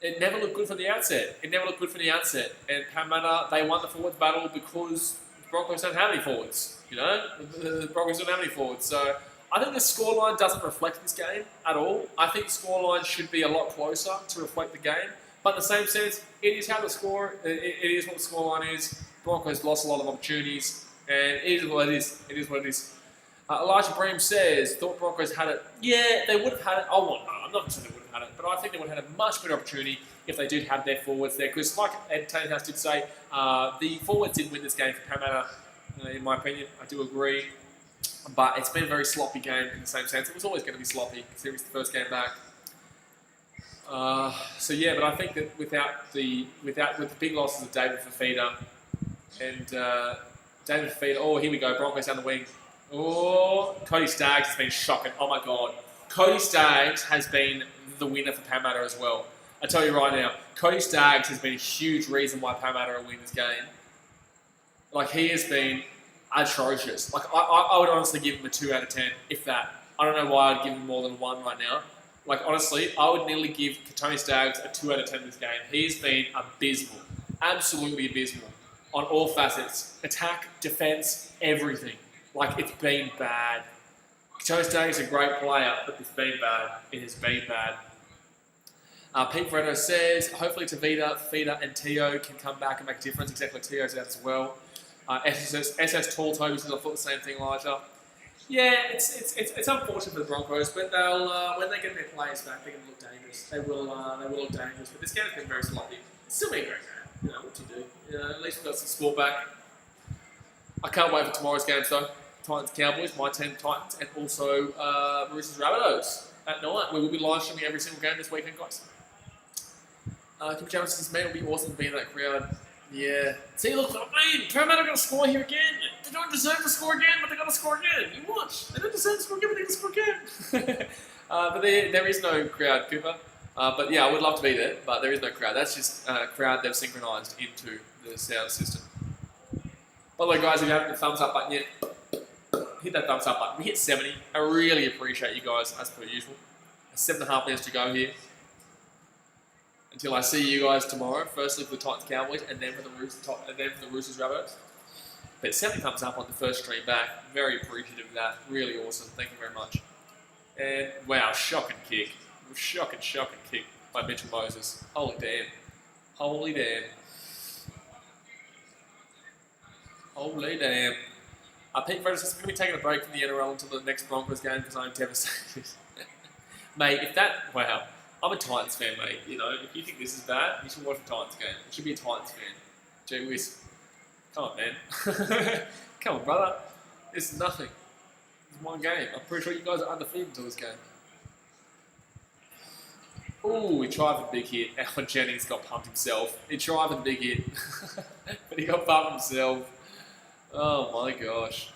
Speaker 1: it never looked good from the outset. And Parramatta, they won the forwards battle because the Broncos don't have any forwards. You know, the Broncos don't have any forwards. So I think the scoreline doesn't reflect this game at all. I think the scoreline should be a lot closer to reflect the game. But in the same sense, it is how the score. It is what the scoreline is. Broncos lost a lot of opportunities, and it is what it is. It is what it is. Elijah Bream says, thought Broncos had it. Yeah, they would have had it. No, I'm not saying they would have had it, but I think they would have had a much better opportunity if they did have their forwards there. Because like Ed Tanehouse did say, the forwards did win this game for Parramatta. In my opinion, I do agree. But it's been a very sloppy game in the same sense. It was always going to be sloppy because it was the first game back. So yeah, but I think that with the big losses of David Fafita and David Fafita, oh here we go, Broncos down the wing. Oh, Cody Staggs has been shocking. Oh my god, Cody Staggs has been the winner for Parramatta as well. I tell you right now, Cody Staggs has been a huge reason why Parramatta are winning this game. Like, he has been atrocious. Like, I would honestly give him a 2 out of 10, if that. I don't know why I'd give him more than 1 right now. Like, honestly, I would nearly give Tony Staggs a 2 out of 10 this game. He's been abysmal. Absolutely abysmal. On all facets. Attack, defence, everything. Like, it's been bad. Tony Staggs is a great player, but it's been bad. It has been bad. Pete Freddo says, hopefully Tavita, Feeder and Tio can come back and make a difference. Exactly, Tio's out as well. SS Tall Toby says, I thought the same thing, Elijah. Yeah, it's unfortunate for the Broncos, but they'll when they get their players back, they're going to look dangerous. They will look dangerous. But this game has been very sloppy. It's still been a great game. You know what to do. You know, at least we've got some sport back. I can't wait for tomorrow's games though. Titans Cowboys, my team Titans, and also Roosters Rabbitohs at night. We will be live streaming every single game this weekend, guys. Kim Jones says, man, it would be awesome to be in that crowd. Yeah. See, look, I mean, Parramatta are going to score here again. They don't deserve to score again, but they're going to score again. You watch. They don't deserve to score again, but they're going to score again. But there is no crowd, Cooper. But yeah, I would love to be there, but there is no crowd. That's just a crowd they've synchronised into the sound system. By the way, guys, if you haven't hit the thumbs up button yet, hit that thumbs up button. We hit 70. I really appreciate you guys, as per usual. 7.5 minutes to go here. Until I see you guys tomorrow, firstly for the Titans Cowboys, and then for the Roosters Rabbitohs. But 70 thumbs up on the first stream back. Very appreciative of that. Really awesome. Thank you very much. And wow, shocking kick. Shocking kick by Mitchell Moses. Holy damn. Holy damn. Holy damn. Pete Freddo says, I'm going to be taking a break from the NRL until the next Broncos game because I'm devastated. Mate, if that... Wow. I'm a Titans fan, mate. You know, if you think this is bad, you should watch a Titans game. You should be a Titans fan. Gee whiz. Come on, man. Come on, brother. This is nothing. It's one game. I'm pretty sure you guys are undefeated until this game. Ooh, he tried for the big hit. Alan Jennings got pumped himself. He tried for the big hit. But he got pumped himself. Oh, my gosh.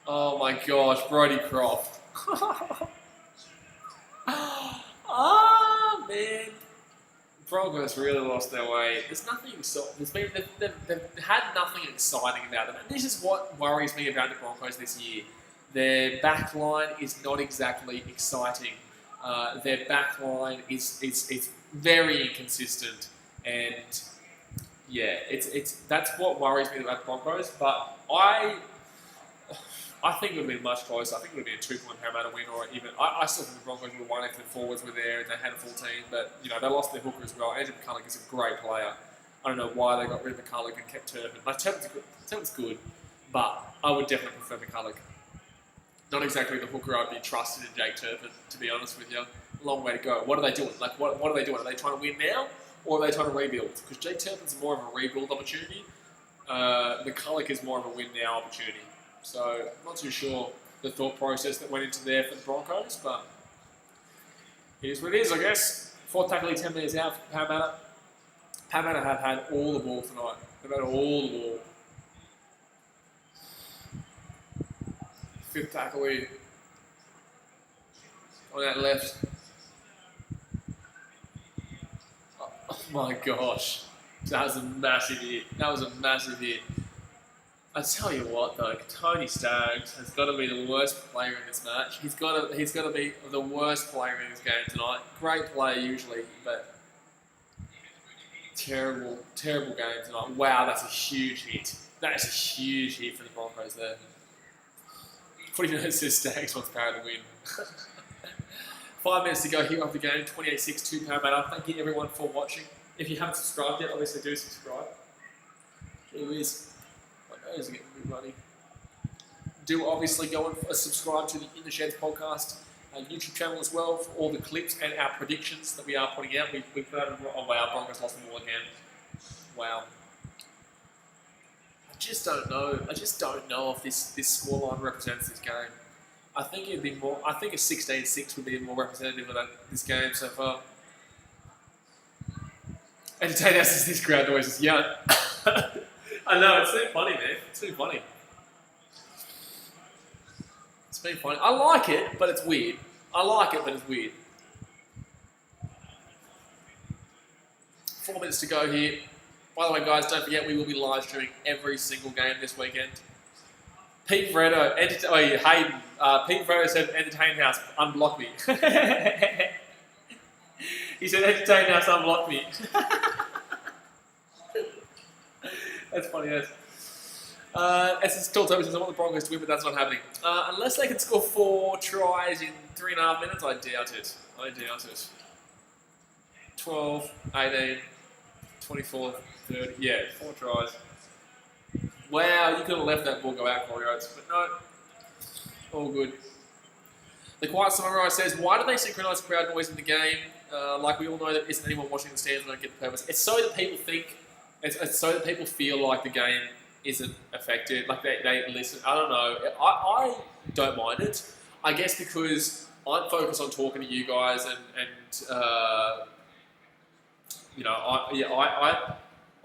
Speaker 1: Oh, my gosh. Brodie Croft. Ah, man. Broncos really lost their way. There's nothing they've had nothing exciting about them. And this is what worries me about the Broncos this year. Their back line is not exactly exciting. Their back line is very inconsistent, and yeah, that's what worries me about the Broncos. But I think it would have been much closer. I think it would have been a 2-point Parramatta win, or even I still think the Broncos would have won if the forwards were there and they had a full team. But you know, they lost their hooker as well. Andrew McCulloch is a great player. I don't know why they got rid of McCulloch and kept Turpin. Like Turpin's good, but I would definitely prefer McCulloch. Not exactly the hooker I'd be trusted in Jake Turpin, to be honest with you. Long way to go. What are they doing? Like, what are they doing? Are they trying to win now, or are they trying to rebuild? Because Jake Turpin's more of a rebuild opportunity. McCulloch is more of a win now opportunity. So, I'm not too sure the thought process that went into there for the Broncos, but it is what it is, I guess. 4th tackle, 10 minutes out for Parramatta. Parramatta have had all the ball tonight. They've had all the ball. 5th tackle on that left. Oh my gosh. That was a massive hit. That was a massive hit. I tell you what though, Tony Staggs has got to be the worst player in this match. He's got to be the worst player in this game tonight. Great player usually, but terrible game tonight. Wow, that's a huge hit. That is a huge hit for the Broncos there. 40 minutes says Staggs wants Parramatta to win. 5 minutes to go here of the game, 28-6 to Parramatta. Thank you everyone for watching. If you haven't subscribed yet, obviously do subscribe. Jeez. My nose is getting a bit runny. Do obviously go and subscribe to the In the Sheds podcast YouTube channel as well for all the clips and our predictions that we are putting out. We put out, oh wow, Broncos lost them all again. Wow. I just don't know if this scoreline represents this game. I think it'd be more. I think a 16-6 would be more representative of this game so far. Entertain us as this crowd noises. Yeah. I know, it's so funny, man. It's too funny. It's been funny. I like it, but it's weird. I like it, but it's weird. 4 minutes to go here. By the way, guys, don't forget we will be live streaming every single game this weekend. Pete Freddo, Hayden. Pete Freddo said, "Entertain House, unblock me." He said, "Entertain House, unblock me." That's funny, yes. It's still Toby says, "I want the Broncos to win, but that's not happening. Unless they can score 4 tries in 3.5 minutes, I doubt it. 12, 18, 24, 30. Yeah, 4 tries. Wow, you could have left that ball go out, Corey Oates, but no. All good. The Quiet Samurai says, "Why do they synchronise crowd noise in the game? Like we all know that isn't anyone watching the stands and don't get the purpose. It's so that people think, it's so that people feel like the game isn't affected, like they listen. I don't know. I don't mind it. I guess because I'm focused on talking to you guys and you know,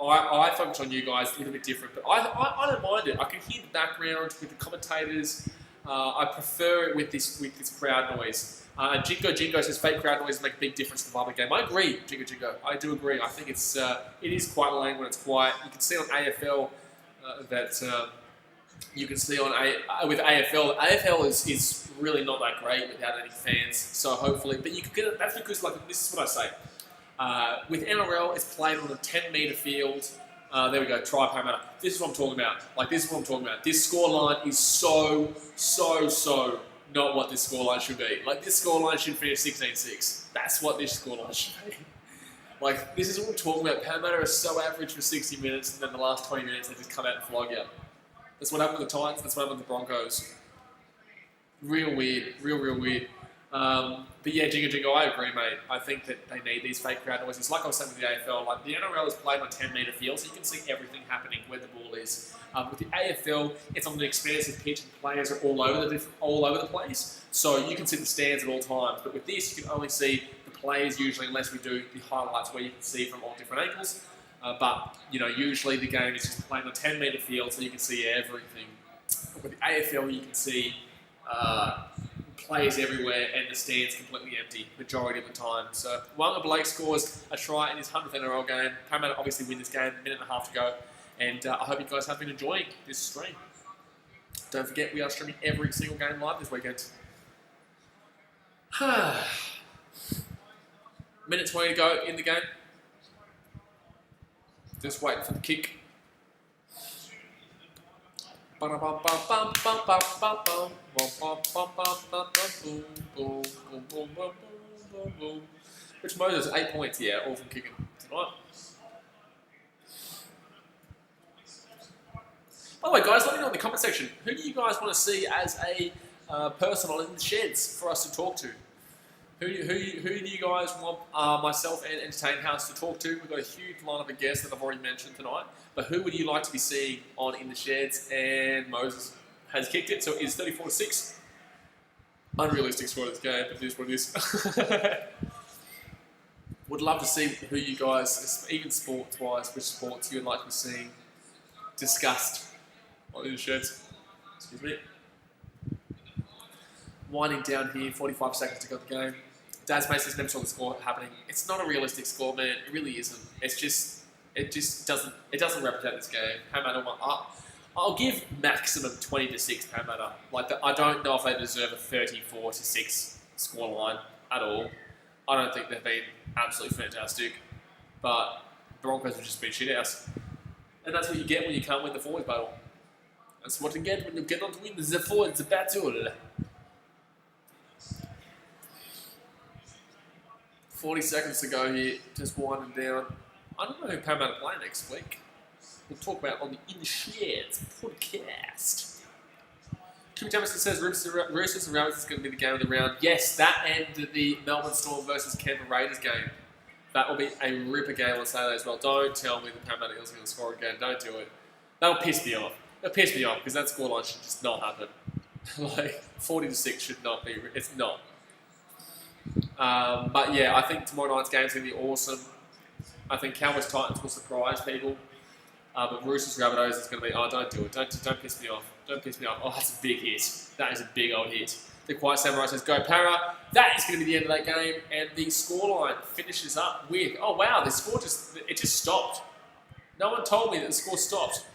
Speaker 1: I focus on you guys a little bit different, but I don't mind it. I can hear the background with the commentators. I prefer it with this crowd noise. Jingo says fake crowd noise make a big difference in the public game. I agree, Jingo. I do agree. I think it is quite lame when it's quiet. You can see on AFL that you can see on with AFL. AFL is really not that great without any fans. So hopefully, but you can get it. That's because like this is what I say. With NRL, it's played on a 10-metre field. There we go, try Parramatta. This is what I'm talking about. This scoreline is so not what this scoreline should be. Like, this scoreline should finish 16-6. That's what this scoreline should be. Like, this is what we're talking about. Parramatta are so average for 60 minutes, and then the last 20 minutes, they just come out and flog you. That's what happened with the Titans. That's what happened with the Broncos. Real weird. Real weird. But yeah, Jingo, I agree, mate. I think that they need these fake crowd noises. Like I was saying with the AFL, like the NRL is played on a 10-metre field, so you can see everything happening where the ball is. With the AFL, it's on an expansive pitch and players are all over the place, so you can see the stands at all times. But with this, you can only see the players usually, unless we do the highlights where you can see from all different angles. But you know, usually the game is just played on a 10-metre field, so you can see everything. But with the AFL, you can see players everywhere and the stands completely empty majority of the time. So Wanga Blake scores a try in his 100th NRL game. Parramatta obviously win this game, 1.5 minutes to go. And I hope you guys have been enjoying this stream. Don't forget, we are streaming every single game live this weekend. Minute 20 to go in the game. Just waiting for the kick. Which Moses, 8 points, yeah, all from kicking tonight. By the way, guys, let me know in the comment section, who do you guys want to see as a person on In the Sheds for us to talk to? Who do you guys want myself and Entertain House to talk to? We've got a huge lineup of guests that I've already mentioned tonight. But who would you like to be seeing on In the Sheds? And Moses has kicked it, so it is 34-6. Unrealistic score of this game, but it is what it is. Would love to see who you guys, even sports-wise, which sports you would like to be seeing discussed on In the Sheds. Excuse me. Winding down here, 45 seconds to go the game. Daz Mason's never saw the score happening. It's not a realistic score, man. It really isn't. It just doesn't represent this game. Parramatta won up. I'll give maximum 20-6 Parramatta. I don't know if they deserve a 34-6 scoreline at all. I don't think they've been absolutely fantastic, but Broncos have just been shit house. And that's what you get when you can't win the forwards battle. That's what you get when you get on to win the forwards battle. 40 seconds to go here, just winding down. I don't know who Parramatta play next week. We'll talk about on the In the Sheds podcast. Kim Jamison says Roosters and Rabbits is going to be the game of the round. Yes, that and the Melbourne Storm versus Canberra Raiders game. That will be a ripper game on Saturday as well. Don't tell me the Parramatta Eels are going to score again. Don't do it. That'll piss me off. It'll piss me off because that scoreline should just not happen. 40-6 should not be. It's not. But yeah, I think tomorrow night's game is going to be awesome. I think Cowboys Titans will surprise people. But Roosters Rabbitohs is going to be, oh, don't do it. Don't piss me off. Don't piss me off. Oh, that's a big hit. That is a big old hit. The Quiet Samurai says, go Para. That is going to be the end of that game. And the scoreline finishes up with, oh wow, the score just stopped. No one told me that the score stopped.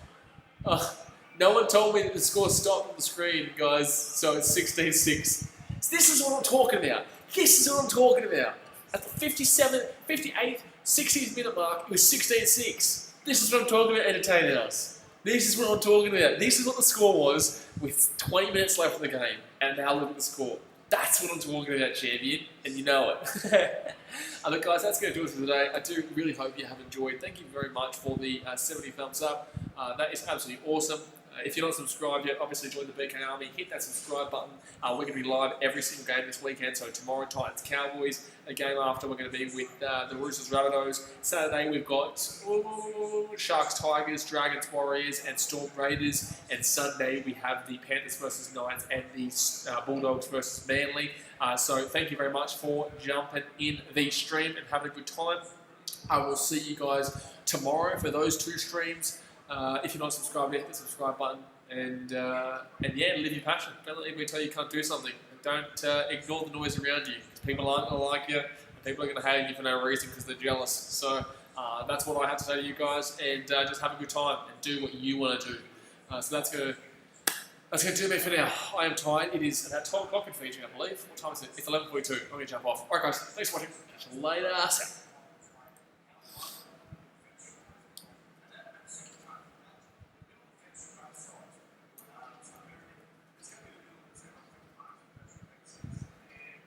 Speaker 1: No one told me that the score stopped on the screen, guys. So it's 16-6. This is what I'm talking about. This is what I'm talking about. At the 58th, 60th minute mark, it was 16-6. This is what I'm talking about, Entertain House. This is what I'm talking about. This is what the score was with 20 minutes left in the game. And now look at the score. That's what I'm talking about, champion. And you know it. Look, guys, that's going to do it for today. I do really hope you have enjoyed. Thank you very much for the 70 thumbs up. That is absolutely awesome. If you're not subscribed yet, obviously join the BKRmy. Hit that subscribe button. We're going to be live every single game this weekend. So tomorrow, Titans Cowboys. A game after, we're going to be with the Roosters Rabbitohs. Saturday, we've got Sharks Tigers, Dragons Warriors, and Storm Raiders. And Sunday, we have the Panthers versus Knights and the Bulldogs versus Manly. So thank you very much for jumping in the stream and having a good time. I will see you guys tomorrow for those two streams. If you're not subscribed yet, hit the subscribe button and yeah, live your passion. Don't let anybody tell you can't do something. Don't ignore the noise around you. People aren't going to like you. People are going to hate you for no reason because they're jealous. So that's what I have to say to you guys. And just have a good time and do what you want to do. So that's going to do me for now. I am tired. It is about 12 o'clock in Fiji, I believe. What time is it? It's 11:42. I'm going to jump off. Alright guys, thanks for watching. Catch you later.